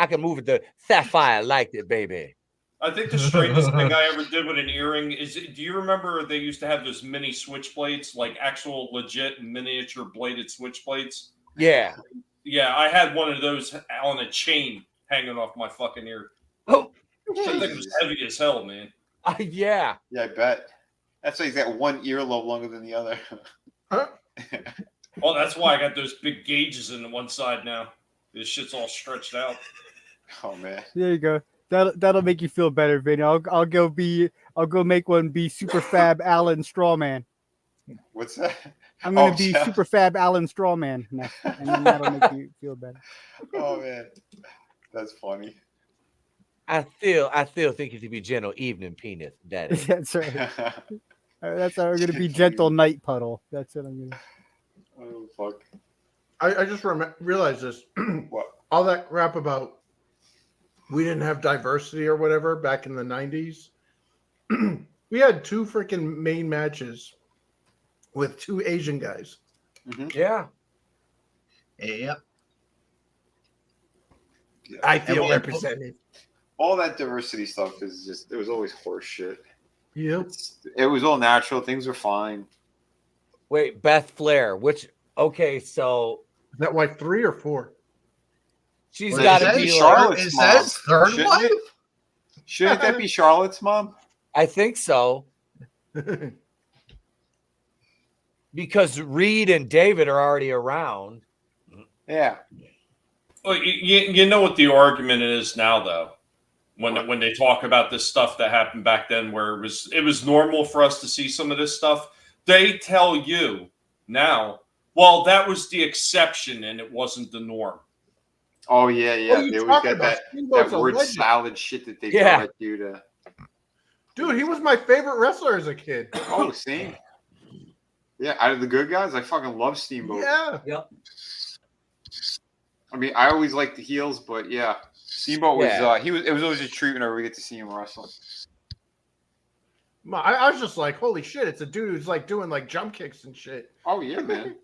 A: can move it to sapphire like it, baby."
G: I think the strangest thing I ever did with an earring is, do you remember they used to have those mini switchblades, like actual legit miniature bladed switchblades?
A: Yeah.
G: Yeah, I had one of those on a chain hanging off my fucking ear.
A: Oh,
G: I think it was heavy as hell, man.
A: Yeah.
F: Yeah, I bet. That's why he's got one earlobe longer than the other.
G: Well, that's why I got those big gauges in the one side now. This shit's all stretched out.
F: Oh man.
K: There you go. That'll make you feel better, Vinny. I'll go make one be Super Fab Alan Strawman.
F: What's that?
K: I'm gonna
F: Oh,
K: be
F: yeah.
K: Super Fab Alan Strawman next, and then that'll make you feel better.
F: Oh man. That's funny.
A: I still think you should be gentle, evening penis, daddy.
K: That's right. That's how we're gonna be gentle night puddle. That's what I'm gonna.
F: Oh fuck!
D: I just realized this.
F: What?
D: All that crap about we didn't have diversity or whatever back in the 90s. We had 2 freaking main matches with 2 Asian guys.
A: Yeah.
M: Yep.
D: I feel
M: And-
D: represented.
F: All that diversity stuff is just, it was always horse shit.
D: Yep.
F: It was all natural. Things were fine.
A: Wait, Beth Flair. Okay, so
D: Is that wife 3 or 4?
A: she's
M: Well,
A: got
M: is
A: to
M: that
A: be
F: Charlotte.
A: like,
M: Is
F: Mom.
M: that his third
F: Shouldn't
M: wife?
F: it? Shouldn't that be Charlotte's mom?
A: I think so. Because Reed and David are already around.
F: Yeah.
G: Well, you know what the argument is now, though, when they talk about this stuff that happened back then, where it was normal for us to see some of this stuff. They tell you now, well, that was the exception and it wasn't the norm.
F: Oh yeah, yeah.
D: What are you
F: They always
D: talking
F: got
D: about?
F: that
D: Steamboat's a
F: word
D: legend.
F: salad shit that they
A: Yeah.
F: throw at you to.
D: Dude, he was my favorite wrestler as a kid.
F: Oh, same. Yeah, out of the good guys, I fucking love Steamboat.
D: Yeah.
A: Yep.
F: I mean, I always liked the heels, but yeah, Steamboat was
A: Yeah.
F: it was always a treat whenever we get to see him wrestle.
D: I was just like, holy shit, it's a dude who's like doing like jump kicks and shit.
F: Oh yeah, man.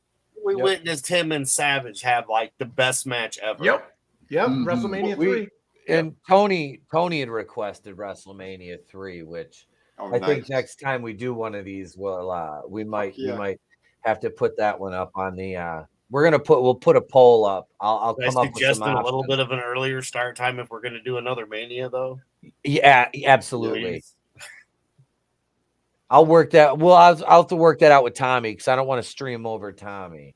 B: We
A: Yep.
B: witnessed him and Savage have like the best match ever.
D: Yep.
M: Mhm.
D: WrestleMania
A: We-
D: 3.
A: And Tony had requested WrestleMania 3, which
F: Oh,
A: I
F: nice.
A: think next time we do one of these, we might
F: yeah.
A: have to put that one up on the. We'll put a poll up. I'll
B: I
A: come up with
B: suggested
A: some
B: a little
A: options.
B: bit of an earlier start time if we're going to do another Mania, though.
A: Yeah, absolutely.
B: Please.
A: I'll work that. Well, I'll have to work that out with Tommy because I don't want to stream over Tommy.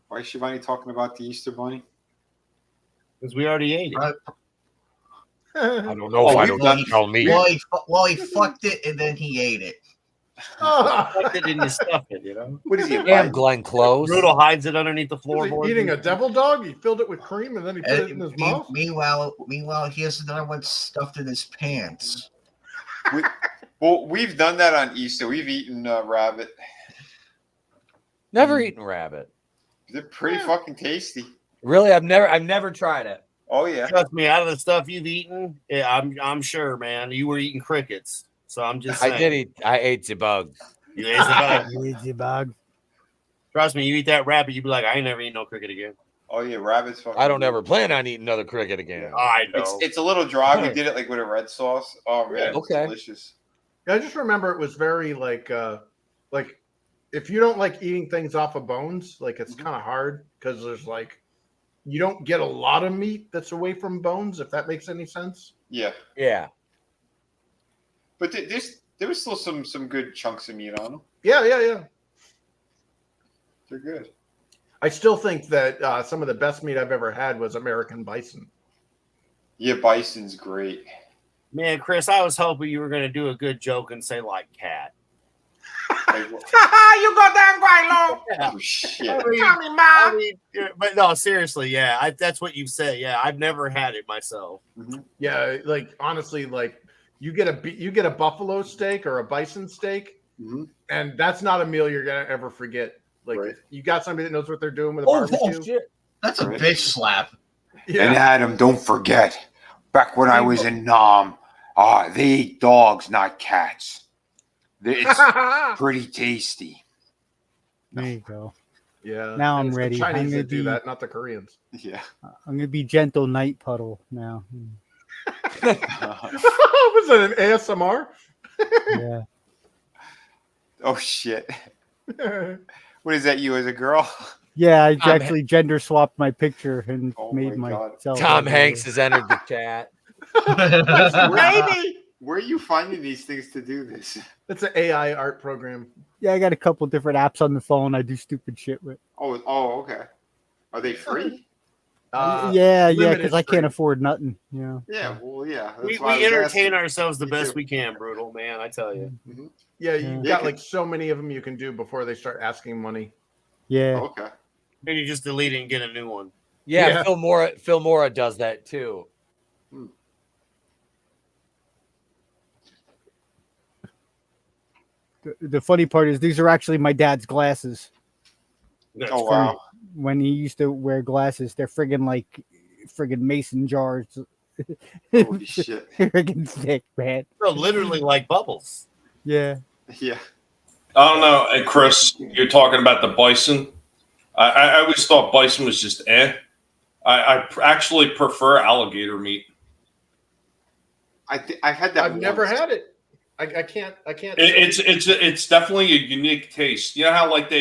F: Why is Shivani talking about the Easter Bunny?
B: Because we already ate it.
M: Right.
A: I don't know
F: Oh,
A: if I
F: we've
A: don't
F: done-
A: tell me.
M: Well, he fucked it and then he ate it.
B: Fucked it and you stuff it, you know?
F: What is he?
A: Damn, Glenn Close.
B: Brutal hides it underneath the
D: Was he
B: floorboard.
D: eating a devil dog? He filled it with cream and then he put it in his mouth?
M: Meanwhile, he has another one stuffed in his pants.
F: Well, we've done that on Easter. We've eaten rabbit.
A: Never eaten rabbit.
F: They're pretty fucking tasty.
A: Really, I've never tried it.
F: Oh yeah.
B: Trust me, out of the stuff you've eaten, yeah, I'm sure, man, you were eating crickets. So I'm just saying.
A: I ate the bugs.
B: You ate the bug.
K: Easy bug.
B: Trust me, you eat that rabbit, you'd be like, I ain't never eating no cricket again.
F: Oh yeah, rabbit's fucking.
A: I don't ever plan on eating another cricket again.
B: I know.
F: It's a little dry. We did it like with a red sauce. Oh man,
A: Okay.
F: it's delicious.
D: I just remember it was very like if you don't like eating things off of bones, like it's kind of hard because there's like you don't get a lot of meat that's away from bones, if that makes any sense.
F: Yeah,
A: Yeah.
F: but there was still some good chunks of meat on them.
D: Yeah.
F: They're good.
D: I still think that some of the best meat I've ever had was American bison.
F: Yeah, bison's great.
B: Man, Chris, I was hoping you were going to do a good joke and say like cat.
F: Like,
D: You go down quite low.
F: oh shit.
B: I mean, but no, seriously, yeah, that's what you say. Yeah, I've never had it myself.
D: Yeah, like honestly, like you get a buffalo steak or a bison steak,
F: Mhm.
D: and that's not a meal you're gonna ever forget. Like
F: Right.
D: you got somebody that knows what they're doing with a
A: Oh,
D: barbecue.
A: shit.
M: That's a bitch slap.
F: And
D: Yeah.
F: Adam, don't forget, back when I was in Nam, they eat dogs, not cats. It's pretty tasty.
K: There you go.
D: Yeah.
K: Now I'm
D: It's the
K: ready.
D: Chinese
K: I'm gonna
D: that do
K: be-
D: that, not the Koreans.
F: Yeah.
K: I'm gonna be gentle night puddle now.
D: Was that an ASMR?
K: Yeah.
F: Oh shit. What is that? You as a girl?
K: Yeah, I
A: Tom
K: actually gender swapped my picture and
F: Oh
K: made
F: my God.
K: myself.
A: Tom Hanks has entered the chat.
D: Baby!
F: Where are you finding these things to do this?
D: It's an AI art program.
K: Yeah, I got a couple different apps on the phone I do stupid shit with.
F: Oh, okay. Are they free?
K: yeah,
D: limited
K: because I can't
D: stream.
K: afford nothing. Yeah.
F: Yeah, well, yeah.
B: We
F: that's why I was
B: entertain
F: asking.
B: ourselves the
F: Me
B: best
F: too.
B: we can, Brutal, man. I tell you.
D: Yeah, you've
F: Yeah,
D: got like so many of them you can do before they start asking money.
K: Yeah.
F: Okay.
B: Then you just delete it and get a new one.
A: Yeah,
D: Yeah.
A: Phil Mora does that too.
K: The funny part is these are actually my dad's glasses.
B: That's
F: Oh wow.
K: When he used to wear glasses, they're friggin' mason jars.
F: Holy shit.
K: Friggin' thick, man.
B: They're literally like bubbles.
K: Yeah.
F: Yeah.
G: I don't know. And Chris, you're talking about the bison. I always thought bison was just eh. I actually prefer alligator meat.
F: I've had that.
D: I've never
F: once.
D: had it. I can't.
G: It's definitely a unique taste. You know how like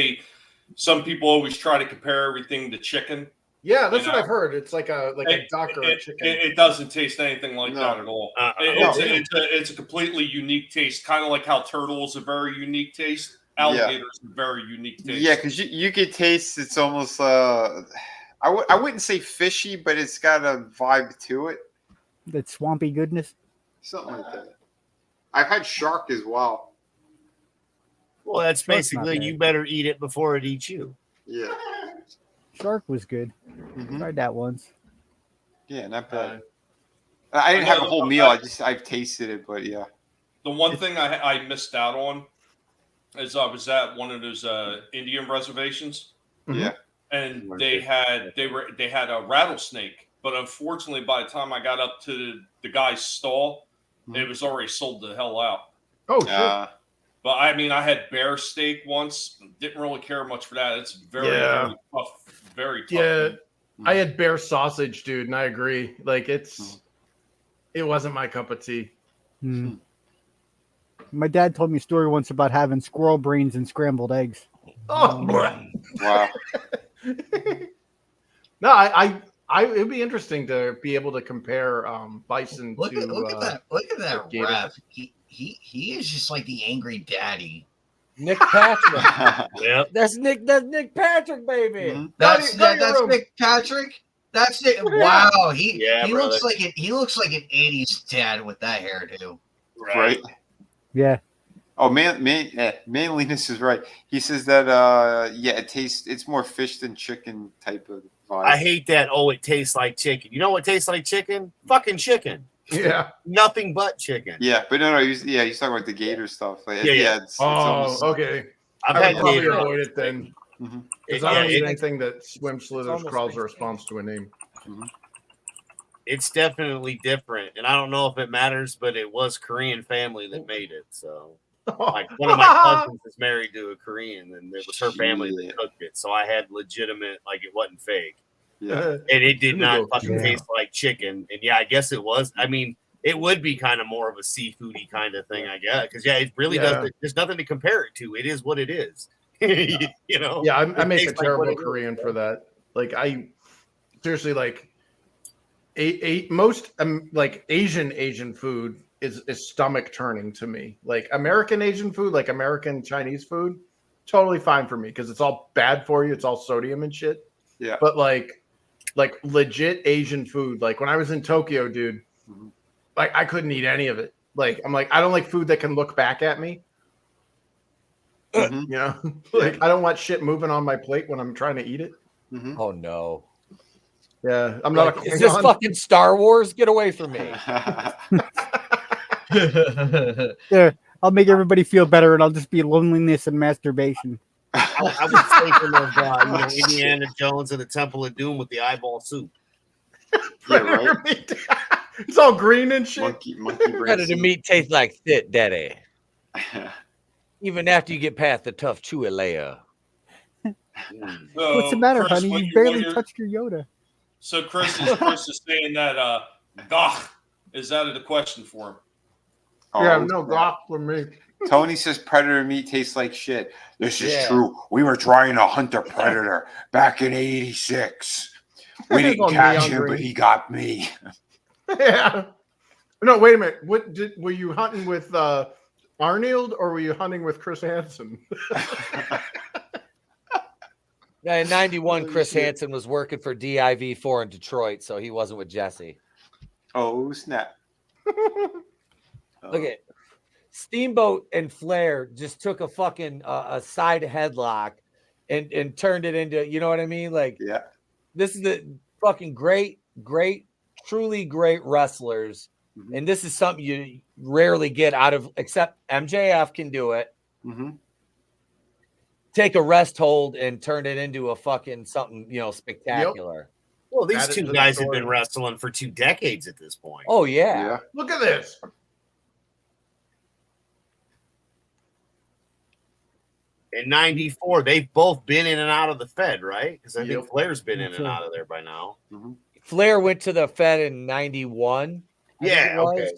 G: some people always try to compare everything to chicken.
D: Yeah, that's
G: You
D: what
G: know?
D: I've heard. It's like a duck or a chicken.
G: It doesn't taste anything like
F: No.
G: that at all.
F: No.
G: It's a completely unique taste, kind of like how turtle is a very unique taste. Alligator is a very unique taste.
F: Yeah, because you could taste. It's almost. I wouldn't say fishy, but it's got a vibe to it.
K: That swampy goodness.
F: Something like that. I've had shark as well.
B: Well, that's
K: Shark's not
B: basically
K: bad.
B: you better eat it before it eats you.
F: Yeah.
K: Shark was good. Tried that once.
F: Yeah, not bad. I didn't have a whole meal. I've tasted it, but yeah.
G: The one thing I missed out on is I was at one of those Indian reservations.
F: Yeah.
G: And they had a rattlesnake, but unfortunately, by the time I got up to the guy's stall, it was already sold the hell out.
D: Oh shit!
G: But I mean, I had bear steak once. Didn't really care much for that. It's very tough. Very tough.
D: Yeah, I had bear sausage, dude, and I agree. Like it wasn't my cup of tea.
K: My dad told me a story once about having squirrel brains and scrambled eggs.
D: Oh,
F: wow.
D: No, it'd be interesting to be able to compare bison
M: Look
D: to.
M: at that! Look at that
D: gator.
M: ref. He is just like the angry daddy.
A: Nick Patrick.
B: Yep.
A: That's Nick Patrick, baby.
M: That's
D: Go to your room.
M: Nick Patrick. That's it. Wow, he
B: brother.
M: looks like it. He looks like an '80s dad with that hairdo.
F: Right.
K: Yeah.
F: Oh, manliness is right. He says that it's more fish than chicken type of vibe.
B: I hate that. Oh, it tastes like chicken. You know what tastes like chicken? Fucking chicken.
D: Yeah.
B: Nothing but chicken.
F: Yeah, but no, he's talking about the gator stuff. Like,
B: Yeah.
F: It's
D: Oh,
F: almost,
D: okay.
B: I've
D: I
B: had
D: would probably
B: gator.
D: avoid it then. Because I don't eat anything that swims, slithers,
A: almost
D: crawls, or
A: makes
D: responds to a name.
B: It's definitely different, and I don't know if it matters, but it was Korean family that made it. So, like, one of my cousins is married to a Korean, and it was her family that cooked it. So I had legitimate, like, it wasn't fake.
F: yeah.
B: And it did not fucking
K: Yeah.
B: taste like chicken. And yeah, I guess it was. I mean, it would be kind of more of a seafoody kind of thing, I guess. Because it really doesn't. There's nothing to compare it to. It is what it is. You know.
D: Yeah, I
B: It
D: make a
B: tastes like
D: terrible
B: what it is.
D: Korean for that. Like I seriously like most like Asian food is stomach turning to me. Like American Asian food, like American Chinese food, totally fine for me because it's all bad for you. It's all sodium and shit.
F: Yeah.
D: But like legit Asian food, like when I was in Tokyo, dude, like I couldn't eat any of it. Like I'm like I don't like food that can look back at me. You know, like I don't want shit moving on my plate when I'm trying to eat it.
A: Oh no.
D: Yeah, I'm not a
A: Is this
D: Klingon.
A: fucking Star Wars? Get away from me.
K: There, I'll make everybody feel better, and I'll just be loneliness and masturbation.
B: I was thinking of Indiana Jones and the Temple of Doom with the eyeball soup.
F: Yeah, right.
D: It's all green and shit.
F: Monkey brain.
A: Predator meat tastes like shit, daddy. Even after you get past the tough chewy layer.
G: So,
K: What's the matter,
G: Chris,
K: honey?
G: when
K: You barely
G: you're-
K: touched your Yoda.
G: So Chris is saying that gah is out of the question for him.
D: Yeah,
F: Oh,
D: no guac for me.
F: Tony says predator meat tastes like shit. This is
A: Yeah.
F: true. We were trying to hunt a predator back in '86. We didn't
D: On
F: catch
D: Neon
F: him,
D: Green.
F: but he got me.
D: Yeah. No, wait a minute. Were you hunting with Arnold or were you hunting with Chris Hansen?
A: In 91,
F: Holy
A: Chris
F: shit.
A: Hansen was working for DIV4 in Detroit, so he wasn't with Jesse.
F: Oh snap!
A: Look at Steamboat and Flair just took a fucking a side headlock and turned it into, you know what I mean? Like,
F: Yeah.
A: this is the fucking great, truly great wrestlers.
F: Mhm.
A: And this is something you rarely get out of, except MJF can do it.
F: Mm-hmm.
A: Take a rest hold and turn it into a fucking something, spectacular.
B: Well, these
D: Add it
B: two
D: to the
B: guys have
D: story.
B: been wrestling for 2 decades at this point.
A: Oh, yeah.
F: Yeah.
D: Look at this.
B: In 94, they've both been in and out of the Fed, right? Because I think
D: Yep.
B: Flair's been in
K: That's
B: and
K: it.
B: out of there by now.
F: Mm-hmm.
A: Flair went to the Fed in 91.
B: Yeah, okay.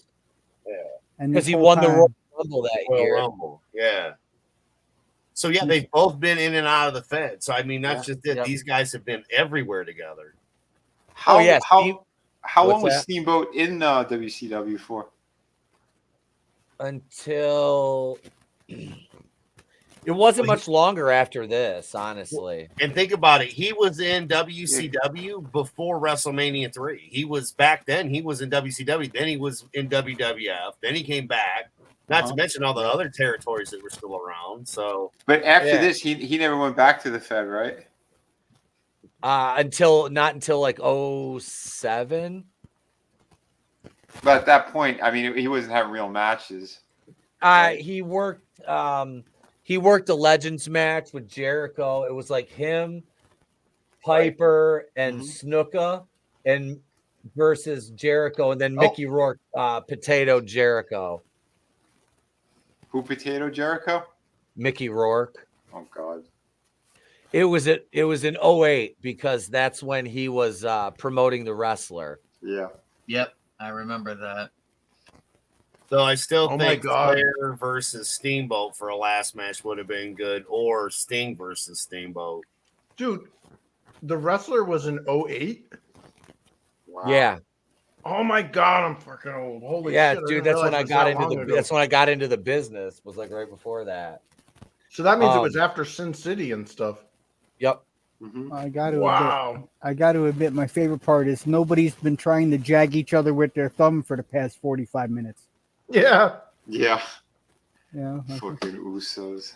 K: And
A: Because
K: this
A: he
K: whole
A: won the
K: time-
A: Royal Rumble that
B: Royal
A: year.
B: Rumble. Yeah. So, yeah, they've both been in and out of the Fed. So, I mean, that's
F: Yeah.
B: just it.
A: Yep.
B: These guys have been everywhere together.
F: How
A: yeah, Steve-
F: how
A: What's
F: long was
A: that?
F: Steamboat in WCW for?
A: Until it wasn't much longer after this, honestly.
B: And think about it. He was in WCW before WrestleMania 3. He was back then. He was in WCW. Then he was in WWF. Then he came back. Not to mention all the other territories that were still around. So,
F: But after
A: Yeah.
F: this, he never went back to the Fed, right?
A: Not until like 07.
F: But at that point, I mean, he wasn't having real matches.
A: He worked a Legends match with Jericho. It was like him, Piper, and Snuka, and versus Jericho, and then Mickey Rourke, Potato Jericho.
F: Who, Potato Jericho?
A: Mickey Rourke.
F: Oh God.
A: It was in 08 because that's when he was promoting the wrestler.
F: Yeah.
M: Yep, I remember that.
B: so I still
D: Oh my
B: think
D: God.
B: Flair versus Steamboat for a last match would have been good, or Sting versus Steamboat.
D: Dude, the wrestler was in 08?
F: Wow.
A: Yeah,
D: Oh my God, I'm fucking old. Holy
A: yeah,
D: shit.
A: dude.
D: didn't
A: That's when
D: realize
A: I
D: it was
A: got
D: that
A: into
D: long
A: the.
D: ago.
A: That's when I got into the business. Was like right before that.
D: So that means it
A: Um,
D: was after Sin City and stuff.
A: Yep.
F: Mm-hmm.
K: I got to
D: Wow.
K: admit, my favorite part is nobody's been trying to jag each other with their thumb for the past 45 minutes.
D: Yeah.
F: Yeah.
K: Yeah,
F: Fucking Usos.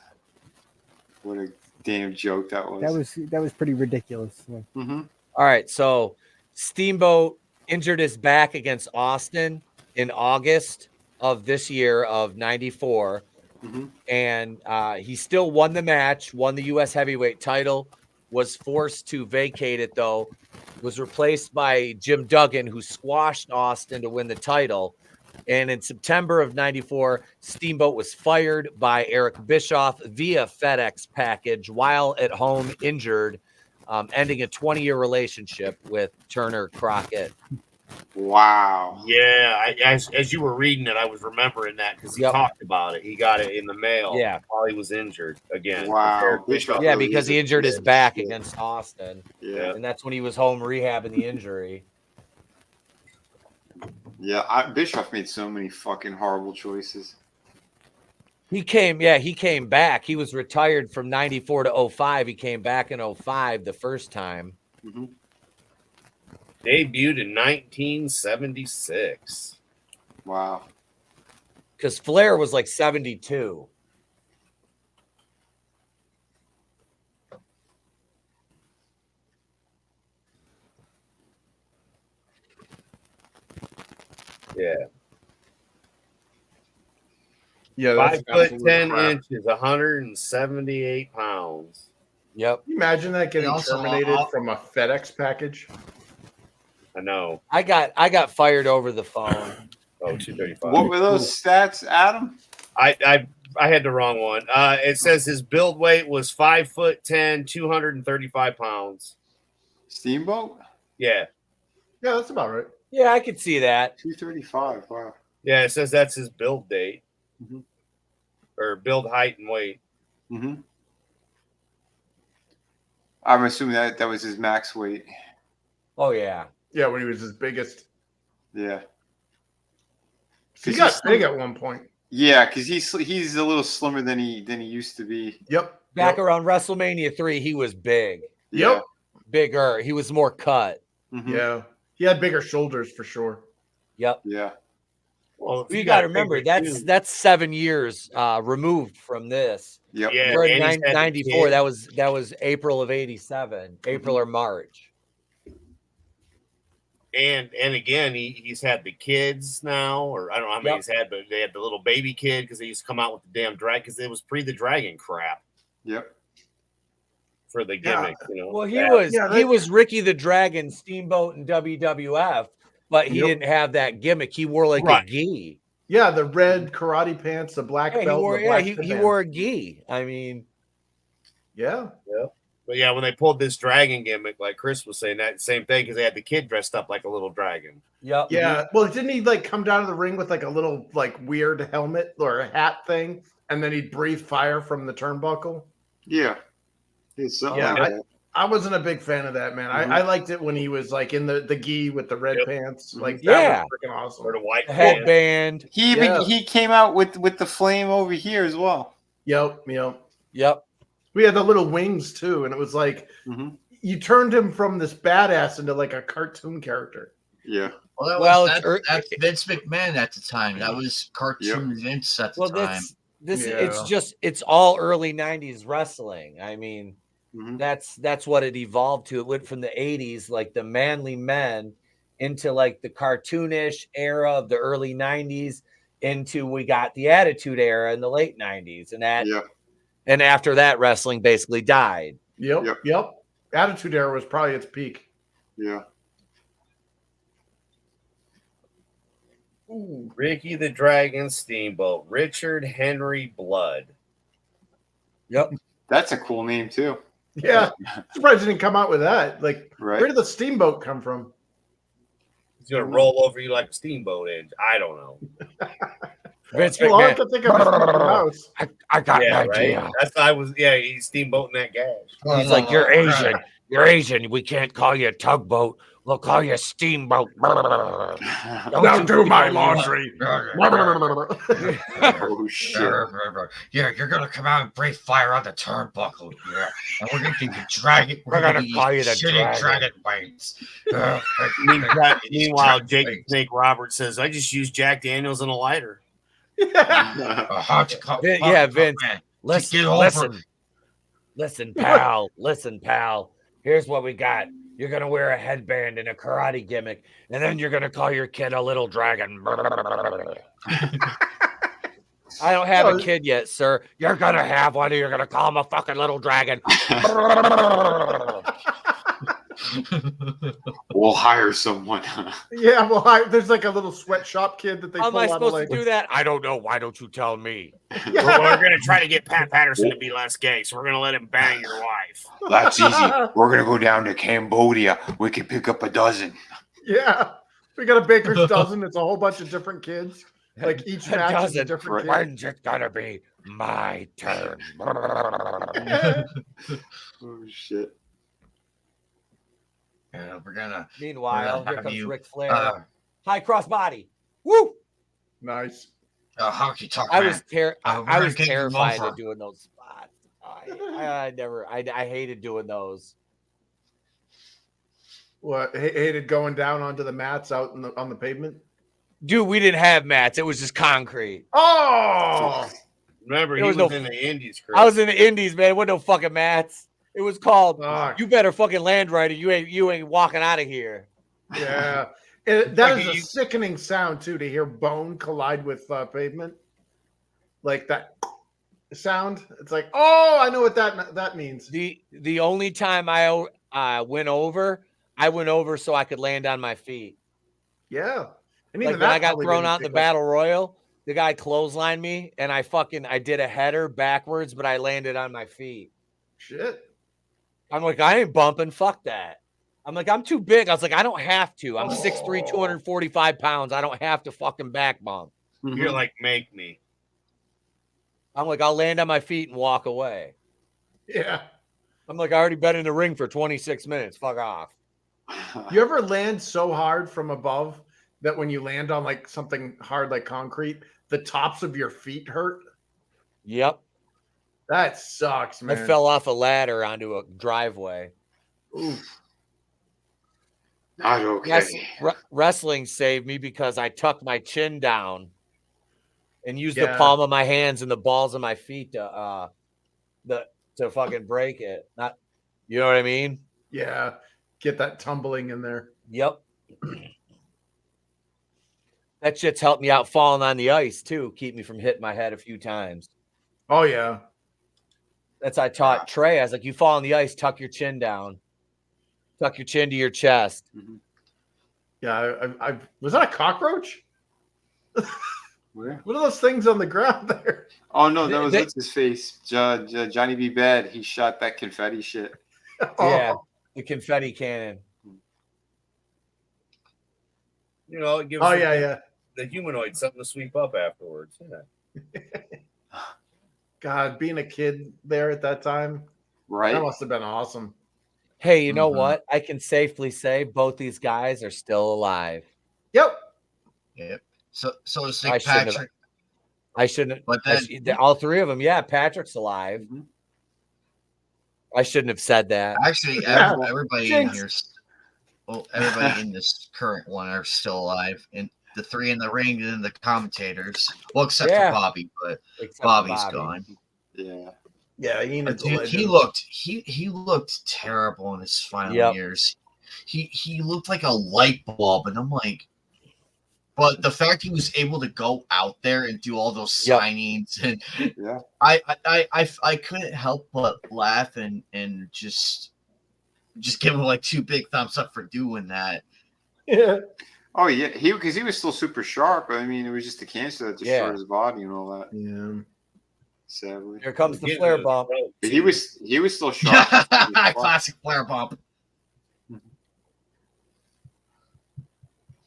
F: What a damn joke that was.
K: that was pretty ridiculous. So,
F: Mm-hmm.
A: All right, so Steamboat injured his back against Austin in August of this year of 94.
F: Mm-hmm.
A: And he still won the match, won the U.S. heavyweight title, was forced to vacate it, though, was replaced by Jim Duggan, who squashed Austin to win the title. And in September of 94, Steamboat was fired by Eric Bischoff via FedEx package while at home injured, ending a 20-year relationship with Turner Crockett.
F: Wow.
B: Yeah, as you were reading it, I was remembering that because he
A: Yep.
B: talked about it. He got it in the mail
A: Yeah.
B: while he was injured again.
F: Wow.
B: Eric
F: Bischoff
A: Yeah,
F: really
A: because
F: is
A: he
F: a
A: injured his
F: piece of
A: back
F: shit.
A: against Austin.
F: Yeah.
A: And that's when he was home rehabbing the injury.
F: Yeah. Bischoff made so many fucking horrible choices.
A: He came back. He was retired from 94 to 05. He came back in 05 the first time.
F: Mm-hmm.
B: Debuted in 1976.
F: Wow.
A: Because Flair was like 72.
B: Yeah.
D: Yeah, that's
B: 5'10" inches, 178 pounds.
A: Yep.
D: Can you imagine that getting
M: And also,
D: terminated from a FedEx package?
B: I know.
A: I got fired over the phone.
B: Oh, 235.
F: What were those stats, Adam?
B: I had the wrong one. It says his build weight was 5'10", 235 pounds.
F: Steamboat?
B: Yeah.
D: Yeah, that's about right.
A: Yeah, I could see that.
F: 235. Wow.
B: Yeah, it says that's his build date.
F: Mhm.
B: Or build height and weight.
F: Mm-hmm. I'm assuming that was his max weight.
A: Oh yeah.
D: Yeah, when he was his biggest.
F: Yeah.
D: He
F: 'Cause
D: got
F: he's
D: big at one point.
F: Yeah, because he's a little slimmer than he used to be.
D: Yep.
A: Back
D: Yep.
A: around WrestleMania 3, he was big.
D: Yep.
A: Bigger. He was more cut.
F: Mhm.
D: Yeah. He had bigger shoulders for sure.
A: Yep.
F: Yeah.
B: Well,
A: You got to remember that's 7 years removed from this.
F: Yep.
B: Yeah,
A: We're in
B: and he's had the
A: 94.
B: kid.
A: That was April of 87, April or March.
B: And again, he's had the kids now, or I don't know how many he's had, but they had the little baby kid because they used to come out with the damn drag because it was pre the dragon crap
F: Yep.
B: for the gimmick. You know,
A: Well,
B: that-
A: he was Ricky the Dragon Steamboat in WWF, but he didn't have that gimmick. He wore like a gi.
D: Yeah, the red karate pants, the black
A: Yeah,
D: belt.
A: he wore a gi. I mean,
D: yeah.
B: But yeah, when they pulled this dragon gimmick, like Chris was saying, that same thing because they had the kid dressed up like a little dragon.
A: Yep.
D: Yeah. Well, didn't he like come down to the ring with like a little like weird helmet or a hat thing, and then he'd breathe fire from the turnbuckle?
F: Yeah. It's something
D: Yeah,
F: like that.
D: I wasn't a big fan of that, man. I liked it when he was like in the gi with the red pants. Like that was freaking awesome.
B: Or the white
A: headband.
F: He even he came out with the flame over here as well.
D: Yep. We had the little wings too, and it was like you turned him from this badass into like a cartoon character.
F: Yeah.
M: Well, that's Vince McMahon at the time. That was cartoon Vince at the time.
A: It's all early 90s wrestling. I mean, that's what it evolved to. It went from the 80s, like the manly men, into like the cartoonish era of the early 90s, into we got the Attitude Era in the late 90s, and that and after that, wrestling basically died.
D: Yep. Attitude Era was probably its peak.
F: Yeah.
B: Ooh, Ricky the Dragon Steamboat, Richard Henry Blood.
A: Yep.
F: That's a cool name too.
D: Yeah. Surprised he didn't come out with that. Like,
F: Right.
D: where did the steamboat come from?
B: He's gonna roll over you like a steamboat engine. I don't know.
A: Vince
D: Well, all I
A: McMahon.
D: can think of is Mickey Mouse.
A: I got
B: Yeah,
A: an
B: right.
A: idea.
B: That's he's steamboating that gas.
A: He's like, you're Asian. You're Asian. We can't call you a tugboat. We'll call you a steamboat.
D: Now do my laundry.
F: Oh shit.
M: Yeah, you're gonna come out and breathe fire on the turnbuckle. Yeah, and we're gonna give you dragon.
A: We're gonna call you the
M: shitty
A: dragon.
M: wings.
B: Meanwhile, Jake Roberts says, "I just used Jack Daniels and a lighter."
A: Vince. Listen, pal. Here's what we got. You're gonna wear a headband and a karate gimmick, and then you're gonna call your kid a little dragon. I don't have a kid yet, sir. You're gonna have one, or you're gonna call him a fucking little dragon.
F: We'll hire someone.
D: Yeah, well, there's like a little sweatshop kid that they
A: How am
D: pull
A: I
D: out
A: supposed
D: of like,
A: to do that? I don't know. Why don't you tell me?
B: We're gonna try to get Pat Patterson to be less gay, so we're gonna let him bang your wife.
F: That's easy. We're gonna go down to Cambodia. We can pick up a dozen.
D: Yeah. We got a baker's dozen. It's a whole bunch of different kids. Like each match is a different kid.
A: When's it gonna be my turn?
F: Oh shit.
M: Yeah, we're gonna.
A: Meanwhile, here
M: have
A: comes
M: you,
A: Ric Flair. High cross body. Woo!
D: Nice.
M: Hockey talk.
A: I
M: man.
A: was
M: we're
A: was
M: getting
A: terrified
M: over.
A: of doing those spots. I hated doing those.
D: What, hated going down onto the mats out on the pavement?
A: Dude, we didn't have mats. It was just concrete.
D: Oh!
B: Remember, he
A: There
B: was
A: was
B: in the Indies. Chris.
A: I was in the Indies, man. It wasn't no fucking mats. It was called
D: Fuck.
A: You better fucking land right, or you ain't walking out of here.
D: Yeah. That is a sickening sound, too, to hear bone collide with pavement. Like that sound. It's like, oh, I know what that means.
A: The only time I went over so I could land on my feet.
D: Yeah. And
A: Like
D: even
A: when
D: that
A: I got
D: probably
A: thrown
D: didn't
A: out in the
D: kick
A: battle royal, the guy clotheslined me, and I did a header backwards, but I landed on my feet.
D: Shit.
A: I'm like, I ain't bumping. Fuck that. I'm like, I'm too big. I was like, I don't have to. I'm 6'3", 245 pounds. I don't have to fucking back bump.
B: You're like, make me.
A: I'm like, I'll land on my feet and walk away.
D: Yeah.
A: I'm like, I already been in the ring for 26 minutes. Fuck off.
D: You ever land so hard from above that when you land on like something hard like concrete, the tops of your feet hurt?
A: Yep.
D: That sucks, man.
A: I fell off a ladder onto a driveway.
F: Oof. Not okay.
A: Yes, wrestling saved me because I tucked my chin down and used the palm of my hands and the balls of my feet to fucking break it. Not, you know what I mean?
D: Yeah. Get that tumbling in there.
A: Yep. That shit's helped me out falling on the ice too. Keep me from hitting my head a few times.
D: Oh yeah.
A: That's I taught Trey. I was like, you fall on the ice, tuck your chin down. Tuck your chin to your chest.
F: Mm-hmm.
D: Yeah, I was that a cockroach?
F: Where?
D: What are those things on the ground there?
F: Oh no, that was what's his face. Johnny B. Bad. He shot that confetti shit.
A: Yeah, the confetti cannon.
B: You know, it gives the humanoid something to sweep up afterwards. Yeah.
D: God, being a kid there at that time,
F: right?
D: That must have been awesome.
A: Hey, you know what? I can safely say both these guys are still alive.
D: Yep.
M: So is St. Patrick.
A: I shouldn't.
M: But then,
A: all three of them. Yeah, Patrick's alive.
F: Mm-hmm.
A: I shouldn't have said that.
M: Actually, everybody in here, everybody in this current one are still alive, and the three in the ring and the commentators. Well, except for Bobby, but Bobby's gone.
F: Yeah.
D: Yeah,
M: he looked terrible in his final years. He looked like a light bulb, and I'm like, but the fact he was able to go out there and do all those signings, and I couldn't help but laugh and just give him like two big thumbs up for doing that.
D: Yeah.
F: Oh yeah, because he was still super sharp. I mean, it was just the cancer that destroyed his body and all that.
D: Yeah.
F: Sadly.
A: Here comes the Flair bump.
F: But he was still sharp.
M: Classic Flair bump.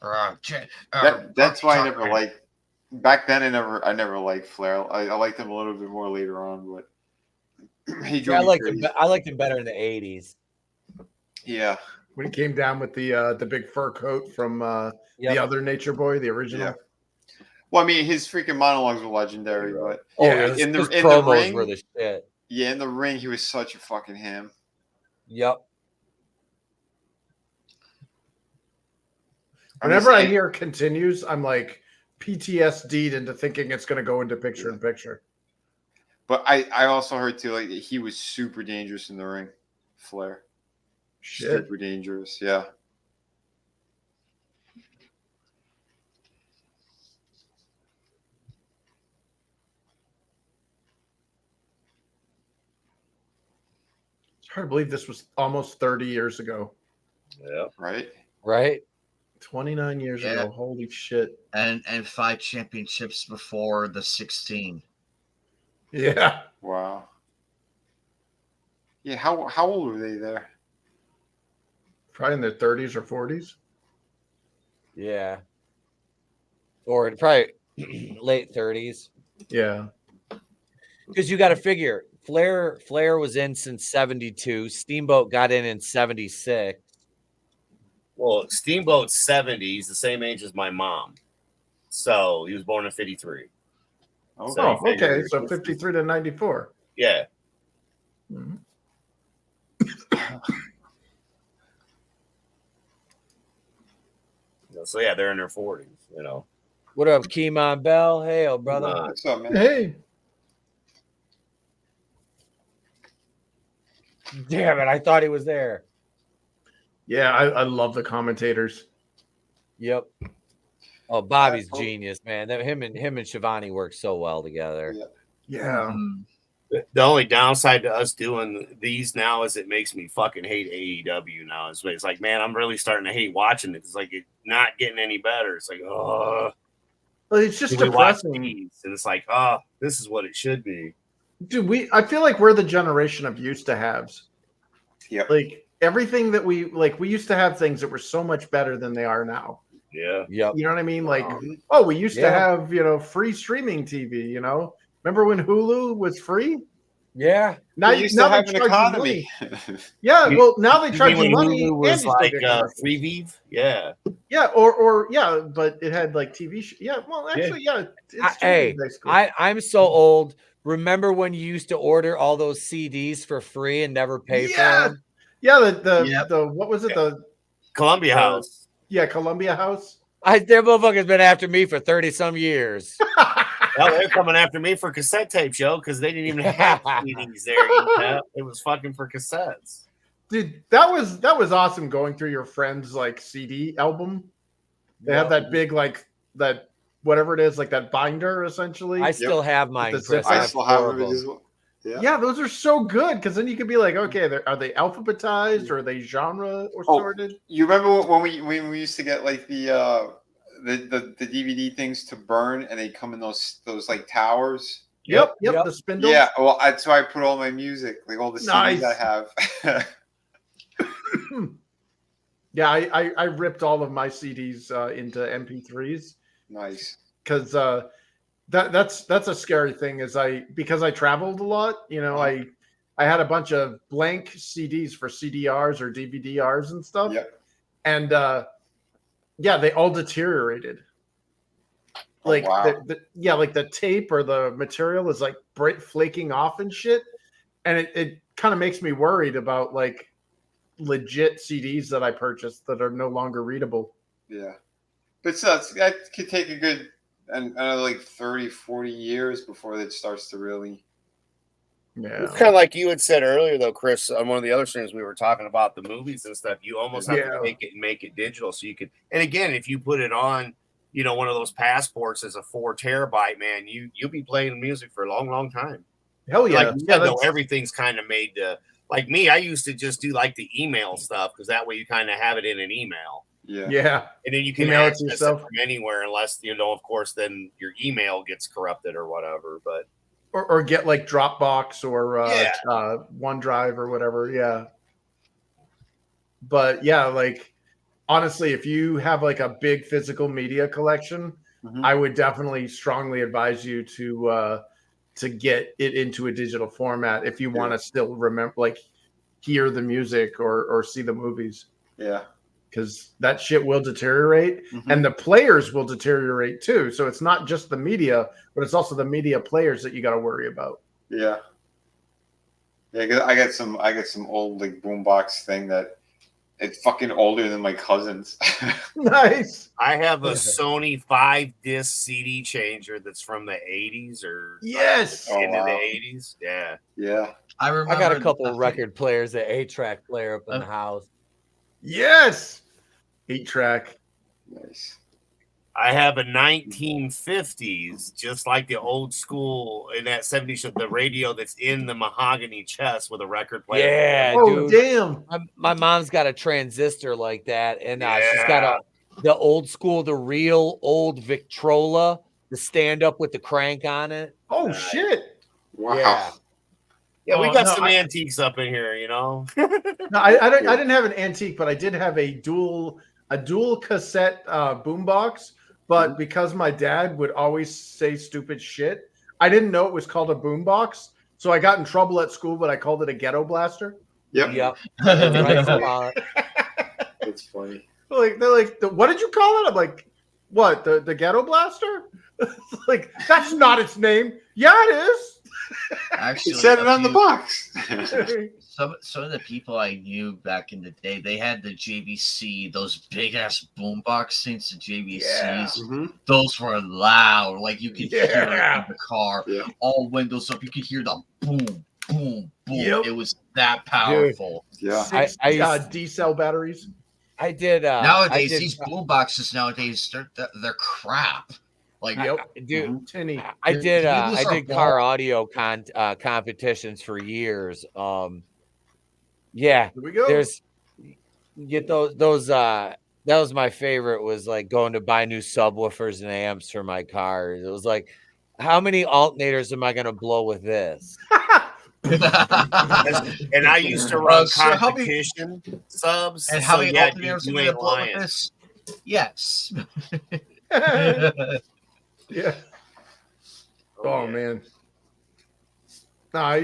F: That's why I never liked. Back then, I never liked Flair. I liked him a little bit more later on, but
A: I liked him. I liked him better in the '80s.
F: Yeah,
D: when he came down with the big fur coat from the other Nature Boy, the original.
F: Yeah. Well, I mean, his freaking monologues were legendary, but
A: in the ring, were the shit.
F: Yeah, in the ring, he was such a fucking ham.
A: Yep.
D: Whenever I hear continues, I'm like PTSD'd into thinking it's going to go into picture in picture.
F: But I also heard too, like he was super dangerous in the ring, Flair.
D: Shit.
F: Super dangerous, yeah.
D: It's hard to believe this was almost 30 years ago.
F: Yeah. Right.
D: 29 years ago. Holy shit.
M: And 5 championships before the 16.
D: Yeah.
F: Wow. Yeah, how old were they there?
D: Probably in their 30s or 40s.
A: Yeah. Or probably late 30s.
D: Yeah.
A: Because you got to figure Flair was in since 72. Steamboat got in 76.
B: Well, Steamboat's 70. He's the same age as my mom. So he was born in 53.
D: Oh, okay. So 53 to 94.
B: Yeah.
D: Mm-hmm.
B: So yeah, they're in their 40s, you know.
A: What up, Keemon Bell? Hey, old brother.
F: What's up, man?
D: Hey.
A: Damn it, I thought he was there.
D: Yeah, I love the commentators.
A: Yep. Oh, Bobby's genius, man. Him and Shivani work so well together.
D: Yeah.
B: The only downside to us doing these now is it makes me fucking hate AEW now. It's like, man, I'm really starting to hate watching it. It's like it's not getting any better. It's like, oh,
D: well, it's just depressing.
B: And it's like, oh, this is what it should be.
D: Dude, I feel like we're the generation of used to haves.
F: Yeah.
D: Like everything that we used to have things that were so much better than they are now.
B: Yeah.
A: Yep.
D: You know what I mean? Like, we used to have, free streaming TV, Remember when Hulu was free?
A: Yeah.
D: Now
F: you still have an economy.
D: Yeah, well, now they charge you money.
B: Hulu was like Freeview? Yeah.
D: Yeah, or but it had like TV. Well, actually,
A: I'm so old. Remember when you used to order all those CDs for free and never pay for them?
D: Yeah, the what was it? The
B: Columbia House.
D: Yeah, Columbia House.
A: Their motherfucker's been after me for 30 some years.
B: Hell, they're coming after me for cassette tapes, yo, because they didn't even have CDs there. Etep. It was fucking for cassettes.
D: Dude, that was awesome going through your friend's like CD album. They have that big like that whatever it is, like that binder essentially.
A: I still have mine, Chris.
F: I still have it as well.
D: Yeah, those are so good because then you could be like, okay, are they alphabetized or are they genre or sorted?
F: You remember when we used to get like the DVD things to burn and they come in those like towers?
D: Yep, the spindles.
F: Yeah, well, that's why I put all my music, like all the CDs I have.
D: Yeah, I ripped all of my CDs into MP3s.
F: Nice,
D: because that's a scary thing. Because I traveled a lot. You know, I had a bunch of blank CDs for CDRs or DVDRs and stuff.
F: Yep.
D: And they all deteriorated. Like like the tape or the material is like flaking off and shit, and it kind of makes me worried about like legit CDs that I purchased that are no longer readable.
F: Yeah, but so that could take a good another like 30, 40 years before it starts to really.
D: Yeah,
B: it's kind of like you had said earlier, though, Chris. On one of the other streams, we were talking about the movies and stuff. You almost have to take it and make it digital, so you could. And again, if you put it on, you know, one of those passports as a 4 terabyte, man, you'll be playing music for a long, long time.
D: Hell yeah!
B: Like you said, though, everything's kind of made to. Like me, I used to just do like the email stuff because that way you kind of have it in an email.
D: Yeah.
B: And then you can
D: email
B: access
D: it yourself
B: from anywhere, unless of course, then your email gets corrupted or whatever. But
D: or get like Dropbox or OneDrive or whatever. Yeah. But yeah, like honestly, if you have like a big physical media collection, I would definitely strongly advise you to get it into a digital format if you want to still remember, like, hear the music or see the movies.
F: Yeah,
D: because that shit will deteriorate, and the players will deteriorate too. So it's not just the media, but it's also the media players that you got to worry about.
F: Yeah, yeah. I got some old like boombox thing that it's fucking older than my cousin's.
D: Nice.
B: I have a Sony 5-disc CD changer that's from the 80s or into the 80s. Yeah.
F: Yeah.
A: I remember. I got a couple of record players, the 8-track player up in the house.
D: Yes. 8-track.
F: Nice.
B: I have a 1950s, just like the old school in that 70s, the radio that's in the mahogany chest with a record player.
A: Yeah, dude.
D: Damn.
A: My mom's got a transistor like that, and she's got the old school, the real old Victrola, the stand up with the crank on it.
D: Oh shit!
F: Wow.
B: Yeah, we got some antiques up in here, you know.
D: No, I didn't have an antique, but I did have a dual cassette boombox. But because my dad would always say stupid shit, I didn't know it was called a boombox. So I got in trouble at school, but I called it a ghetto blaster.
F: Yep.
A: That's
F: funny.
D: They're like, what did you call it? I'm like, what? The ghetto blaster? Like, that's not its name. Yeah, it is.
M: Actually,
F: it said it on the box.
M: Some of the people I knew back in the day, they had the JVC, those big ass boombox things, the JVCs.
F: Yeah.
M: Those were loud. Like you could hear it in the car. Yeah. All windows up. You could hear the boom, boom, boom.
D: Yep.
M: It was that powerful.
F: Dude. Yeah.
D: 6 D-cell batteries.
A: I did.
M: Nowadays, these boom boxes they're crap. Like,
A: dude,
D: tinny.
A: I did car audio competitions for years. Yeah,
D: here we go.
A: Get those. That was my favorite. Was like going to buy new subwoofers and amps for my cars. It was like, how many alternators am I going to blow with this?
B: And I used to run competition subs.
M: And how many alternators am I going to blow with this? Yes.
D: Yeah. Oh man. No, I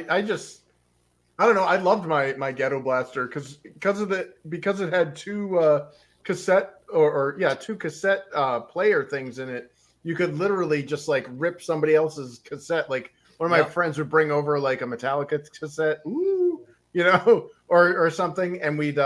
D: don't know. I loved my ghetto blaster because it had two cassette two cassette player things in it. You could literally just like rip somebody else's cassette. Like one of my friends would bring over like a Metallica cassette. Ooh, you know, or something, and we'd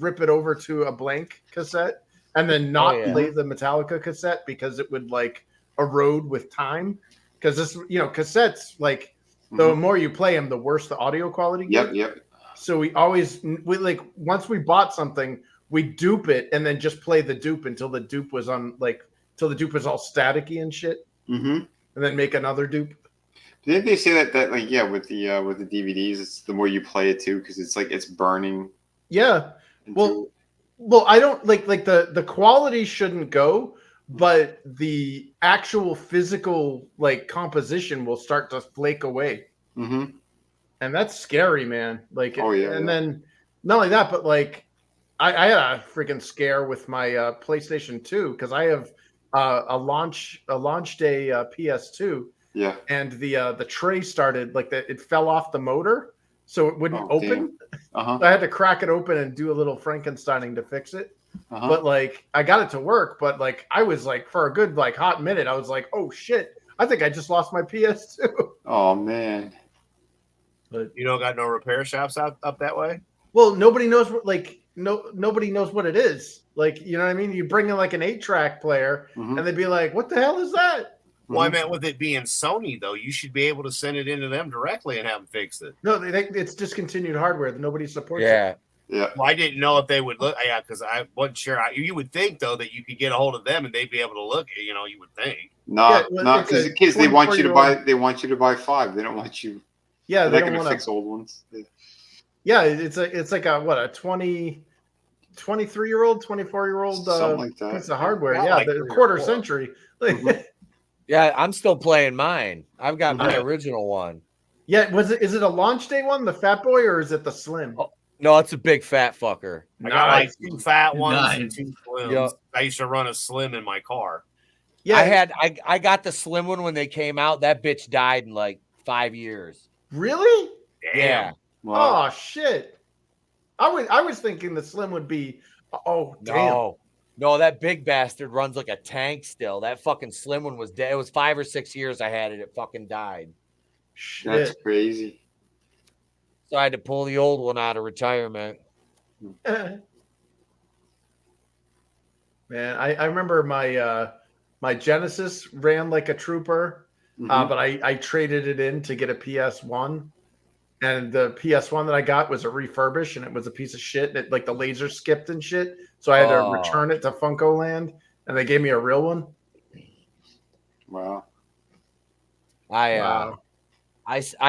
D: rip it over to a blank cassette and then not play the Metallica cassette because it would like erode with time. Because this, you know, cassettes, like the more you play them, the worse the audio quality gets.
F: Yep.
D: So we like once we bought something, we dupe it and then just play the dupe until the dupe was on till the dupe was all staticky and shit, and then make another dupe.
F: Didn't they say that like with the DVDs, it's the more you play it too because it's like it's burning.
D: Yeah. Well, I don't like the quality shouldn't go, but the actual physical like composition will start to flake away. And that's scary, man. Like, and then not only that, but like, I had a freaking scare with my PlayStation 2 because I have a launch day PS2.
F: Yeah.
D: And the tray started like it fell off the motor, so it wouldn't open. So I had to crack it open and do a little Frankensteining to fix it. But like, I got it to work, but like, I was like, for a good like hot minute, I was like, oh shit, I think I just lost my PS2.
F: Oh man.
B: But you don't got no repair shops up that way?
D: Well, nobody knows what nobody knows what it is. Like, you know what I mean? You bring in like an 8-track player and they'd be like, what the hell is that?
B: Well, I meant with it being Sony, though, you should be able to send it into them directly and have them fix it.
D: No, it's discontinued hardware that nobody supports.
F: Yeah.
B: Well, I didn't know if they would look. Yeah, because I wasn't sure. You would think, though, that you could get a hold of them and they'd be able to look. You know, you would think.
F: No, because they want you to buy. They want you to buy 5. They don't want you.
D: Yeah,
F: they don't want to fix old ones.
D: Yeah, it's like a 23-year-old, 24-year-old
F: something like that
D: piece of hardware.
B: Not
D: Yeah,
B: like
D: the quarter century.
A: Yeah, I'm still playing mine. I've got my original one.
D: Yeah, is it a launch day one, the Fat Boy, or is it the Slim?
A: Oh, no, it's a big fat fucker.
B: I got like 2 fat ones and 2 slims.
A: Yep.
B: I used to run a Slim in my car.
A: Yeah, I got the Slim one when they came out. That bitch died in like 5 years.
D: Really?
B: Damn.
A: Yeah.
D: Wow. Oh shit! I was thinking the Slim would be. Oh damn!
A: No, that big bastard runs like a tank still. That fucking Slim one was dead. It was 5 or 6 years I had it. It fucking died.
D: Shit.
F: That's crazy.
A: So I had to pull the old one out of retirement.
D: Man, I remember my Genesis ran like a trooper, but I traded it in to get a PS1. And the PS1 that I got was a refurbish, and it was a piece of shit. That like the laser skipped and shit, so I had to return it to Funko Land, and they gave me a real one.
F: Wow.
A: I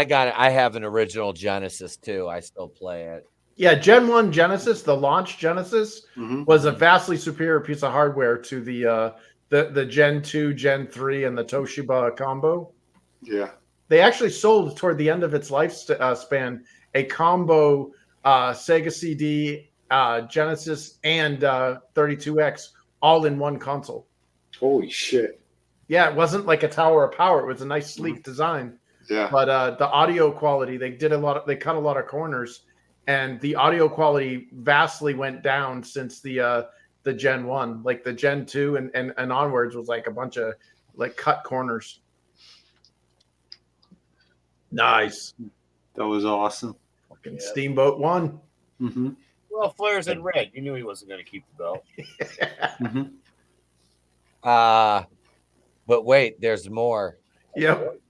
A: got it. I have an original Genesis too. I still play it.
D: Yeah, Gen 1 Genesis, the launch Genesis, was a vastly superior piece of hardware to the Gen 2, Gen 3, and the Toshiba combo.
F: Yeah.
D: They actually sold toward the end of its lifespan a combo Sega CD, Genesis, and 32X all in one console.
F: Holy shit.
D: Yeah, it wasn't like a tower of power. It was a nice, sleek design.
F: Yeah.
D: But the audio quality, they cut a lot of corners, and the audio quality vastly went down since the Gen 1. Like the Gen 2 and onwards was like a bunch of like cut corners. Nice.
F: That was awesome.
D: Fucking Steamboat won.
B: Well, Flair's in red. You knew he wasn't going to keep the belt.
A: But wait, there's more.
D: Yep.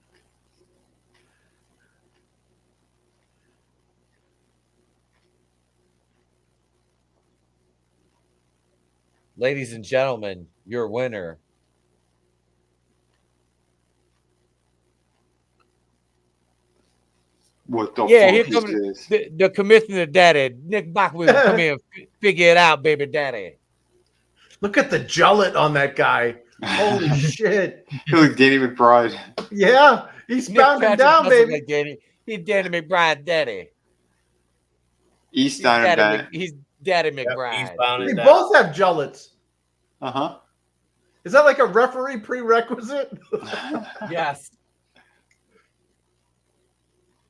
A: Ladies and gentlemen, your winner.
F: What the
A: Here
F: fuck
A: comes
F: is this?
A: the commissioner daddy. Nick Bach will come here and figure it out, baby daddy.
D: Look at the jollet on that guy. Holy shit.
F: He looked Danny McBride.
D: Yeah, he's
A: Nick
D: bounding
A: Patrick
D: down,
A: doesn't
D: baby.
A: like Danny. He's Danny McBride daddy.
F: He's down
A: He's Daddy McBride.
D: They both have jullets.
F: Uh-huh.
D: Is that like a referee prerequisite?
A: Yes.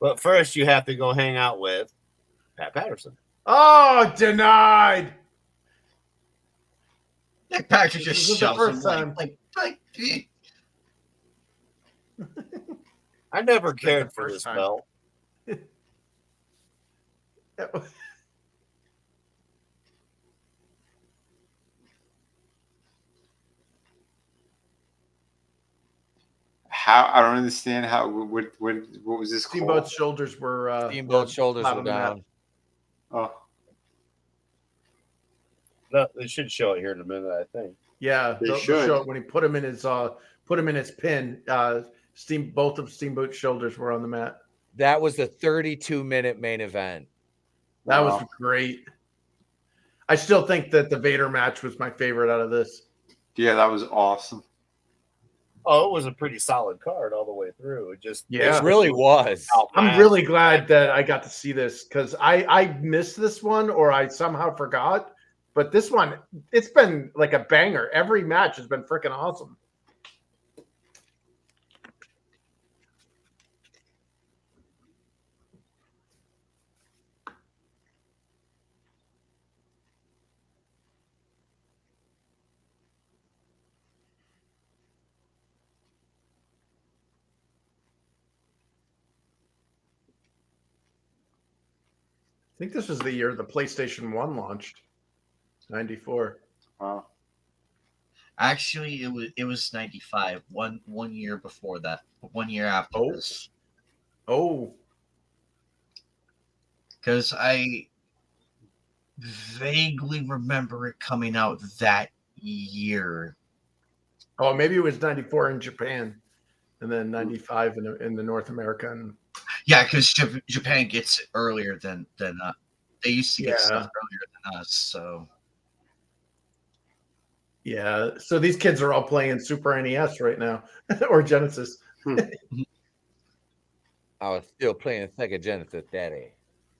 B: But first, you have to go hang out with Pat Patterson.
D: Oh, denied.
M: Nick Patrick just
D: This is the
M: shoves
D: first
M: him
D: time.
B: I never cared for
D: first
B: this
D: time.
B: belt.
F: How I don't understand how what was this
D: Steamboat's
F: called?
D: shoulders were
A: Steamboat's shoulders
D: flat
A: were
D: on the mat.
A: down.
F: Oh,
B: No, they should show it here in a minute, I think.
D: Yeah,
F: They
D: they'll
F: should.
D: show it when he put him in his pin. Both of Steamboat's shoulders were on the mat.
A: That was the 32-minute main event.
D: That was
F: Wow.
D: great. I still think that the Vader match was my favorite out of this.
F: yeah, that was awesome.
B: Oh, it was a pretty solid card all the way through. It just
D: Yeah.
A: It really was.
D: I'm really glad that I got to see this because I missed this one or I somehow forgot. But this one, it's been like a banger. Every match has been freaking awesome. I think this was the year the PlayStation 1 launched. 94.
F: Wow.
M: Actually, it was 95. One year before that. 1 year after this.
D: Oh.
M: Because I vaguely remember it coming out that year.
D: Oh, maybe it was 94 in Japan and then 95 in the North America. And
M: Yeah, because Japan gets it earlier than they used to get
D: Yeah.
M: stuff earlier than us. So
D: yeah, so these kids are all playing Super NES right now or Genesis.
A: I was still playing Sega Genesis, Daddy.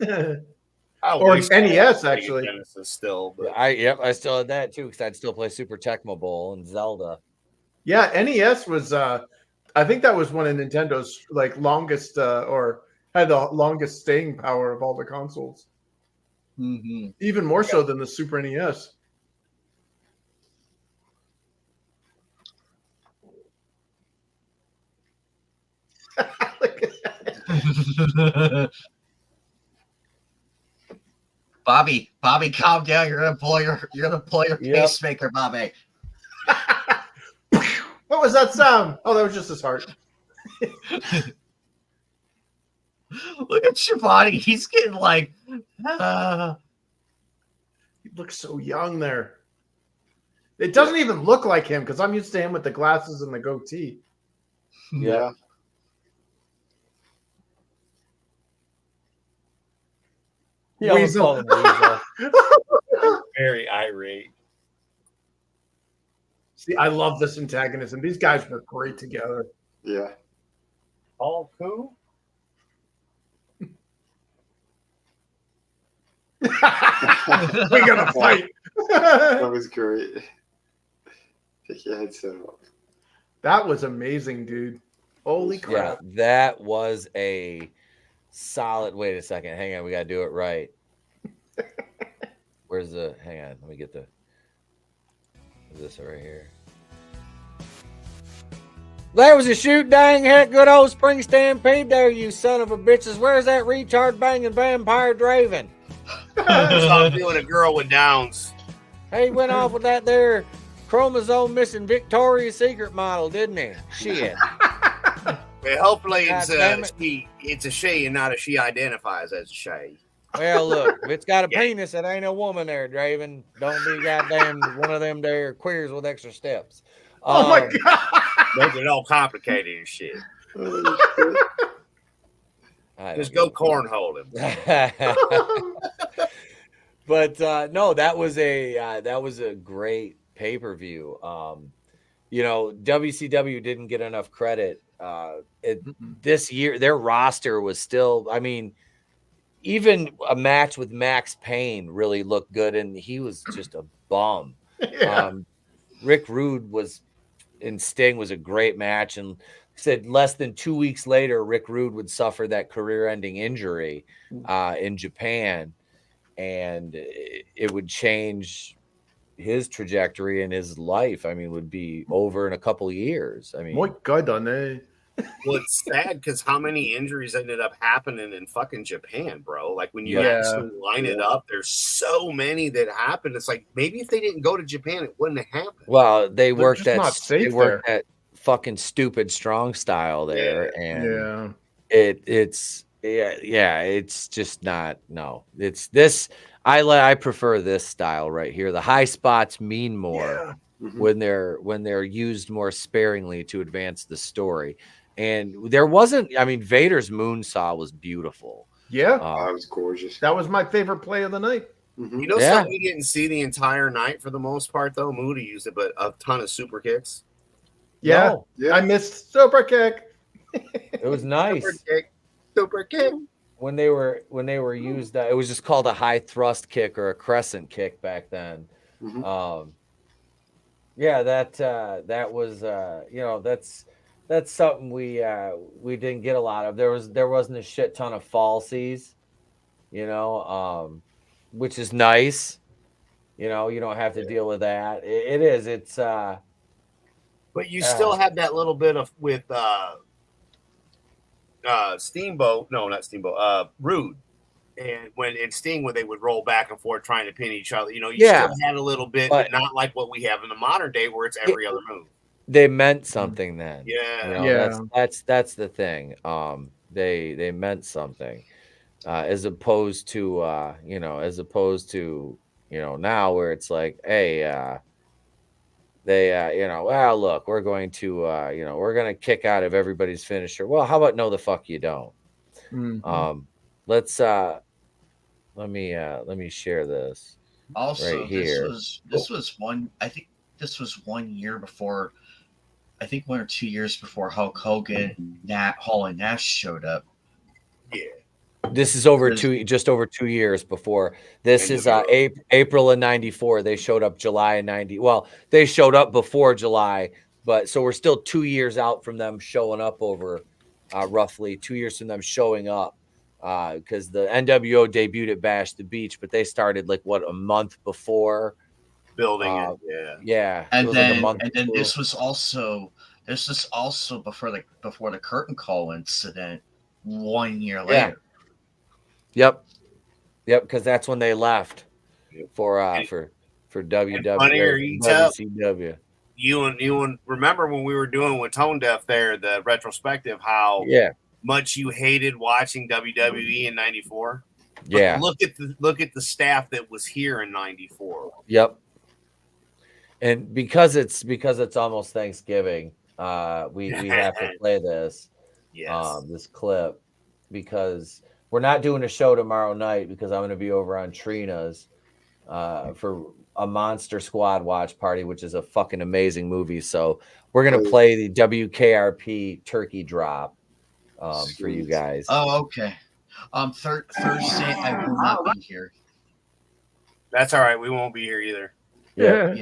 D: Or NES, actually.
B: Genesis still, but
A: I still had that too because I'd still play Super Tecmo Bowl and Zelda.
D: Yeah, NES was I think that was one of Nintendo's like longest or had the longest staying power of all the consoles. Even more so than the Super E NES.
M: Bobby, calm down. You're gonna blow your pacemaker, Bobby.
D: What was that sound? Oh, that was just his heart.
M: Look at Shivani. He's getting like
D: He looks so young there. It doesn't even look like him because I'm used to him with the glasses and the goatee.
F: Yeah.
A: Yeah, I was
D: Weasel.
A: calling him Weasel.
B: very irate.
D: See, I love this antagonism. These guys were great together.
F: Yeah.
B: All cool.
D: We're gonna fight.
F: That was great. Take your headset off.
D: That was amazing, dude. Holy
A: Yeah,
D: crap.
A: that was a solid. Wait a second. Hang on. We got to do it right. Where's the. Hang on. Let me get this right here. There was a shoot dang heck good old Spring Stampede there, you son of a bitches. Where's that retard banging vampire Draven?
B: Stop doing a girl with Downs.
A: He went off with that there chromosome missing Victoria's Secret model, didn't he? Shit.
B: Well, hopefully
A: God damn it.
B: it's a she and not a she identifies as a she.
A: Well, look, if it's got a penis, it ain't a woman there, Draven. Don't be goddamn one of them there queers with extra steps.
D: Oh my god.
B: Make it all complicated and shit.
A: I
B: Just
A: don't
B: go cornhole him.
A: But no, that was a great pay-per-view. You know, WCW didn't get enough credit. This year, their roster was still, I mean, even a match with Max Payne really looked good, and he was just a bum.
D: Yeah.
A: Rick Rude and Sting was a great match, and said less than 2 weeks later, Rick Rude would suffer that career-ending injury in Japan, and it would change his trajectory and his life. I mean, would be over in a couple of years. I mean,
D: My God, on
B: Well, it's sad because how many injuries ended up happening in fucking Japan, bro? Like when you
D: Yeah.
B: actually line it up, there's so many that happen. It's like maybe if they didn't go to Japan, it wouldn't have happened.
A: Well, they
D: They're
A: worked
D: just
A: that
D: not safe
A: they worked that fucking stupid strong style there, and it's just not. No, it's this. I prefer this style right here. The high spots mean more when they're used more sparingly to advance the story. And there wasn't. I mean, Vader's moonsaw was beautiful.
D: Yeah,
F: that was gorgeous.
D: That was my favorite play of the night.
B: You know, something we didn't see the entire night for the most part, though. Moody used it, but a ton of super kicks.
D: Yeah, I missed super kick.
A: It was nice.
B: Super kick.
A: When they were used, it was just called a high thrust kick or a crescent kick back then. Yeah, that was that's something we didn't get a lot of. There wasn't a shit ton of falsies, which is nice. You don't have to deal with that. It's
B: but you still have that little bit of with Steamboat, no, not Steamboat, Rude. And when in Sting, when they would roll back and forth trying to pin each other, you still had a little bit, but not like what we have in the modern day where it's every other move.
A: They meant something then.
B: Yeah.
A: That's the thing. They meant something, as opposed to now where it's like, hey, well, look, we're going to kick out of everybody's finisher. Well, how about no, the fuck you don't. Let's let me share this.
M: Also,
A: right here.
M: this was one. I think this was 1 year before. I think 1 or 2 years before Hulk Hogan, Hall and Nash showed up.
B: Yeah.
A: This is just over 2 years before. This is April of 94. They showed up July of 90. Well, they showed up before July, but so we're still 2 years out from them showing up over roughly 2 years from them showing up. Because the NWO debuted at Bash the Beach, but they started a month before
B: building it.
A: Yeah.
M: And then this was also before the curtain call incident 1 year later.
A: Yep, because that's when they left for WCW.
B: You remember when we were doing with Tone Deaf there, the retrospective, how much you hated watching WWE in '94.
A: Yeah,
B: look at the staff that was here in '94.
A: Yep. And because it's almost Thanksgiving, we have to play this this clip, because we're not doing a show tomorrow night because I'm going to be over on Trina's for a Monster Squad watch party, which is a fucking amazing movie. So we're going to play the WKRP turkey drop for you guys.
M: Oh, okay. Thursday I will not be here.
B: That's all right. We won't be here either.
A: Yeah.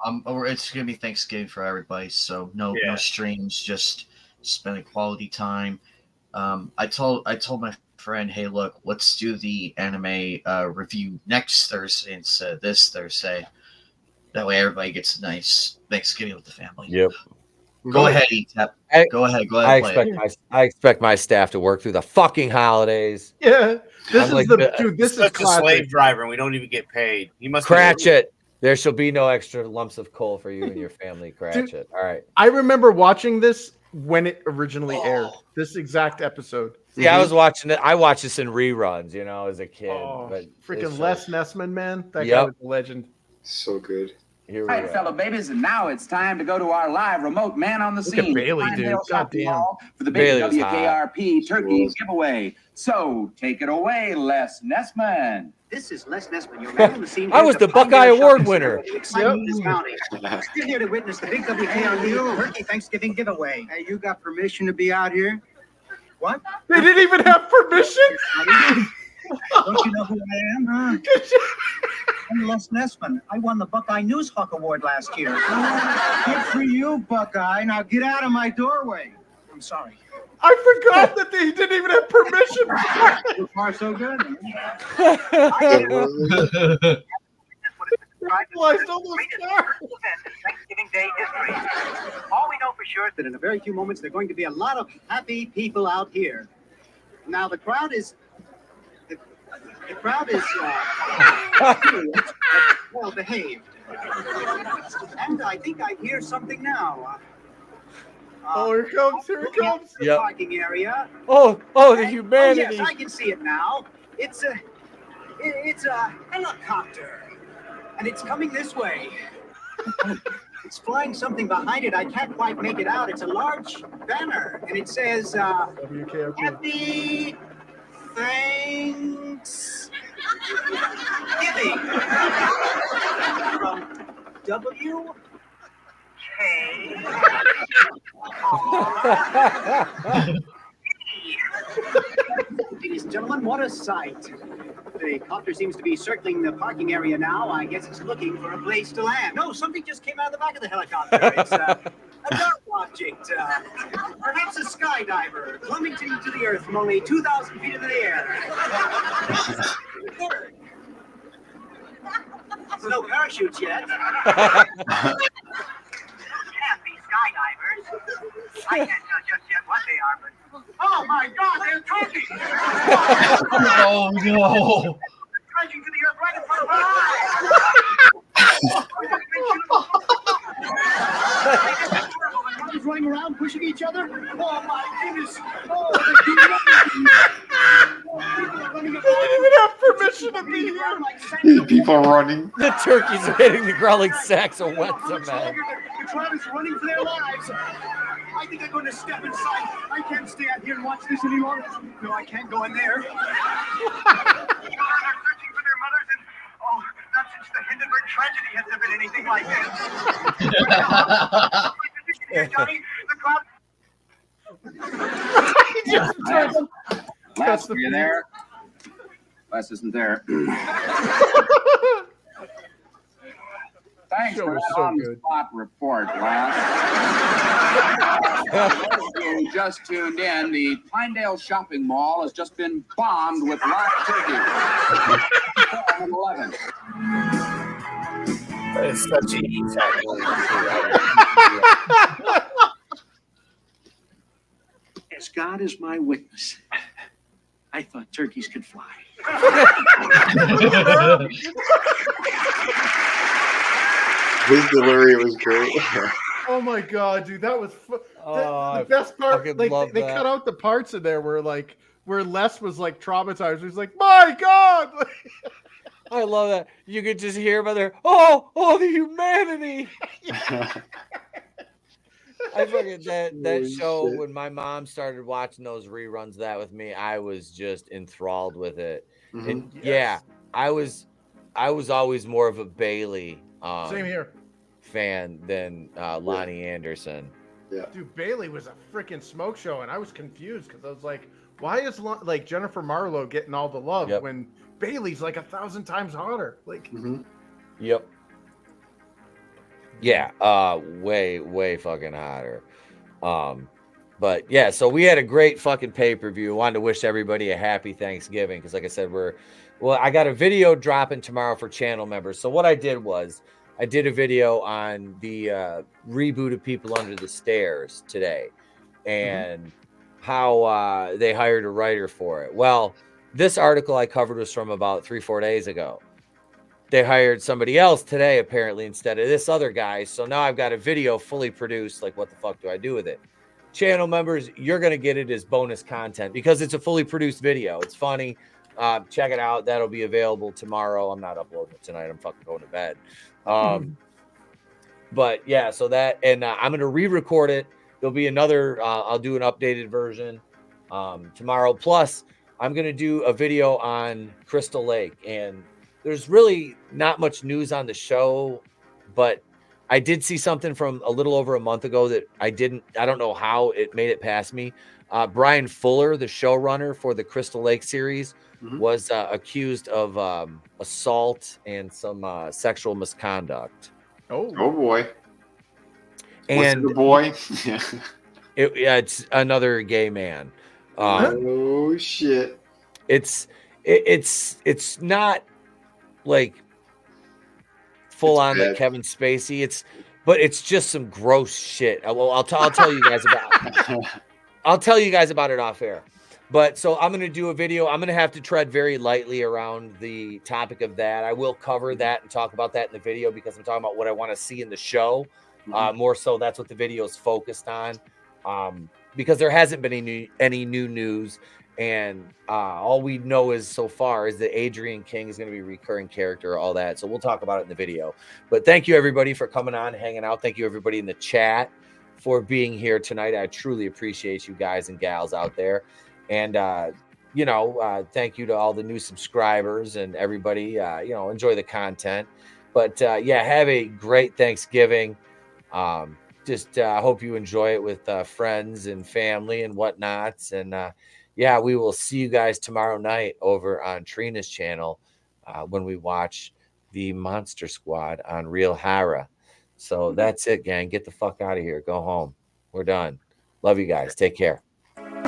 M: It's gonna be Thanksgiving for everybody, so no streams, just spending quality time. I told my friend, hey, look, let's do the anime review next Thursday instead of this Thursday. That way, everybody gets a nice Thanksgiving with the family.
A: Yep.
M: Go ahead, Etep. Go ahead.
A: I expect my staff to work through the fucking holidays.
D: Yeah, this is
B: a slave driver, and we don't even get paid. You must
A: Cratchit. There shall be no extra lumps of coal for you and your family, Cratchit. All right.
D: I remember watching this when it originally aired. This exact episode.
A: Yeah, I was watching it. I watched this in reruns, as a kid. But
D: freaking Les Nessman, man, that guy was a legend.
F: So good.
N: All right, fellow babies, and now it's time to go to our live remote man on the
D: Look
N: scene.
D: at Bailey, dude. Goddamn.
N: For the big
A: Bailey was
N: WKRP turkey giveaway. So take it away, Les Nessman.
O: This is Les Nessman, your man on the scene.
A: I was the Buckeye Award winner.
O: We're here to witness the big WKRP turkey Thanksgiving giveaway. Hey, you got permission to be out here? What?
D: They didn't even have permission?
O: Don't you know who I am, huh? I'm Les Nessman. I won the Buckeye News Hawk Award last year. Good for you, Buckeye. Now get out of my doorway. I'm sorry.
D: I forgot that they didn't even have permission.
O: So far, so good.
D: I stole those cars.
O: Thanksgiving Day history. All we know for sure is that in a very few moments there are going to be a lot of happy people out here. Now the crowd is well behaved, and I think I hear something now.
D: Oh, here it comes.
O: The
A: Yep.
O: parking area.
A: Oh, the
O: Oh
A: humanity.
O: yes, I can see it now. It's a helicopter, and it's coming this way. It's flying something behind it. I can't quite make it out. It's a large banner, and it says
D: WKRP.
O: "Happy Thanksgiving" from WK. Ladies and gentlemen, what a sight. The copter seems to be circling the parking area now. I guess it's looking for a place to land. No, something just came out of the back of the helicopter. It's a dark object. Perhaps a skydiver plummeting to the earth from only 2,000 feet into the air. There's no parachutes yet. Skydivers. I can't tell just yet what they are, but oh my God, they're turkeys!
M: Oh no!
O: Crashing to the earth right in front of our eyes! Mothers running around pushing each other. Oh my goodness! Oh, people are running
D: They didn't even have permission to be here.
F: People running.
A: The turkeys are hitting the ground like sacks of wet cement.
O: The crowd is running for their lives. I think I'm going to step inside. I can't stay out here and watch this any longer. No, I can't go in there. They're searching for their mothers, and oh, not since the Hindenburg tragedy has there been anything like this. Here, Johnny, the crowd.
N: Les, are you there? Les isn't there. Thanks
D: Show
N: for
D: was
N: that
D: so
N: on-the-spot report, Les. You just tuned in. The Pinedale Shopping Mall has just been bombed with live turkey. 11.
B: It's such an Etep.
O: As God is my witness, I thought turkeys could fly.
F: His delivery was great.
D: Oh my God, dude, that was
A: Oh,
D: the best part.
A: fucking
D: Like
A: love
D: they
A: that.
D: cut out the parts in there where Les was like traumatized. He's like, my God.
A: I love that. You could just hear by there. Oh, the humanity. I fucking that
F: Holy
A: show
F: shit.
A: when my mom started watching those reruns of that with me, I was just enthralled with it.
F: Mhm.
A: And yeah, I was always more of a Bailey
D: Same here.
A: fan than Lonnie Anderson.
D: Dude, Bailey was a freaking smoke show, and I was confused because I was like, why is like Jennifer Marlowe getting all the love
A: Yep.
D: when Bailey's like 1,000 times hotter? Like,
A: Yep. Yeah, way fucking hotter. But yeah, so we had a great fucking pay-per-view. Wanted to wish everybody a happy Thanksgiving because like I said, I got a video dropping tomorrow for channel members. So what I did was I did a video on the reboot of People Under the Stairs today and how they hired a writer for it. Well, this article I covered was from about 3-4 days ago. They hired somebody else today, apparently, instead of this other guy. So now I've got a video fully produced. Like, what the fuck do I do with it? Channel members, you're going to get it as bonus content because it's a fully produced video. It's funny. Check it out. That'll be available tomorrow. I'm not uploading it tonight. I'm fucking going to bed. But yeah, so that, and I'm going to re-record it. There'll be another, I'll do an updated version tomorrow. Plus, I'm going to do a video on Crystal Lake. And there's really not much news on the show, but I did see something from a little over a month ago that I don't know how it made it past me. Brian Fuller, the showrunner for the Crystal Lake series, was accused of assault and some sexual misconduct.
F: Oh boy.
A: And
F: the boy?
A: it's another gay man.
F: Oh shit.
A: It's not like full on like Kevin Spacey. but it's just some gross shit. I'll tell you guys about. I'll tell you guys about it off air. But so I'm going to do a video. I'm going to have to tread very lightly around the topic of that. I will cover that and talk about that in the video because I'm talking about what I want to see in the show. More so, that's what the video is focused on. Because there hasn't been any new news. And all we know is so far is that Adrian King is going to be a recurring character, all that. So we'll talk about it in the video. But thank you, everybody, for coming on, hanging out. Thank you, everybody in the chat, for being here tonight. I truly appreciate you guys and gals out there. And, thank you to all the new subscribers and everybody. Enjoy the content. But, have a great Thanksgiving. Hope you enjoy it with friends and family and whatnots. And, we will see you guys tomorrow night over on Trina's channel when we watch the Monster Squad on Real Hara. So that's it, gang. Get the fuck out of here. Go home. We're done. Love you guys. Take care.